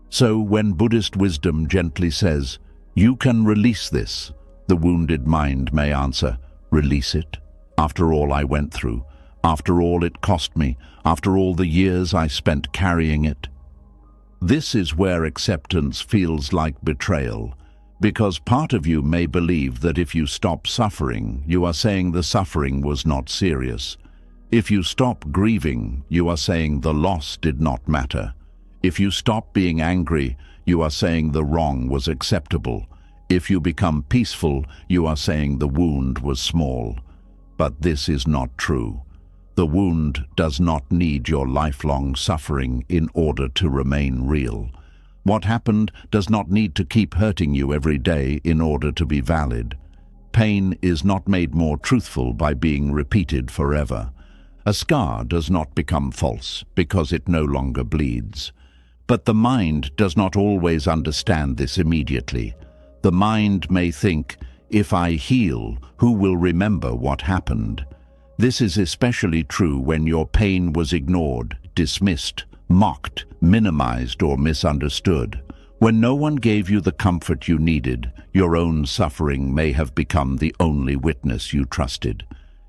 So when Buddhist wisdom gently says, "You can release this," the wounded mind may answer, "Release it? After all I went through, after all it cost me, after all the years I spent carrying it?" This is where acceptance feels like betrayal, because part of you may believe that if you stop suffering, you are saying the suffering was not serious. If you stop grieving, you are saying the loss did not matter. If you stop being angry, you are saying the wrong was acceptable. If you become peaceful, you are saying the wound was small. But this is not true. The wound does not need your lifelong suffering in order to remain real. What happened does not need to keep hurting you every day in order to be valid. Pain is not made more truthful by being repeated forever. A scar does not become false because it no longer bleeds. But the mind does not always understand this immediately. The mind may think, if I heal, who will remember what happened? This is especially true when your pain was ignored, dismissed, mocked, minimized, or misunderstood. When no one gave you the comfort you needed, your own suffering may have become the only witness you trusted.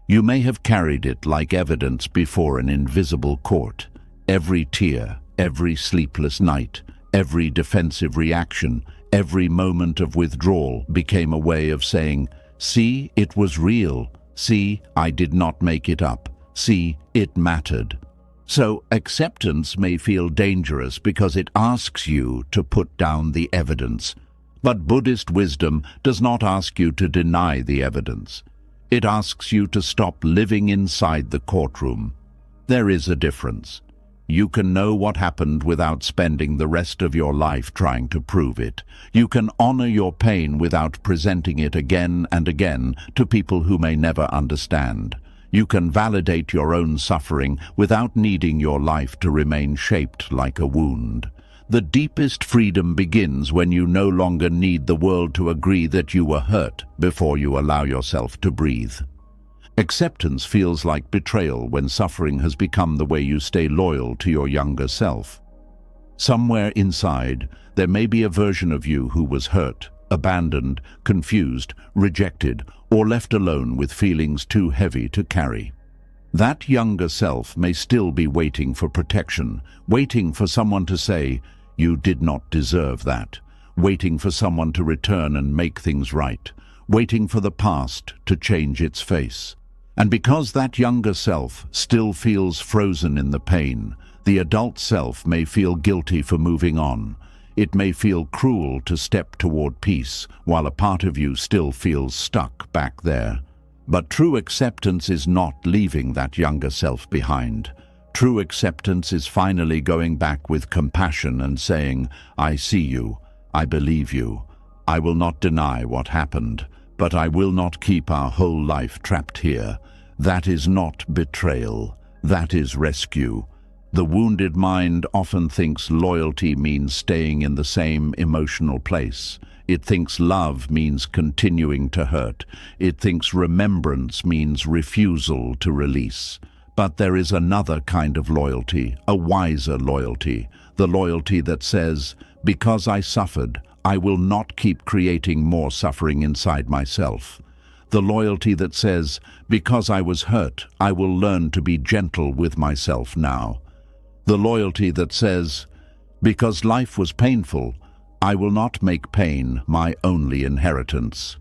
You may have carried it like evidence before an invisible court. Every tear, every sleepless night, every defensive reaction, every moment of withdrawal became a way of saying, "See, it was real. See, I did not make it up. See, it mattered." So acceptance may feel dangerous because it asks you to put down the evidence. But Buddhist wisdom does not ask you to deny the evidence. It asks you to stop living inside the courtroom. There is a difference. You can know what happened without spending the rest of your life trying to prove it. You can honor your pain without presenting it again and again to people who may never understand. You can validate your own suffering without needing your life to remain shaped like a wound. The deepest freedom begins when you no longer need the world to agree that you were hurt before you allow yourself to breathe. Acceptance feels like betrayal when suffering has become the way you stay loyal to your younger self. Somewhere inside, there may be a version of you who was hurt, abandoned, confused, rejected, or left alone with feelings too heavy to carry. That younger self may still be waiting for protection, waiting for someone to say, "You did not deserve that," waiting for someone to return and make things right, waiting for the past to change its face. And because that younger self still feels frozen in the pain, the adult self may feel guilty for moving on. It may feel cruel to step toward peace, while a part of you still feels stuck back there. But true acceptance is not leaving that younger self behind. True acceptance is finally going back with compassion and saying, I see you, I believe you. I will not deny what happened, but I will not keep our whole life trapped here. That is not betrayal, that is rescue. The wounded mind often thinks loyalty means staying in the same emotional place. It thinks love means continuing to hurt. It thinks remembrance means refusal to release. But there is another kind of loyalty, a wiser loyalty, the loyalty that says, because I suffered, I will not keep creating more suffering inside myself. The loyalty that says, because I was hurt, I will learn to be gentle with myself now. The loyalty that says, because life was painful, I will not make pain my only inheritance.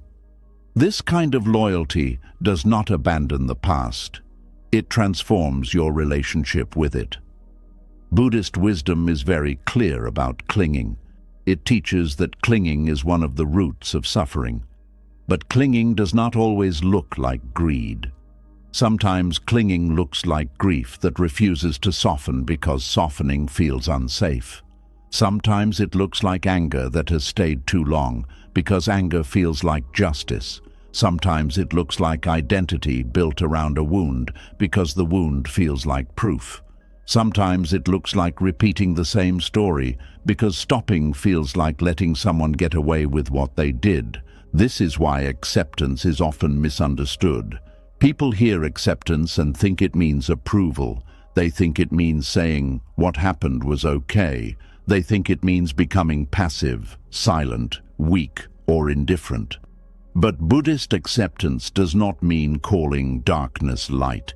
This kind of loyalty does not abandon the past. It transforms your relationship with it. Buddhist wisdom is very clear about clinging. It teaches that clinging is one of the roots of suffering. But clinging does not always look like greed. Sometimes clinging looks like grief that refuses to soften because softening feels unsafe. Sometimes it looks like anger that has stayed too long because anger feels like justice. Sometimes it looks like identity built around a wound because the wound feels like proof. Sometimes it looks like repeating the same story because stopping feels like letting someone get away with what they did. This is why acceptance is often misunderstood. People hear acceptance and think it means approval. They think it means saying, what happened was okay. They think it means becoming passive, silent, weak, or indifferent. But Buddhist acceptance does not mean calling darkness light.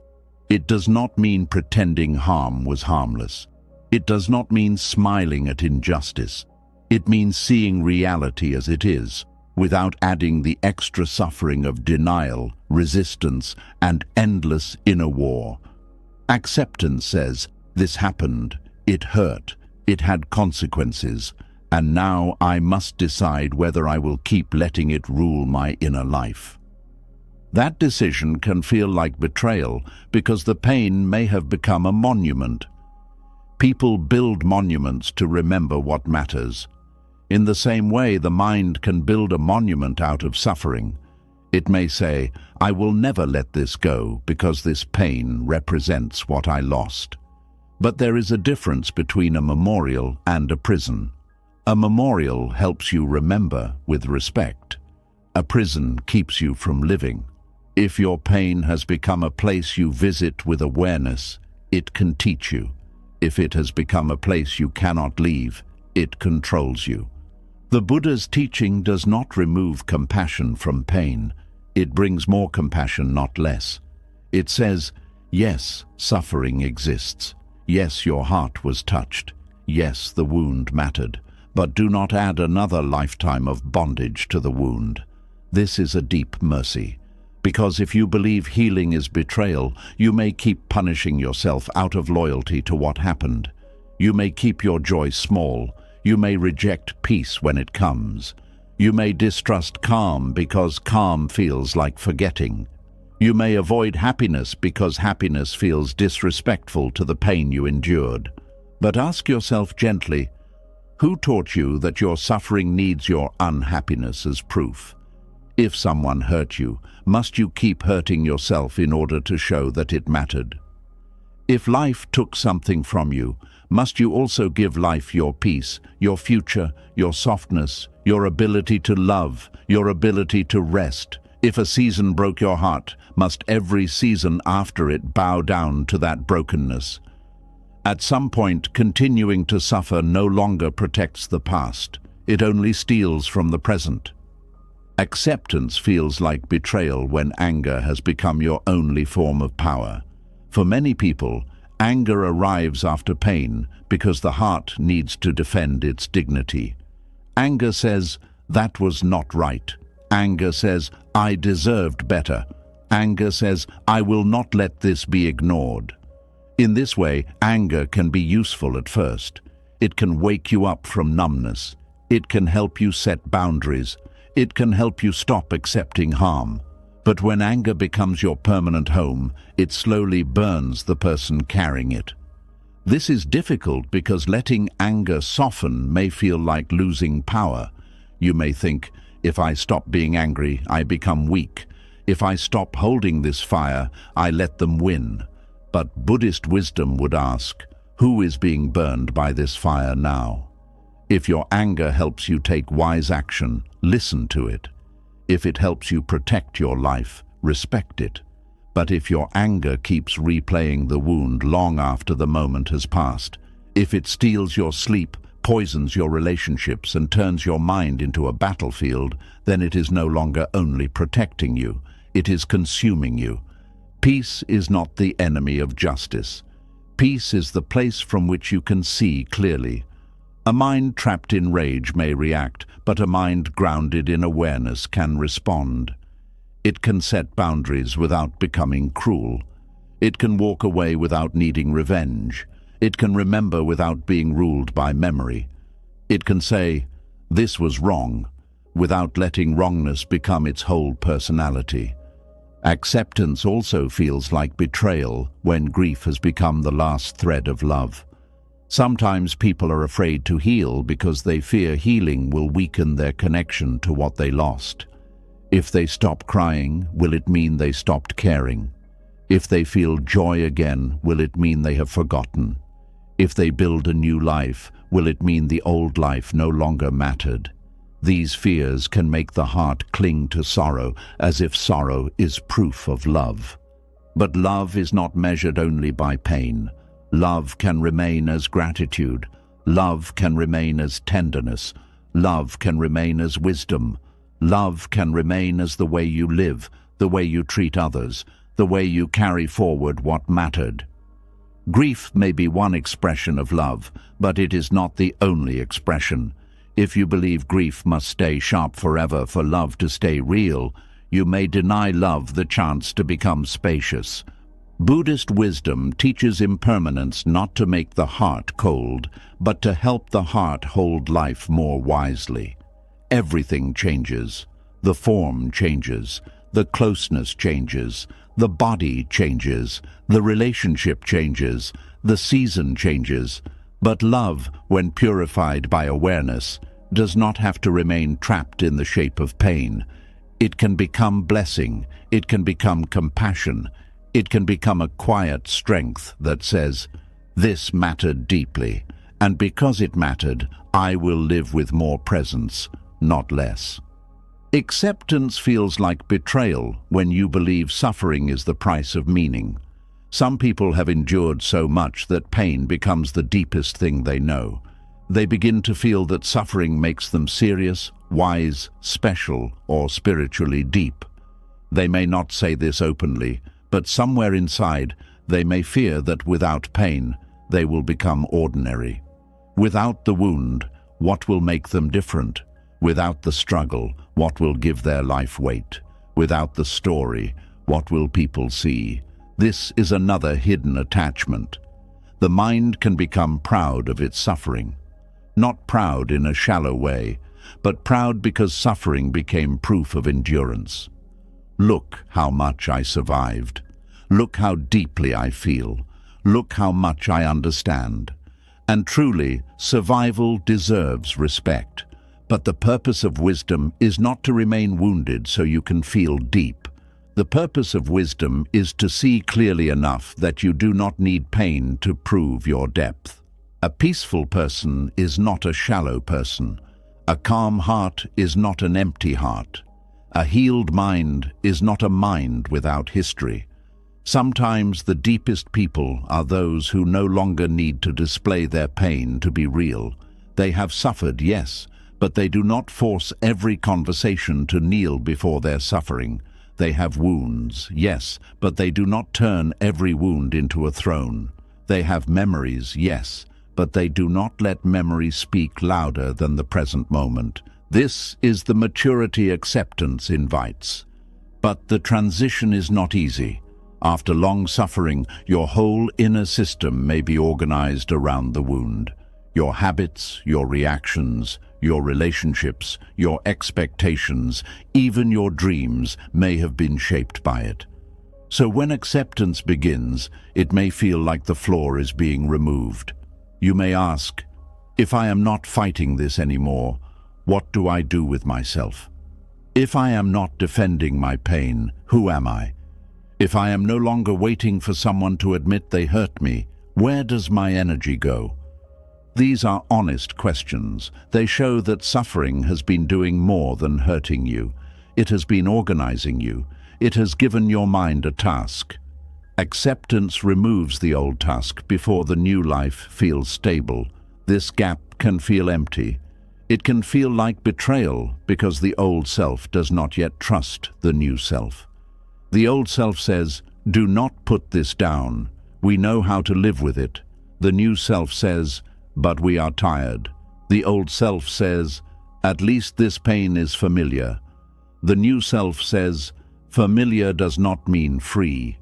It does not mean pretending harm was harmless. It does not mean smiling at injustice. It means seeing reality as it is, without adding the extra suffering of denial, resistance, and endless inner war. Acceptance says, this happened, it hurt, it had consequences, and now I must decide whether I will keep letting it rule my inner life. That decision can feel like betrayal because the pain may have become a monument. People build monuments to remember what matters. In the same way, the mind can build a monument out of suffering. It may say, I will never let this go because this pain represents what I lost. But there is a difference between a memorial and a prison. A memorial helps you remember with respect. A prison keeps you from living. If your pain has become a place you visit with awareness, it can teach you. If it has become a place you cannot leave, it controls you. The Buddha's teaching does not remove compassion from pain. It brings more compassion, not less. It says, yes, suffering exists. Yes, your heart was touched. Yes, the wound mattered. But do not add another lifetime of bondage to the wound. This is a deep mercy. Because if you believe healing is betrayal, you may keep punishing yourself out of loyalty to what happened. You may keep your joy small. You may reject peace when it comes. You may distrust calm because calm feels like forgetting. You may avoid happiness because happiness feels disrespectful to the pain you endured. But ask yourself gently, who taught you that your suffering needs your unhappiness as proof? If someone hurt you, must you keep hurting yourself in order to show that it mattered? If life took something from you, must you also give life your peace, your future, your softness, your ability to love, your ability to rest? If a season broke your heart, must every season after it bow down to that brokenness? At some point, continuing to suffer no longer protects the past. It only steals from the present. Acceptance feels like betrayal when anger has become your only form of power. For many people, anger arrives after pain because the heart needs to defend its dignity. Anger says, that was not right. Anger says, I deserved better. Anger says, I will not let this be ignored. In this way, anger can be useful at first. It can wake you up from numbness. It can help you set boundaries. It can help you stop accepting harm. But when anger becomes your permanent home, it slowly burns the person carrying it. This is difficult because letting anger soften may feel like losing power. You may think, if I stop being angry, I become weak. If I stop holding this fire, I let them win. But Buddhist wisdom would ask, who is being burned by this fire now? If your anger helps you take wise action, listen to it. If it helps you protect your life, respect it. But if your anger keeps replaying the wound long after the moment has passed, if it steals your sleep, poisons your relationships, and turns your mind into a battlefield, then it is no longer only protecting you, it is consuming you. Peace is not the enemy of justice. Peace is the place from which you can see clearly. A mind trapped in rage may react, but a mind grounded in awareness can respond. It can set boundaries without becoming cruel. It can walk away without needing revenge. It can remember without being ruled by memory. It can say, "This was wrong," without letting wrongness become its whole personality. Acceptance also feels like betrayal when grief has become the last thread of love. Sometimes people are afraid to heal because they fear healing will weaken their connection to what they lost. If they stop crying, will it mean they stopped caring? If they feel joy again, will it mean they have forgotten? If they build a new life, will it mean the old life no longer mattered? These fears can make the heart cling to sorrow, as if sorrow is proof of love. But love is not measured only by pain. Love can remain as gratitude. Love can remain as tenderness. Love can remain as wisdom. Love can remain as the way you live, the way you treat others, the way you carry forward what mattered. Grief may be one expression of love, but it is not the only expression. If you believe grief must stay sharp forever for love to stay real, you may deny love the chance to become spacious. Buddhist wisdom teaches impermanence not to make the heart cold, but to help the heart hold life more wisely. Everything changes. The form changes. The closeness changes. The body changes. The relationship changes. The season changes. But love, when purified by awareness, does not have to remain trapped in the shape of pain. It can become blessing. It can become compassion. It can become a quiet strength that says, "This mattered deeply, and because it mattered, I will live with more presence, not less." Acceptance feels like betrayal when you believe suffering is the price of meaning. Some people have endured so much that pain becomes the deepest thing they know. They begin to feel that suffering makes them serious, wise, special, or spiritually deep. They may not say this openly, but somewhere inside, they may fear that without pain, they will become ordinary. Without the wound, what will make them different? Without the struggle, what will give their life weight? Without the story, what will people see? This is another hidden attachment. The mind can become proud of its suffering. Not proud in a shallow way, but proud because suffering became proof of endurance. Look how much I survived. Look how deeply I feel. Look how much I understand. And truly, survival deserves respect. But the purpose of wisdom is not to remain wounded so you can feel deep. The purpose of wisdom is to see clearly enough that you do not need pain to prove your depth. A peaceful person is not a shallow person. A calm heart is not an empty heart. A healed mind is not a mind without history. Sometimes the deepest people are those who no longer need to display their pain to be real. They have suffered, yes, but they do not force every conversation to kneel before their suffering. They have wounds, yes, but they do not turn every wound into a throne. They have memories, yes, but they do not let memory speak louder than the present moment. This is the maturity acceptance invites. But the transition is not easy. After long suffering, your whole inner system may be organized around the wound. Your habits, your reactions, your relationships, your expectations, even your dreams may have been shaped by it. So when acceptance begins, it may feel like the floor is being removed. You may ask, if I am not fighting this anymore, what do I do with myself? If I am not defending my pain, who am I? If I am no longer waiting for someone to admit they hurt me, where does my energy go? These are honest questions. They show that suffering has been doing more than hurting you. It has been organizing you. It has given your mind a task. Acceptance removes the old task before the new life feels stable. This gap can feel empty. It can feel like betrayal because the old self does not yet trust the new self. The old self says, do not put this down. We know how to live with it. The new self says, but we are tired. The old self says, at least this pain is familiar. The new self says, familiar does not mean free.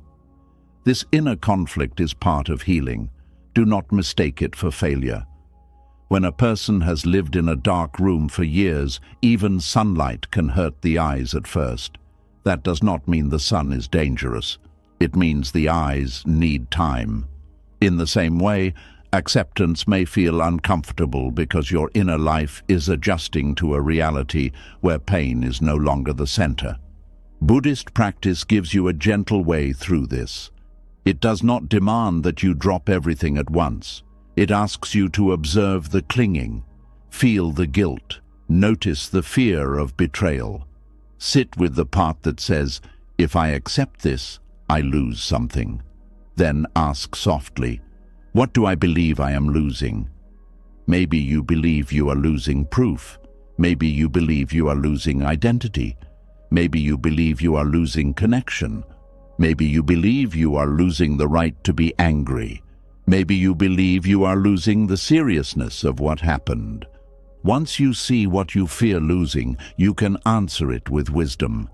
This inner conflict is part of healing. Do not mistake it for failure. When a person has lived in a dark room for years, even sunlight can hurt the eyes at first. That does not mean the sun is dangerous. It means the eyes need time. In the same way, acceptance may feel uncomfortable because your inner life is adjusting to a reality where pain is no longer the center. Buddhist practice gives you a gentle way through this. It does not demand that you drop everything at once. It asks you to observe the clinging, feel the guilt, notice the fear of betrayal. Sit with the part that says, if I accept this, I lose something. Then ask softly, what do I believe I am losing? Maybe you believe you are losing proof. Maybe you believe you are losing identity. Maybe you believe you are losing connection. Maybe you believe you are losing the right to be angry. Maybe you believe you are losing the seriousness of what happened. Once you see what you fear losing, you can answer it with wisdom.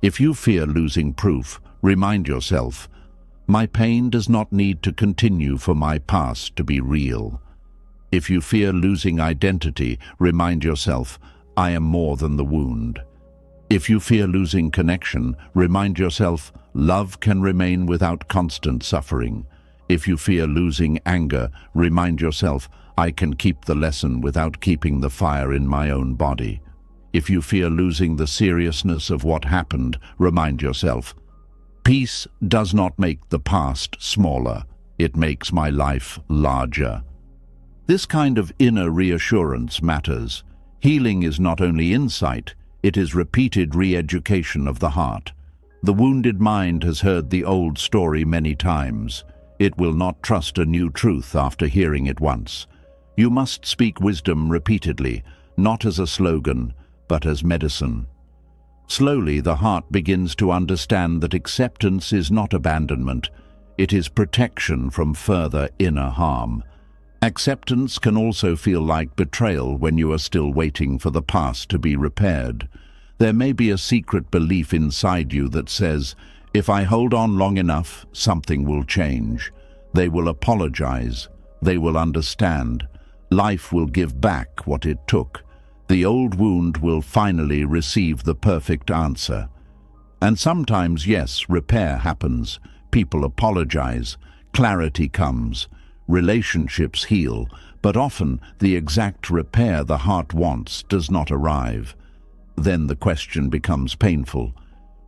If you fear losing proof, remind yourself, my pain does not need to continue for my past to be real. If you fear losing identity, remind yourself, I am more than the wound. If you fear losing connection, remind yourself, love can remain without constant suffering. If you fear losing anger, remind yourself, I can keep the lesson without keeping the fire in my own body. If you fear losing the seriousness of what happened, remind yourself, peace does not make the past smaller, it makes my life larger. This kind of inner reassurance matters. Healing is not only insight, it is repeated re-education of the heart. The wounded mind has heard the old story many times. It will not trust a new truth after hearing it once. You must speak wisdom repeatedly, not as a slogan, but as medicine. Slowly, the heart begins to understand that acceptance is not abandonment. It is protection from further inner harm. Acceptance can also feel like betrayal when you are still waiting for the past to be repaired. There may be a secret belief inside you that says, if I hold on long enough, something will change. They will apologize. They will understand. Life will give back what it took. The old wound will finally receive the perfect answer. And sometimes, yes, repair happens. People apologize. Clarity comes. Relationships heal. But often, the exact repair the heart wants does not arrive. Then the question becomes painful.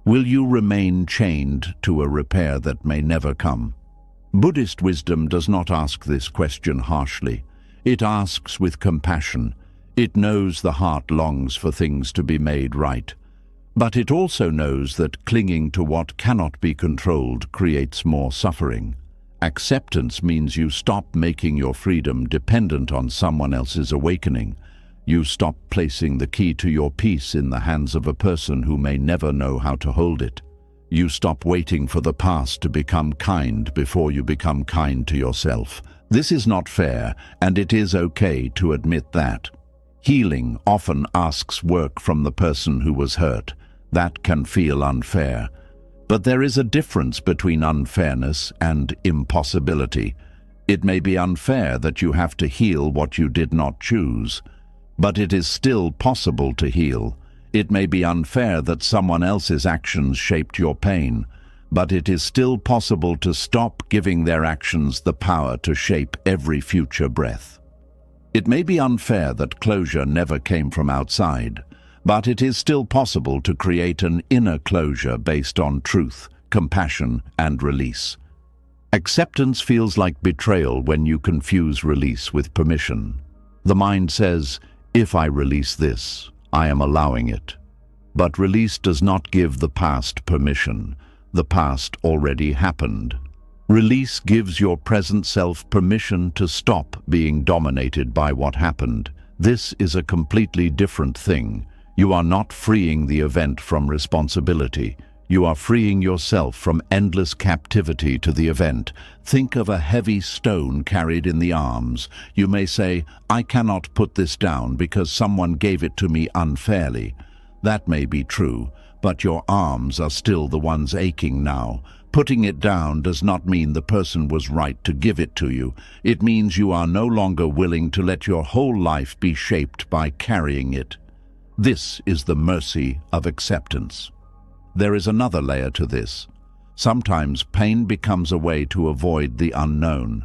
Will you remain chained to a repair that may never come? Buddhist wisdom does not ask this question harshly. It asks with compassion. It knows the heart longs for things to be made right. But it also knows that clinging to what cannot be controlled creates more suffering. Acceptance means you stop making your freedom dependent on someone else's awakening. You stop placing the key to your peace in the hands of a person who may never know how to hold it. You stop waiting for the past to become kind before you become kind to yourself. This is not fair, and it is okay to admit that. Healing often asks work from the person who was hurt. That can feel unfair. But there is a difference between unfairness and impossibility. It may be unfair that you have to heal what you did not choose, but it is still possible to heal. It may be unfair that someone else's actions shaped your pain, but it is still possible to stop giving their actions the power to shape every future breath. It may be unfair that closure never came from outside, but it is still possible to create an inner closure based on truth, compassion, and release. Acceptance feels like betrayal when you confuse release with permission. The mind says, if I release this, I am allowing it. But release does not give the past permission. The past already happened. Release gives your present self permission to stop being dominated by what happened. This is a completely different thing. You are not freeing the event from responsibility. You are freeing yourself from endless captivity to the event. Think of a heavy stone carried in the arms. You may say, I cannot put this down because someone gave it to me unfairly. That may be true, but your arms are still the ones aching now. Putting it down does not mean the person was right to give it to you. It means you are no longer willing to let your whole life be shaped by carrying it. This is the mercy of acceptance. There is another layer to this. Sometimes pain becomes a way to avoid the unknown.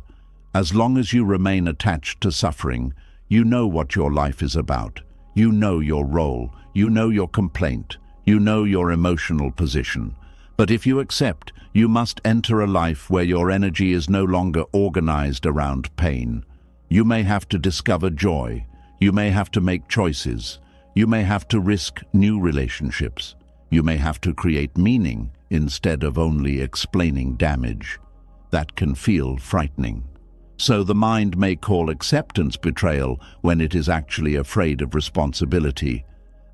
As long as you remain attached to suffering, you know what your life is about. You know your role. You know your complaint. You know your emotional position. But if you accept, you must enter a life where your energy is no longer organized around pain. You may have to discover joy. You may have to make choices. You may have to risk new relationships. You may have to create meaning instead of only explaining damage. That can feel frightening. So the mind may call acceptance betrayal when it is actually afraid of responsibility.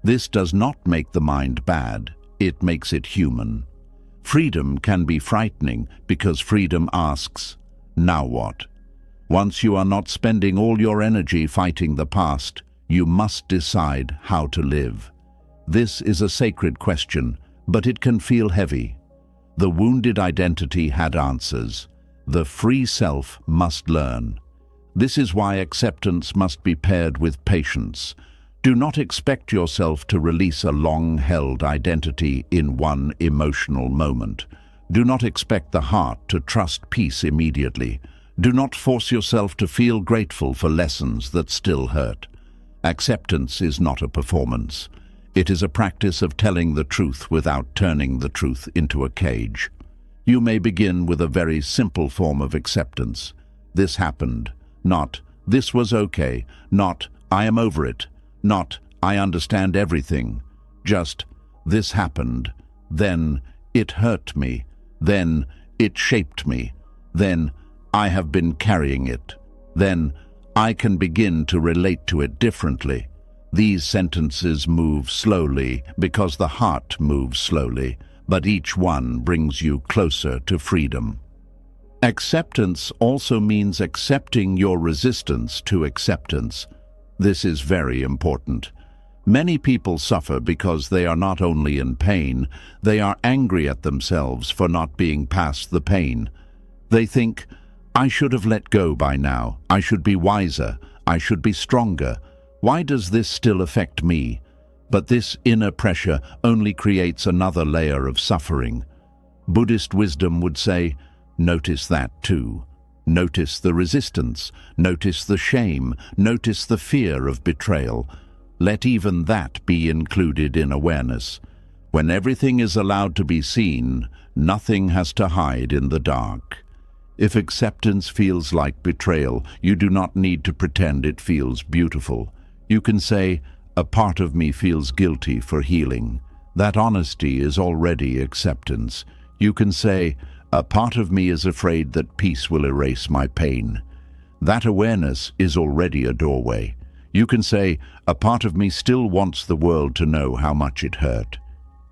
This does not make the mind bad. It makes it human. Freedom can be frightening because freedom asks, now what? Once you are not spending all your energy fighting the past, you must decide how to live. This is a sacred question, but it can feel heavy. The wounded identity had answers. The free self must learn. This is why acceptance must be paired with patience. Do not expect yourself to release a long-held identity in one emotional moment. Do not expect the heart to trust peace immediately. Do not force yourself to feel grateful for lessons that still hurt. Acceptance is not a performance. It is a practice of telling the truth without turning the truth into a cage. You may begin with a very simple form of acceptance. This happened. Not, this was okay. Not, I am over it. Not, I understand everything. Just, this happened. Then, it hurt me. Then, it shaped me. Then, I have been carrying it. Then, I can begin to relate to it differently. These sentences move slowly because the heart moves slowly, but each one brings you closer to freedom. Acceptance also means accepting your resistance to acceptance. This is very important. Many people suffer because they are not only in pain, they are angry at themselves for not being past the pain. They think, I should have let go by now. I should be wiser. I should be stronger. Why does this still affect me? But this inner pressure only creates another layer of suffering. Buddhist wisdom would say, notice that too. Notice the resistance. Notice the shame. Notice the fear of betrayal. Let even that be included in awareness. When everything is allowed to be seen, nothing has to hide in the dark. If acceptance feels like betrayal, you do not need to pretend it feels beautiful. You can say, a part of me feels guilty for healing. That honesty is already acceptance. You can say, a part of me is afraid that peace will erase my pain. That awareness is already a doorway. You can say, a part of me still wants the world to know how much it hurt.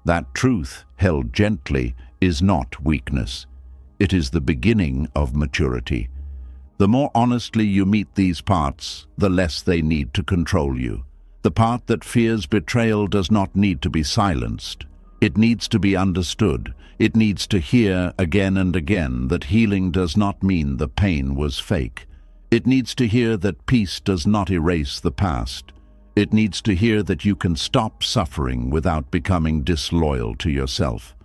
That truth, held gently, is not weakness. It is the beginning of maturity. The more honestly you meet these parts, the less they need to control you. The part that fears betrayal does not need to be silenced. It needs to be understood. It needs to hear again and again that healing does not mean the pain was fake. It needs to hear that peace does not erase the past. It needs to hear that you can stop suffering without becoming disloyal to yourself.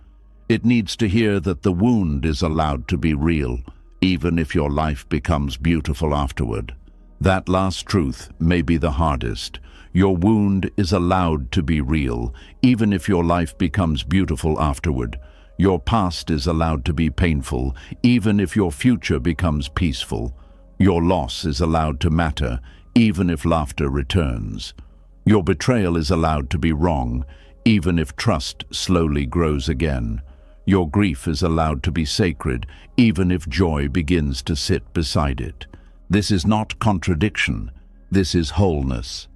It needs to hear that the wound is allowed to be real, even if your life becomes beautiful afterward. That last truth may be the hardest. Your wound is allowed to be real, even if your life becomes beautiful afterward. Your past is allowed to be painful, even if your future becomes peaceful. Your loss is allowed to matter, even if laughter returns. Your betrayal is allowed to be wrong, even if trust slowly grows again. Your grief is allowed to be sacred, even if joy begins to sit beside it. This is not contradiction. This is wholeness.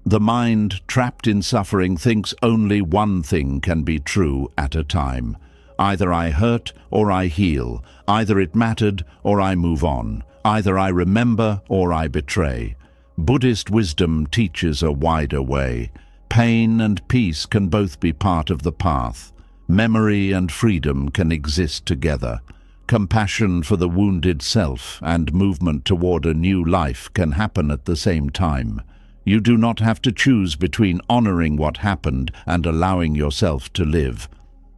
The mind, trapped in suffering, thinks only one thing can be true at a time. Either I hurt or I heal. Either it mattered or I move on. Either I remember or I betray. Buddhist wisdom teaches a wider way. Pain and peace can both be part of the path. Memory and freedom can exist together. Compassion for the wounded self and movement toward a new life can happen at the same time. You do not have to choose between honoring what happened and allowing yourself to live.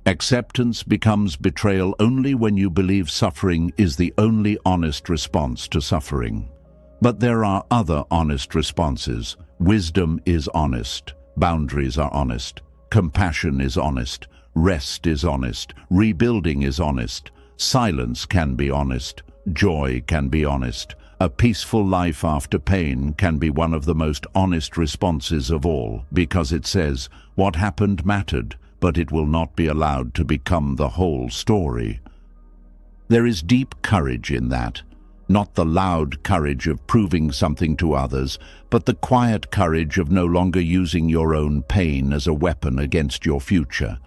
Acceptance becomes betrayal only when you believe suffering is the only honest response to suffering. But there are other honest responses. Wisdom is honest. Boundaries are honest. Compassion is honest. Rest is honest. Rebuilding is honest. Silence can be honest. Joy can be honest. A peaceful life after pain can be one of the most honest responses of all, because it says, what happened mattered, but it will not be allowed to become the whole story. There is deep courage in that. Not the loud courage of proving something to others, but the quiet courage of no longer using your own pain as a weapon against your future.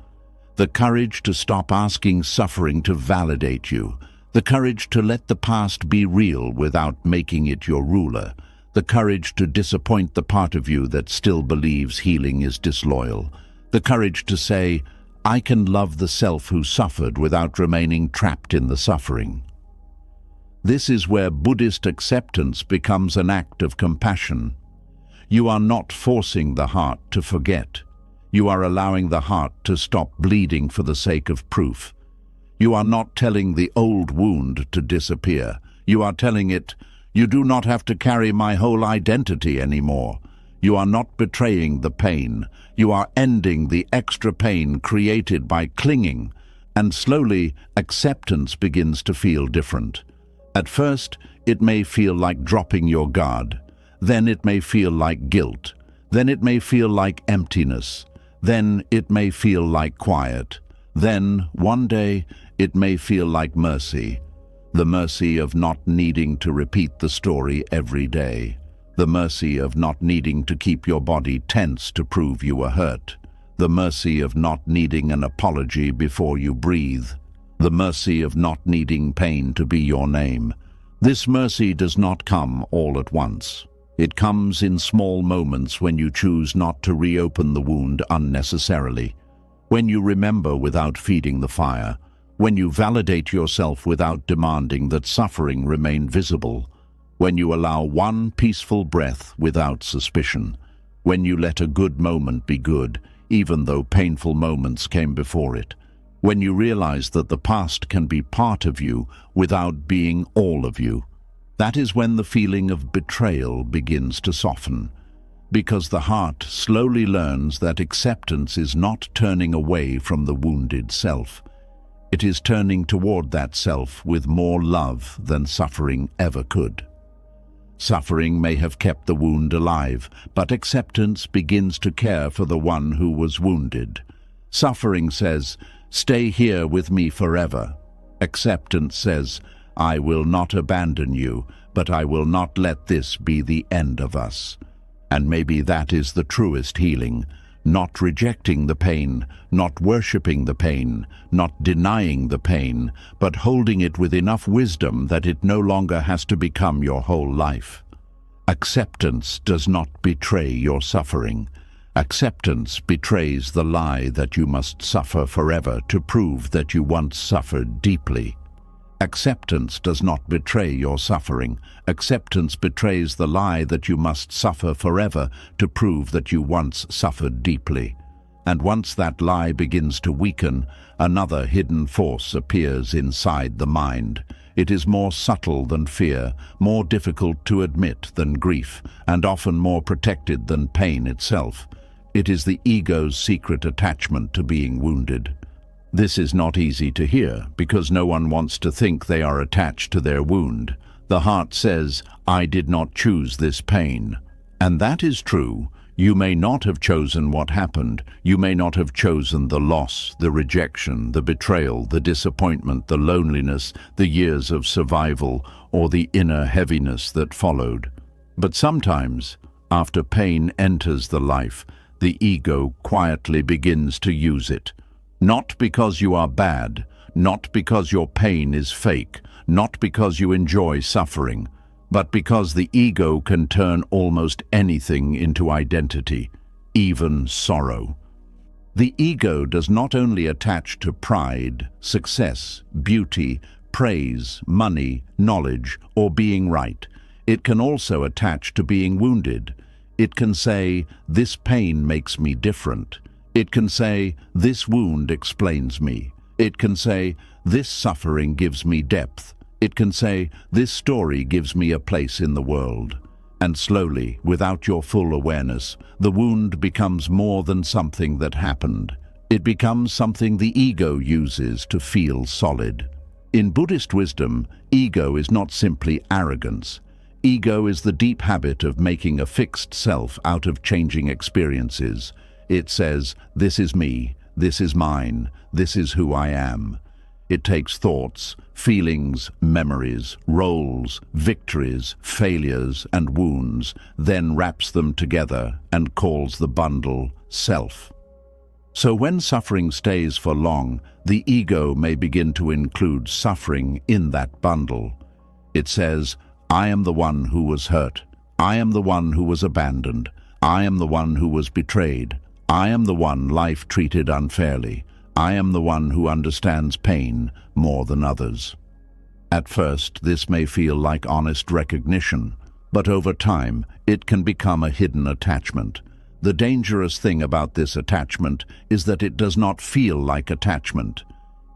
The courage to stop asking suffering to validate you. The courage to let the past be real without making it your ruler. The courage to disappoint the part of you that still believes healing is disloyal. The courage to say, I can love the self who suffered without remaining trapped in the suffering. This is where Buddhist acceptance becomes an act of compassion. You are not forcing the heart to forget. You are allowing the heart to stop bleeding for the sake of proof. You are not telling the old wound to disappear. You are telling it, you do not have to carry my whole identity anymore. You are not betraying the pain. You are ending the extra pain created by clinging, and slowly acceptance begins to feel different. At first, it may feel like dropping your guard. Then it may feel like guilt. Then it may feel like emptiness. Then it may feel like quiet. Then, one day, it may feel like mercy. The mercy of not needing to repeat the story every day. The mercy of not needing to keep your body tense to prove you were hurt. The mercy of not needing an apology before you breathe. The mercy of not needing pain to be your name. This mercy does not come all at once. It comes in small moments when you choose not to reopen the wound unnecessarily. When you remember without feeding the fire. When you validate yourself without demanding that suffering remain visible. When you allow one peaceful breath without suspicion. When you let a good moment be good, even though painful moments came before it. When you realize that the past can be part of you without being all of you. That is when the feeling of betrayal begins to soften. Because the heart slowly learns that acceptance is not turning away from the wounded self. It is turning toward that self with more love than suffering ever could. Suffering may have kept the wound alive, but acceptance begins to care for the one who was wounded. Suffering says, stay here with me forever. Acceptance says, I will not abandon you, but I will not let this be the end of us. And maybe that is the truest healing. Not rejecting the pain, not worshipping the pain, not denying the pain, but holding it with enough wisdom that it no longer has to become your whole life. Acceptance does not betray your suffering. Acceptance betrays the lie that you must suffer forever to prove that you once suffered deeply. Acceptance does not betray your suffering. Acceptance betrays the lie that you must suffer forever to prove that you once suffered deeply. And once that lie begins to weaken, another hidden force appears inside the mind. It is more subtle than fear, more difficult to admit than grief, and often more protected than pain itself. It is the ego's secret attachment to being wounded. This is not easy to hear, because no one wants to think they are attached to their wound. The heart says, "I did not choose this pain." And that is true. You may not have chosen what happened. You may not have chosen the loss, the rejection, the betrayal, the disappointment, the loneliness, the years of survival, or the inner heaviness that followed. But sometimes, after pain enters the life, the ego quietly begins to use it. Not because you are bad, not because your pain is fake, not because you enjoy suffering, but because the ego can turn almost anything into identity, even sorrow. The ego does not only attach to pride, success, beauty, praise, money, knowledge, or being right. It can also attach to being wounded. It can say, "This pain makes me different." It can say, "This wound explains me." It can say, "This suffering gives me depth." It can say, "This story gives me a place in the world." And slowly, without your full awareness, the wound becomes more than something that happened. It becomes something the ego uses to feel solid. In Buddhist wisdom, ego is not simply arrogance. Ego is the deep habit of making a fixed self out of changing experiences. It says, "This is me, this is mine, this is who I am." It takes thoughts, feelings, memories, roles, victories, failures, and wounds, then wraps them together and calls the bundle self. So when suffering stays for long, the ego may begin to include suffering in that bundle. It says, "I am the one who was hurt. I am the one who was abandoned. I am the one who was betrayed. I am the one life treated unfairly. I am the one who understands pain more than others." At first, this may feel like honest recognition, but over time, it can become a hidden attachment. The dangerous thing about this attachment is that it does not feel like attachment.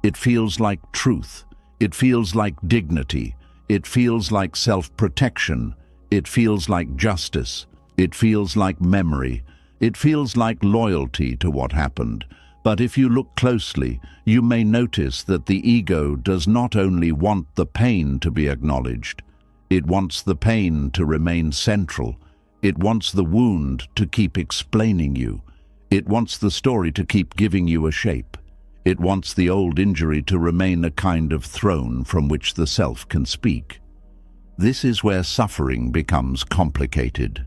It feels like truth. It feels like dignity. It feels like self-protection. It feels like justice. It feels like memory. It feels like loyalty to what happened. But if you look closely, you may notice that the ego does not only want the pain to be acknowledged, it wants the pain to remain central. It wants the wound to keep explaining you. It wants the story to keep giving you a shape. It wants the old injury to remain a kind of throne from which the self can speak. This is where suffering becomes complicated.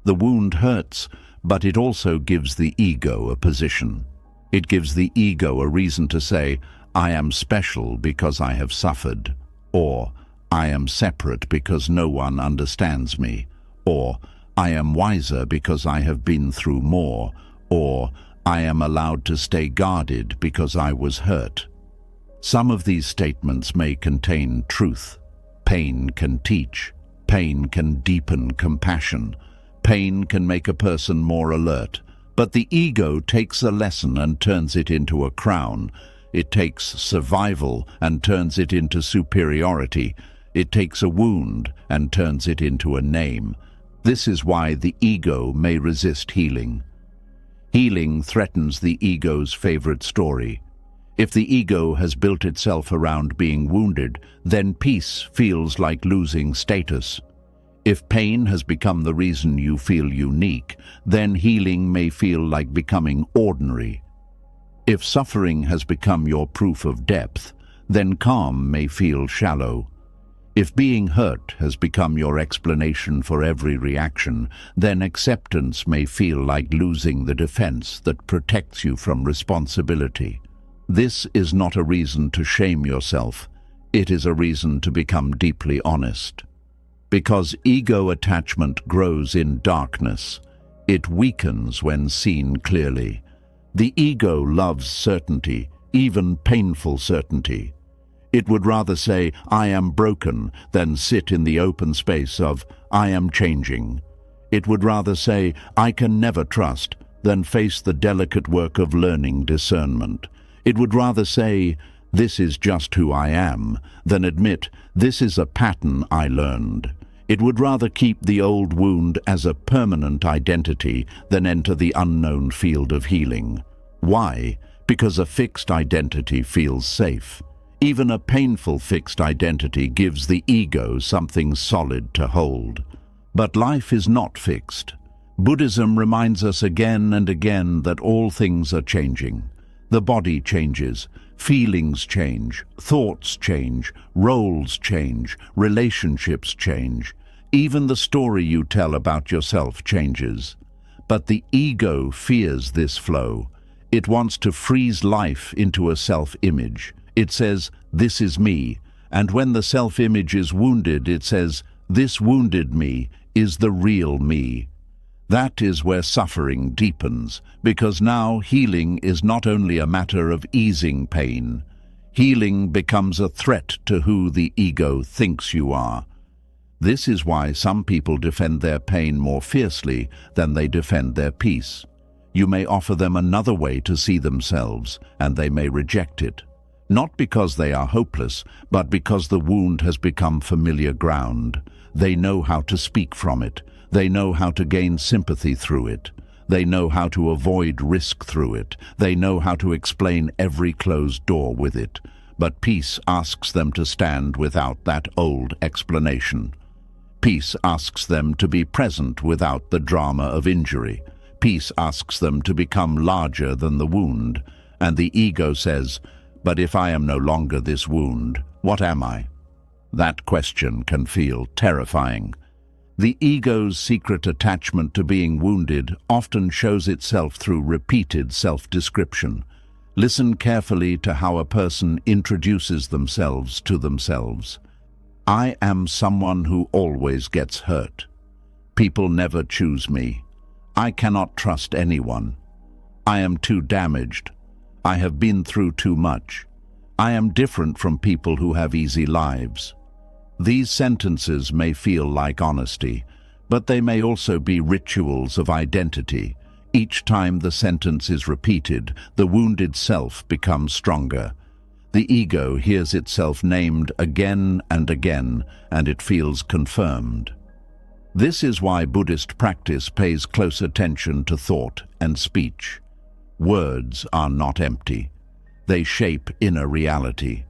The wound hurts, but it also gives the ego a position. It gives the ego a reason to say, "I am special because I have suffered," or "I am separate because no one understands me," or "I am wiser because I have been through more," or "I am allowed to stay guarded because I was hurt." Some of these statements may contain truth. Pain can teach. Pain can deepen compassion. Pain can make a person more alert. But the ego takes a lesson and turns it into a crown. It takes survival and turns it into superiority. It takes a wound and turns it into a name. This is why the ego may resist healing. Healing threatens the ego's favorite story. If the ego has built itself around being wounded, then peace feels like losing status. If pain has become the reason you feel unique, then healing may feel like becoming ordinary. If suffering has become your proof of depth, then calm may feel shallow. If being hurt has become your explanation for every reaction, then acceptance may feel like losing the defense that protects you from responsibility. This is not a reason to shame yourself. It is a reason to become deeply honest. because ego attachment grows in darkness. It weakens when seen clearly. The ego loves certainty, even painful certainty. It would rather say, "I am broken," than sit in the open space of, "I am changing." It would rather say, "I can never trust," than face the delicate work of learning discernment. It would rather say, "This is just who I am," than admit, "This is a pattern I learned." It would rather keep the old wound as a permanent identity than enter the unknown field of healing. Why? Because a fixed identity feels safe. Even a painful fixed identity gives the ego something solid to hold. But life is not fixed. Buddhism reminds us again and again that all things are changing. The body changes, feelings change, thoughts change, roles change, relationships change. Even the story you tell about yourself changes. But the ego fears this flow. It wants to freeze life into a self-image. It says, "This is me," and when the self-image is wounded, it says, "This wounded me is the real me." That is where suffering deepens, because now healing is not only a matter of easing pain. Healing becomes a threat to who the ego thinks you are. This is why some people defend their pain more fiercely than they defend their peace. You may offer them another way to see themselves, and they may reject it. Not because they are hopeless, but because the wound has become familiar ground. They know how to speak from it. They know how to gain sympathy through it. They know how to avoid risk through it. They know how to explain every closed door with it. But peace asks them to stand without that old explanation. Peace asks them to be present without the drama of injury. Peace asks them to become larger than the wound. And the ego says, "But if I am no longer this wound, what am I?" That question can feel terrifying. The ego's secret attachment to being wounded often shows itself through repeated self-description. Listen carefully to how a person introduces themselves to themselves. "I am someone who always gets hurt. People never choose me. I cannot trust anyone. I am too damaged. I have been through too much. I am different from people who have easy lives." These sentences may feel like honesty, but they may also be rituals of identity. Each time the sentence is repeated, the wounded self becomes stronger. The ego hears itself named again and again, and it feels confirmed. This is why Buddhist practice pays close attention to thought and speech. Words are not empty. They shape inner reality.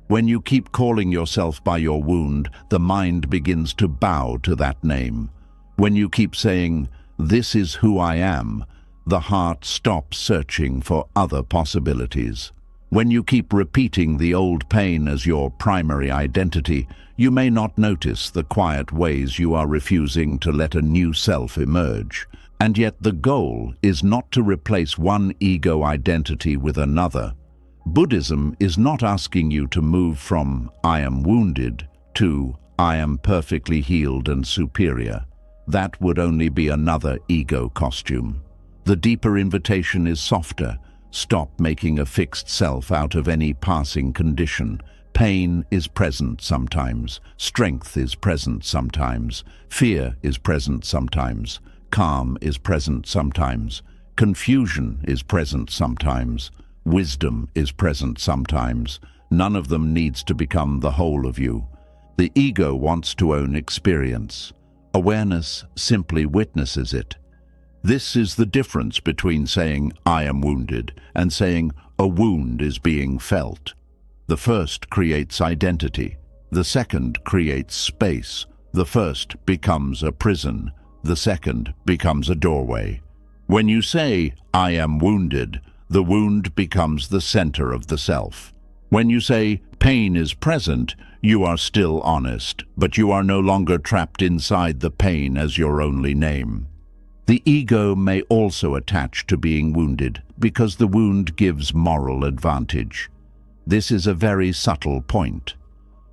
When you keep calling yourself by your wound, the mind begins to bow to that name. When you keep saying, "This is who I am," the heart stops searching for other possibilities. When you keep repeating the old pain as your primary identity, you may not notice the quiet ways you are refusing to let a new self emerge. And yet the goal is not to replace one ego identity with another. Buddhism is not asking you to move from "I am wounded" to "I am perfectly healed and superior." That would only be another ego costume. The deeper invitation is softer. Stop making a fixed self out of any passing condition. Pain is present sometimes. Strength is present sometimes. Fear is present sometimes. Calm is present sometimes. Confusion is present sometimes. Wisdom is present sometimes. None of them needs to become the whole of you. The ego wants to own experience. Awareness simply witnesses it. This is the difference between saying, "I am wounded," and saying, "A wound is being felt." The first creates identity. The second creates space. The first becomes a prison. The second becomes a doorway. When you say, "I am wounded," the wound becomes the center of the self. When you say, "Pain is present," you are still honest, but you are no longer trapped inside the pain as your only name. The ego may also attach to being wounded because the wound gives moral advantage. This is a very subtle point.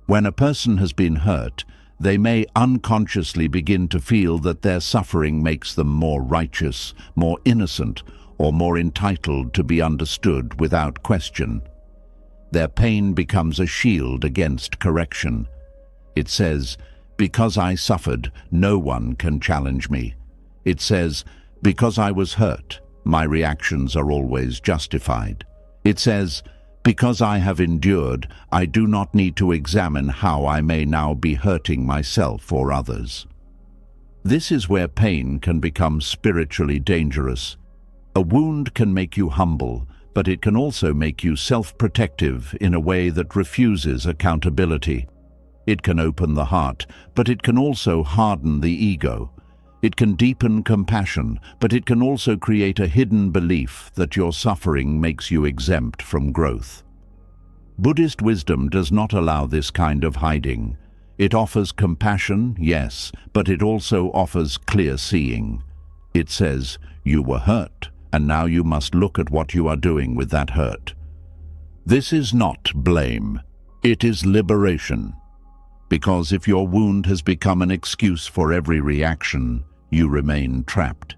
When a person has been hurt, they may unconsciously begin to feel that their suffering makes them more righteous, more innocent, or more entitled to be understood without question. Their pain becomes a shield against correction. It says, "Because I suffered, no one can challenge me." It says, "Because I was hurt, my reactions are always justified." It says, "Because I have endured, I do not need to examine how I may now be hurting myself or others." This is where pain can become spiritually dangerous. A wound can make you humble, but it can also make you self-protective in a way that refuses accountability. It can open the heart, but it can also harden the ego. It can deepen compassion, but it can also create a hidden belief that your suffering makes you exempt from growth. Buddhist wisdom does not allow this kind of hiding. It offers compassion, yes, but it also offers clear seeing. It says, "You were hurt, and now you must look at what you are doing with that hurt." This is not blame. It is liberation. Because if your wound has become an excuse for every reaction, you remain trapped.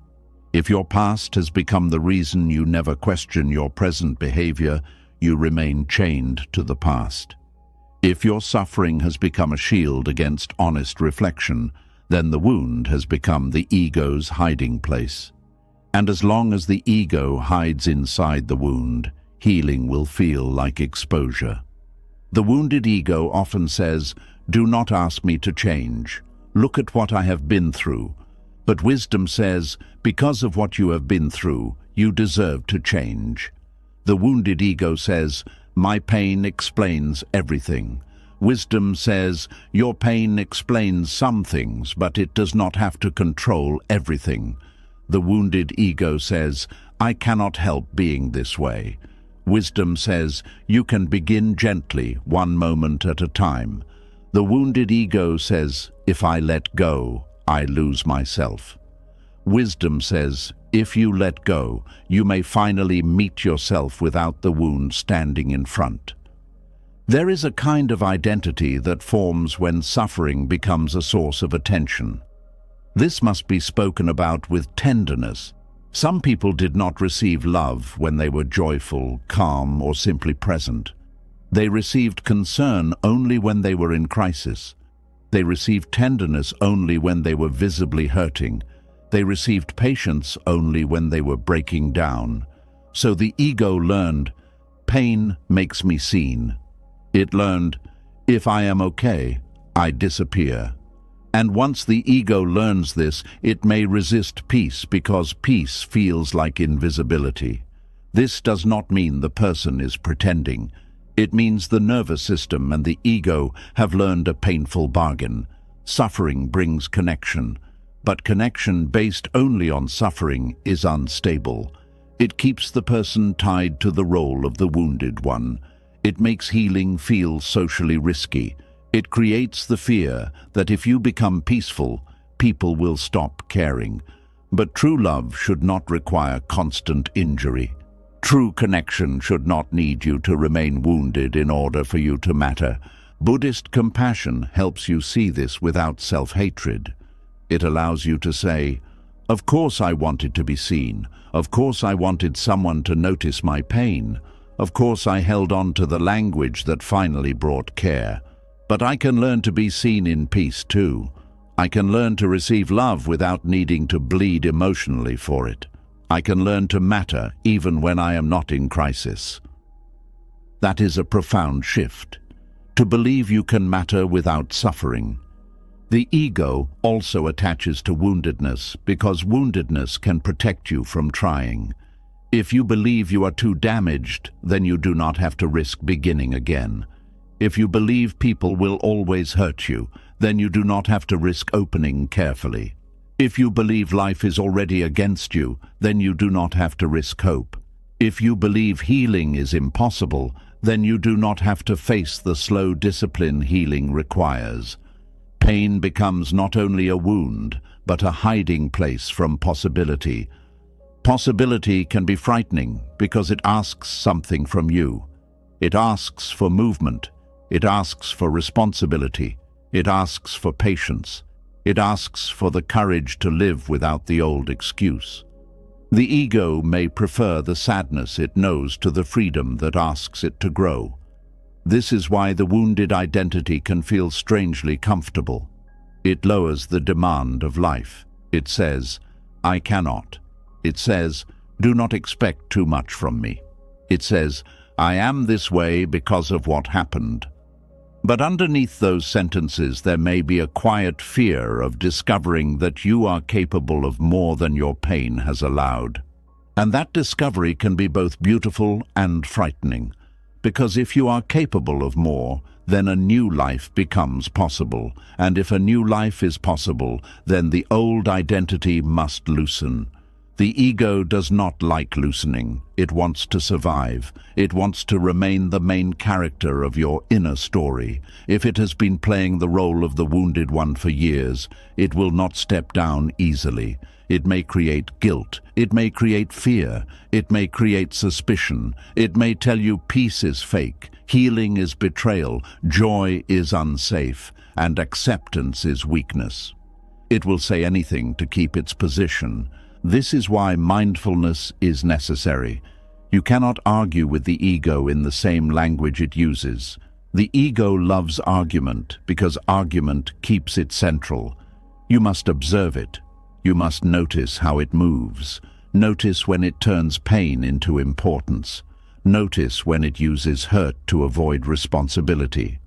If your past has become the reason you never question your present behavior, you remain chained to the past. If your suffering has become a shield against honest reflection, then the wound has become the ego's hiding place. And as long as the ego hides inside the wound, healing will feel like exposure. The wounded ego often says, "Do not ask me to change. Look at what I have been through." But wisdom says, "Because of what you have been through, you deserve to change." The wounded ego says, "My pain explains everything." Wisdom says, "Your pain explains some things, but it does not have to control everything." The wounded ego says, "I cannot help being this way." Wisdom says, "You can begin gently, one moment at a time." The wounded ego says, "If I let go, I lose myself." Wisdom says, "If you let go, you may finally meet yourself without the wound standing in front." There is a kind of identity that forms when suffering becomes a source of attention. This must be spoken about with tenderness. Some people did not receive love when they were joyful, calm, or simply present. They received concern only when they were in crisis. They received tenderness only when they were visibly hurting. They received patience only when they were breaking down. So the ego learned, "Pain makes me seen." It learned, "If I am okay, I disappear." And once the ego learns this, it may resist peace because peace feels like invisibility. This does not mean the person is pretending. It means the nervous system and the ego have learned a painful bargain. Suffering brings connection, but connection based only on suffering is unstable. It keeps the person tied to the role of the wounded one. It makes healing feel socially risky. It creates the fear that if you become peaceful, people will stop caring. But true love should not require constant injury. True connection should not need you to remain wounded in order for you to matter. Buddhist compassion helps you see this without self-hatred. It allows you to say, "Of course I wanted to be seen. Of course I wanted someone to notice my pain. Of course I held on to the language that finally brought care. But I can learn to be seen in peace too. I can learn to receive love without needing to bleed emotionally for it. I can learn to matter even when I am not in crisis." That is a profound shift. To believe you can matter without suffering. The ego also attaches to woundedness because woundedness can protect you from trying. If you believe you are too damaged, then you do not have to risk beginning again. If you believe people will always hurt you, then you do not have to risk opening carefully. If you believe life is already against you, then you do not have to risk hope. If you believe healing is impossible, then you do not have to face the slow discipline healing requires. Pain becomes not only a wound, but a hiding place from possibility. Possibility can be frightening because it asks something from you. It asks for movement. It asks for responsibility. It asks for patience. It asks for the courage to live without the old excuse. The ego may prefer the sadness it knows to the freedom that asks it to grow. This is why the wounded identity can feel strangely comfortable. It lowers the demand of life. It says, "I cannot." It says, "Do not expect too much from me." It says, "I am this way because of what happened." But underneath those sentences there may be a quiet fear of discovering that you are capable of more than your pain has allowed. And that discovery can be both beautiful and frightening, because if you are capable of more, then a new life becomes possible. And if a new life is possible, then the old identity must loosen. The ego does not like loosening. It wants to survive. It wants to remain the main character of your inner story. If it has been playing the role of the wounded one for years, it will not step down easily. It may create guilt. It may create fear. It may create suspicion. It may tell you peace is fake, healing is betrayal, joy is unsafe, and acceptance is weakness. It will say anything to keep its position. This is why mindfulness is necessary. You cannot argue with the ego in the same language it uses. The ego loves argument because argument keeps it central. You must observe it. You must notice how it moves. Notice when it turns pain into importance. Notice when it uses hurt to avoid responsibility.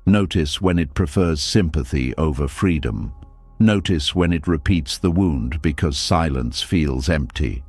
Notice when it prefers sympathy over freedom. Notice when it repeats the wound because silence feels empty.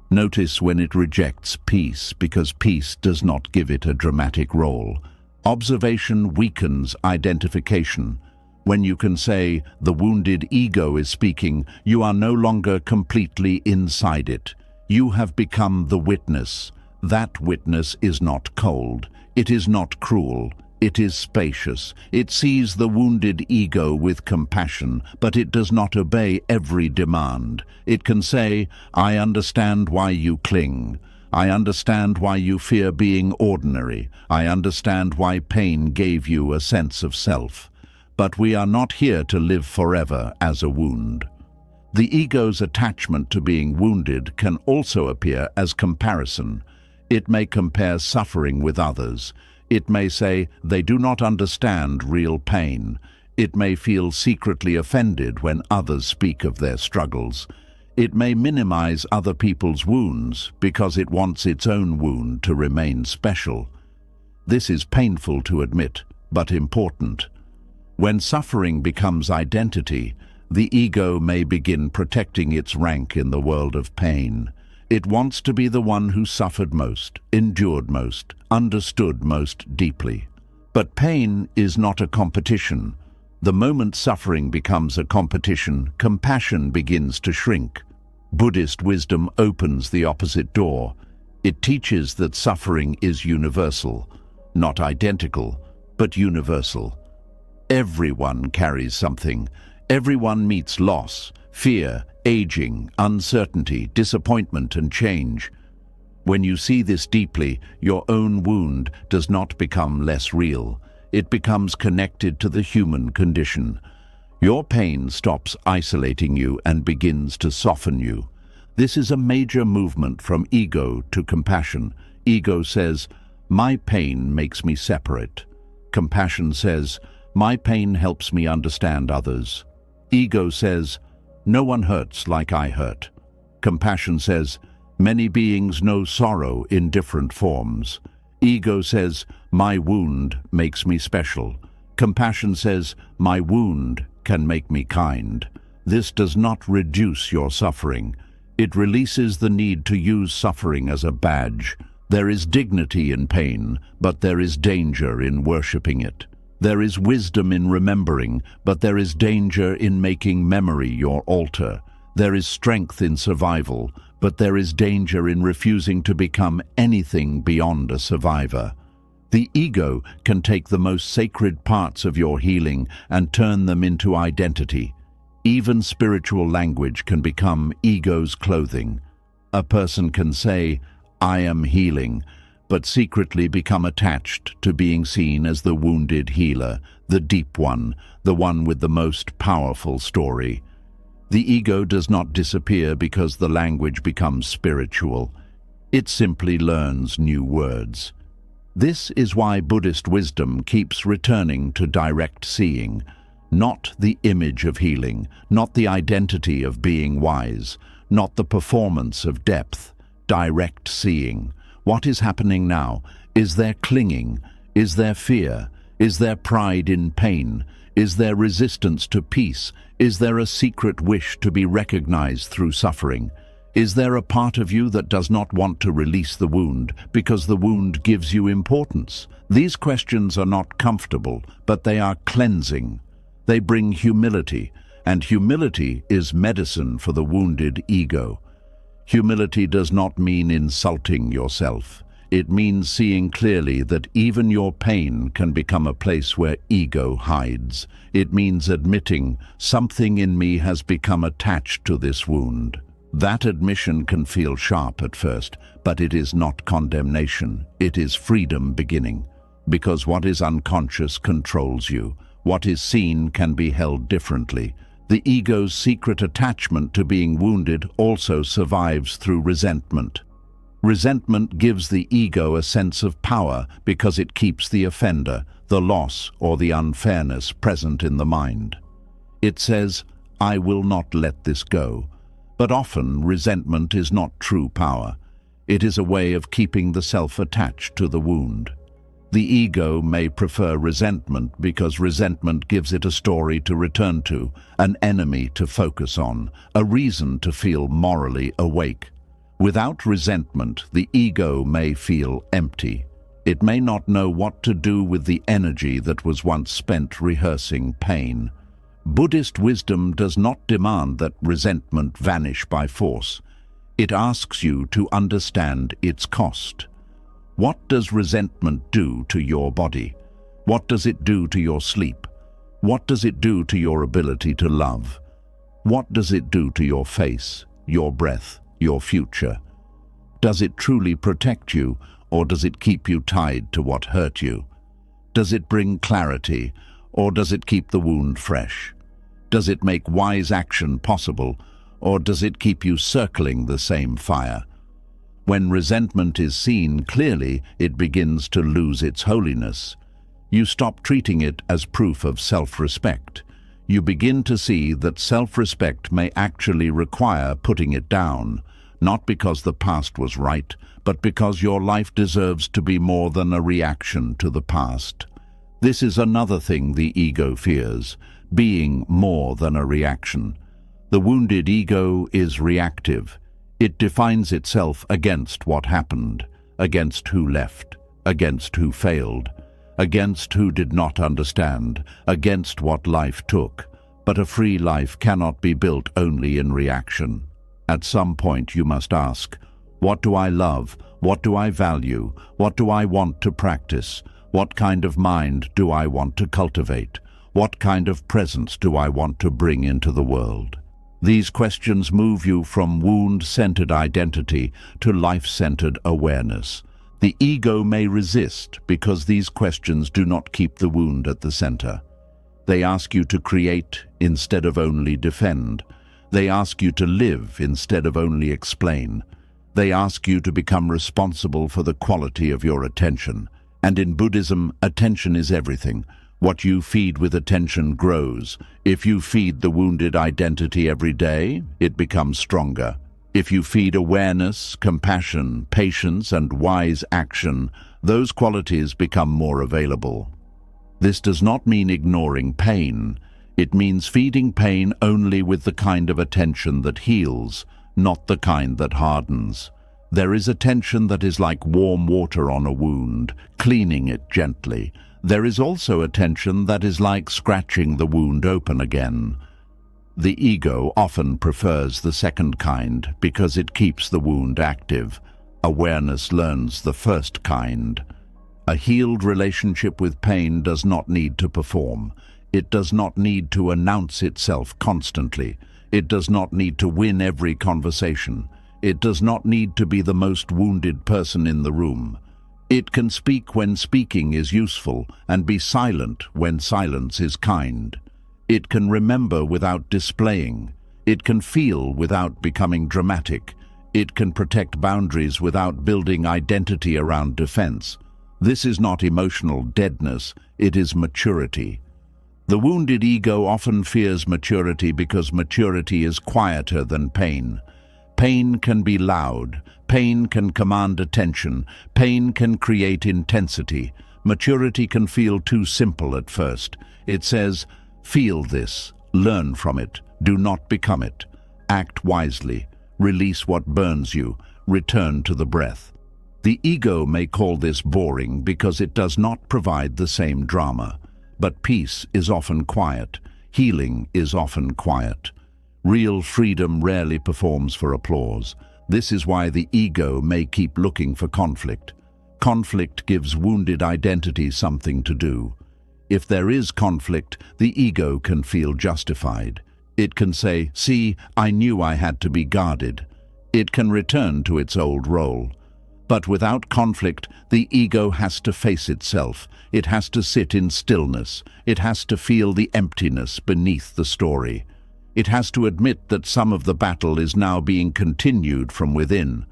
Notice when it rejects peace because peace does not give it a dramatic role. Observation weakens identification. When you can say, "The wounded ego is speaking," you are no longer completely inside it. You have become the witness. That witness is not cold. It is not cruel. It is spacious. It sees the wounded ego with compassion, but it does not obey every demand. It can say, "I understand why you cling. I understand why you fear being ordinary. I understand why pain gave you a sense of self. But we are not here to live forever as a wound." The ego's attachment to being wounded can also appear as comparison. It may compare suffering with others. It may say they do not understand real pain. It may feel secretly offended when others speak of their struggles. It may minimize other people's wounds because it wants its own wound to remain special. This is painful to admit, but important. When suffering becomes identity, the ego may begin protecting its rank in the world of pain. It wants to be the one who suffered most, endured most, understood most deeply. But pain is not a competition. The moment suffering becomes a competition, compassion begins to shrink. Buddhist wisdom opens the opposite door. It teaches that suffering is universal, not identical, but universal. Everyone carries something. Everyone meets loss, fear, aging, uncertainty, disappointment, and change. When you see this deeply, your own wound does not become less real. It becomes connected to the human condition. Your pain stops isolating you and begins to soften you. This is a major movement from ego to compassion. Ego says, "My pain makes me separate." Compassion says, "My pain helps me understand others." Ego says, "No one hurts like I hurt." Compassion says, "Many beings know sorrow in different forms." Ego says, "My wound makes me special." Compassion says, "My wound can make me kind." This does not reduce your suffering. It releases the need to use suffering as a badge. There is dignity in pain, but there is danger in worshipping it. There is wisdom in remembering, but there is danger in making memory your altar. There is strength in survival, but there is danger in refusing to become anything beyond a survivor. The ego can take the most sacred parts of your healing and turn them into identity. Even spiritual language can become ego's clothing. A person can say, "I am healing," but secretly become attached to being seen as the wounded healer, the deep one, the one with the most powerful story. The ego does not disappear because the language becomes spiritual. It simply learns new words. This is why Buddhist wisdom keeps returning to direct seeing, not the image of healing, not the identity of being wise, not the performance of depth, direct seeing. What is happening now? Is there clinging? Is there fear? Is there pride in pain? Is there resistance to peace? Is there a secret wish to be recognized through suffering? Is there a part of you that does not want to release the wound because the wound gives you importance? These questions are not comfortable, but they are cleansing. They bring humility, and humility is medicine for the wounded ego. Humility does not mean insulting yourself. It means seeing clearly that even your pain can become a place where ego hides. It means admitting something in me has become attached to this wound. That admission can feel sharp at first, but it is not condemnation. It is freedom beginning. Because what is unconscious controls you. What is seen can be held differently. The ego's secret attachment to being wounded also survives through resentment. Resentment gives the ego a sense of power because it keeps the offender, the loss or the unfairness present in the mind. It says, "I will not let this go." But often resentment is not true power. It is a way of keeping the self attached to the wound. The ego may prefer resentment because resentment gives it a story to return to, an enemy to focus on, a reason to feel morally awake. Without resentment, the ego may feel empty. It may not know what to do with the energy that was once spent rehearsing pain. Buddhist wisdom does not demand that resentment vanish by force. It asks you to understand its cost. What does resentment do to your body? What does it do to your sleep? What does it do to your ability to love? What does it do to your face, your breath, your future? Does it truly protect you, or does it keep you tied to what hurt you? Does it bring clarity, or does it keep the wound fresh? Does it make wise action possible, or does it keep you circling the same fire? When resentment is seen clearly, it begins to lose its holiness. You stop treating it as proof of self-respect. You begin to see that self-respect may actually require putting it down, not because the past was right, but because your life deserves to be more than a reaction to the past. This is another thing the ego fears, being more than a reaction. The wounded ego is reactive. It defines itself against what happened, against who left, against who failed, against who did not understand, against what life took. But a free life cannot be built only in reaction. At some point you must ask, what do I love? What do I value? What do I want to practice? What kind of mind do I want to cultivate? What kind of presence do I want to bring into the world? These questions move you from wound-centered identity to life-centered awareness. The ego may resist because these questions do not keep the wound at the center. They ask you to create instead of only defend. They ask you to live instead of only explain. They ask you to become responsible for the quality of your attention. And in Buddhism, attention is everything. What you feed with attention grows. If you feed the wounded identity every day, it becomes stronger. If you feed awareness, compassion, patience, and wise action, those qualities become more available. This does not mean ignoring pain. It means feeding pain only with the kind of attention that heals, not the kind that hardens. There is attention that is like warm water on a wound, cleaning it gently. There is also attention that is like scratching the wound open again. The ego often prefers the second kind because it keeps the wound active. Awareness learns the first kind. A healed relationship with pain does not need to perform. It does not need to announce itself constantly. It does not need to win every conversation. It does not need to be the most wounded person in the room. It can speak when speaking is useful and be silent when silence is kind. It can remember without displaying. It can feel without becoming dramatic. It can protect boundaries without building identity around defense. This is not emotional deadness, it is maturity. The wounded ego often fears maturity because maturity is quieter than pain. Pain can be loud. Pain can command attention. Pain can create intensity. Maturity can feel too simple at first. It says, feel this, learn from it, do not become it. Act wisely, release what burns you, return to the breath. The ego may call this boring because it does not provide the same drama. But peace is often quiet. Healing is often quiet. Real freedom rarely performs for applause. This is why the ego may keep looking for conflict. Conflict gives wounded identity something to do. If there is conflict, the ego can feel justified. It can say, see, I knew I had to be guarded. It can return to its old role. But without conflict, the ego has to face itself. It has to sit in stillness. It has to feel the emptiness beneath the story. It has to admit that some of the battle is now being continued from within.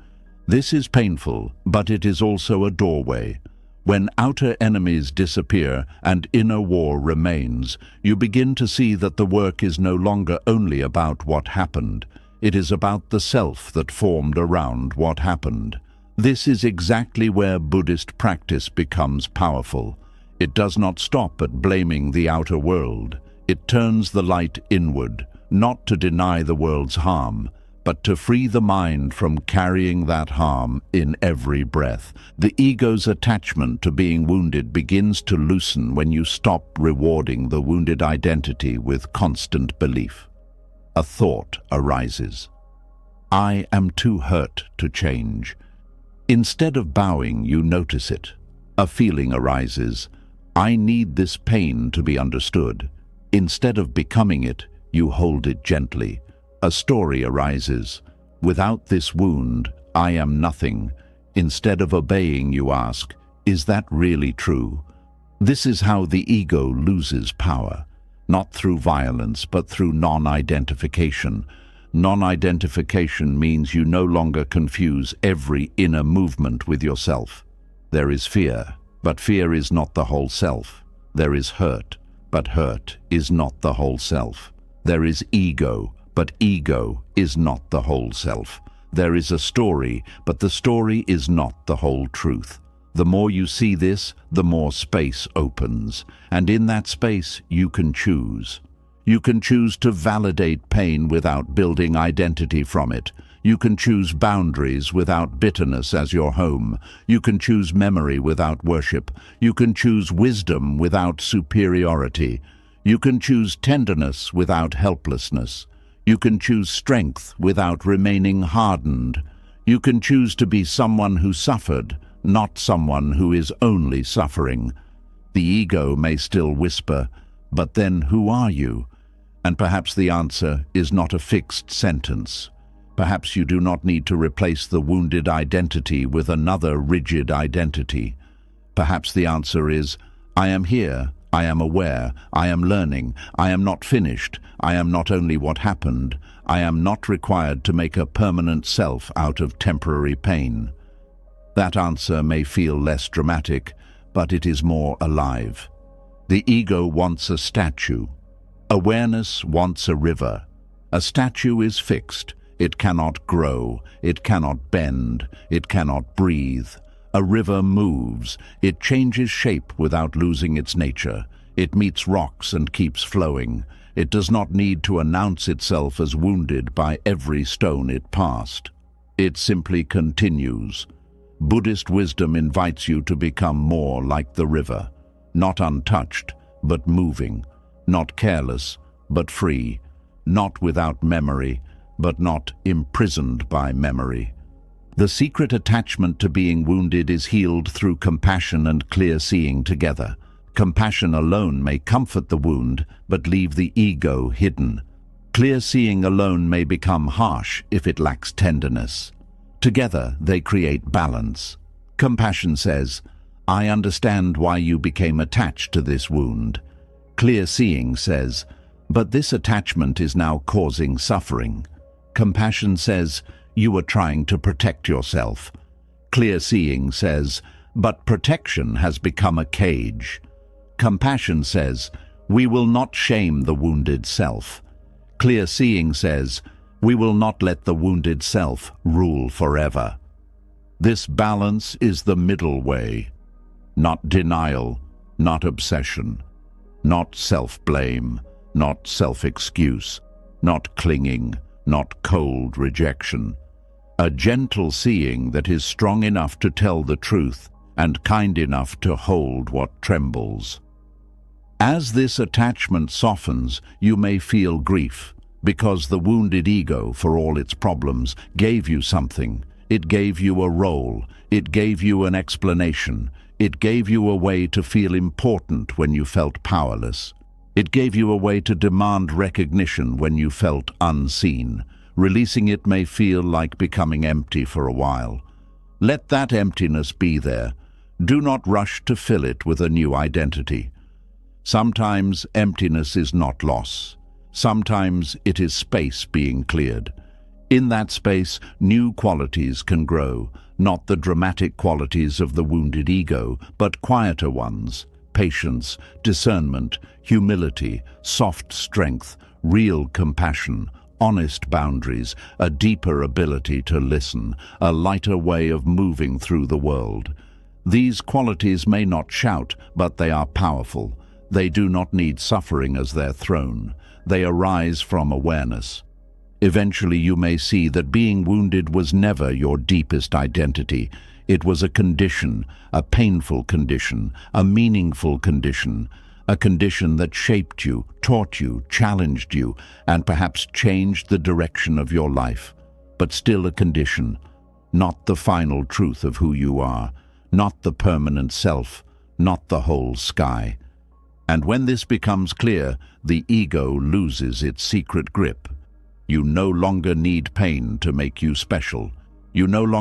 This is painful, but it is also a doorway. When outer enemies disappear and inner war remains, you begin to see that the work is no longer only about what happened. It is about the self that formed around what happened. This is exactly where Buddhist practice becomes powerful. It does not stop at blaming the outer world. It turns the light inward, not to deny the world's harm, but to free the mind from carrying that harm in every breath. The ego's attachment to being wounded begins to loosen when you stop rewarding the wounded identity with constant belief. A thought arises. I am too hurt to change. Instead of bowing, you notice it. A feeling arises. I need this pain to be understood. Instead of becoming it, you hold it gently. A story arises. Without this wound, I am nothing. Instead of obeying, you ask, is that really true? This is how the ego loses power, not through violence, but through non-identification. Non-identification means you no longer confuse every inner movement with yourself. There is fear, but fear is not the whole self. There is hurt, but hurt is not the whole self. There is ego, but ego is not the whole self. There is a story, but the story is not the whole truth. The more you see this, the more space opens, and in that space you can choose. You can choose to validate pain without building identity from it. You can choose boundaries without bitterness as your home. You can choose memory without worship. You can choose wisdom without superiority. You can choose tenderness without helplessness. You can choose strength without remaining hardened. You can choose to be someone who suffered, not someone who is only suffering. The ego may still whisper, but then who are you? And perhaps the answer is not a fixed sentence. Perhaps you do not need to replace the wounded identity with another rigid identity. Perhaps the answer is, I am here, I am aware, I am learning, I am not finished, I am not only what happened, I am not required to make a permanent self out of temporary pain. That answer may feel less dramatic, but it is more alive. The ego wants a statue. Awareness wants a river. A statue is fixed. It cannot grow, it cannot bend, it cannot breathe. A river moves. It changes shape without losing its nature. It meets rocks and keeps flowing. It does not need to announce itself as wounded by every stone it passed. It simply continues. Buddhist wisdom invites you to become more like the river, not untouched, but moving, not careless, but free, not without memory, but not imprisoned by memory. The secret attachment to being wounded is healed through compassion and clear seeing together. Compassion alone may comfort the wound, but leave the ego hidden. Clear seeing alone may become harsh if it lacks tenderness. Together, they create balance. Compassion says, I understand why you became attached to this wound. Clear seeing says, but this attachment is now causing suffering. Compassion says, you are trying to protect yourself. Clear seeing says, but protection has become a cage. Compassion says, we will not shame the wounded self. Clear seeing says, we will not let the wounded self rule forever. This balance is the middle way. Not denial, not obsession, not self-blame, not self-excuse, not clinging, not cold rejection. A gentle seeing that is strong enough to tell the truth and kind enough to hold what trembles. As this attachment softens, you may feel grief, because the wounded ego, for all its problems, gave you something. It gave you a role. It gave you an explanation. It gave you a way to feel important when you felt powerless. It gave you a way to demand recognition when you felt unseen. Releasing it may feel like becoming empty for a while. Let that emptiness be there. Do not rush to fill it with a new identity. Sometimes emptiness is not loss. Sometimes it is space being cleared. In that space, new qualities can grow, not the dramatic qualities of the wounded ego, but quieter ones: patience, discernment, humility, soft strength, real compassion, honest boundaries, a deeper ability to listen, a lighter way of moving through the world. These qualities may not shout, but they are powerful. They do not need suffering as their throne. They arise from awareness. Eventually you may see that being wounded was never your deepest identity. It was a condition, a painful condition, a meaningful condition, a condition that shaped you, taught you, challenged you, and perhaps changed the direction of your life. But still a condition, not the final truth of who you are, not the permanent self, not the whole sky. And when this becomes clear, the ego loses its secret grip. You no longer need pain to make you special. You no longer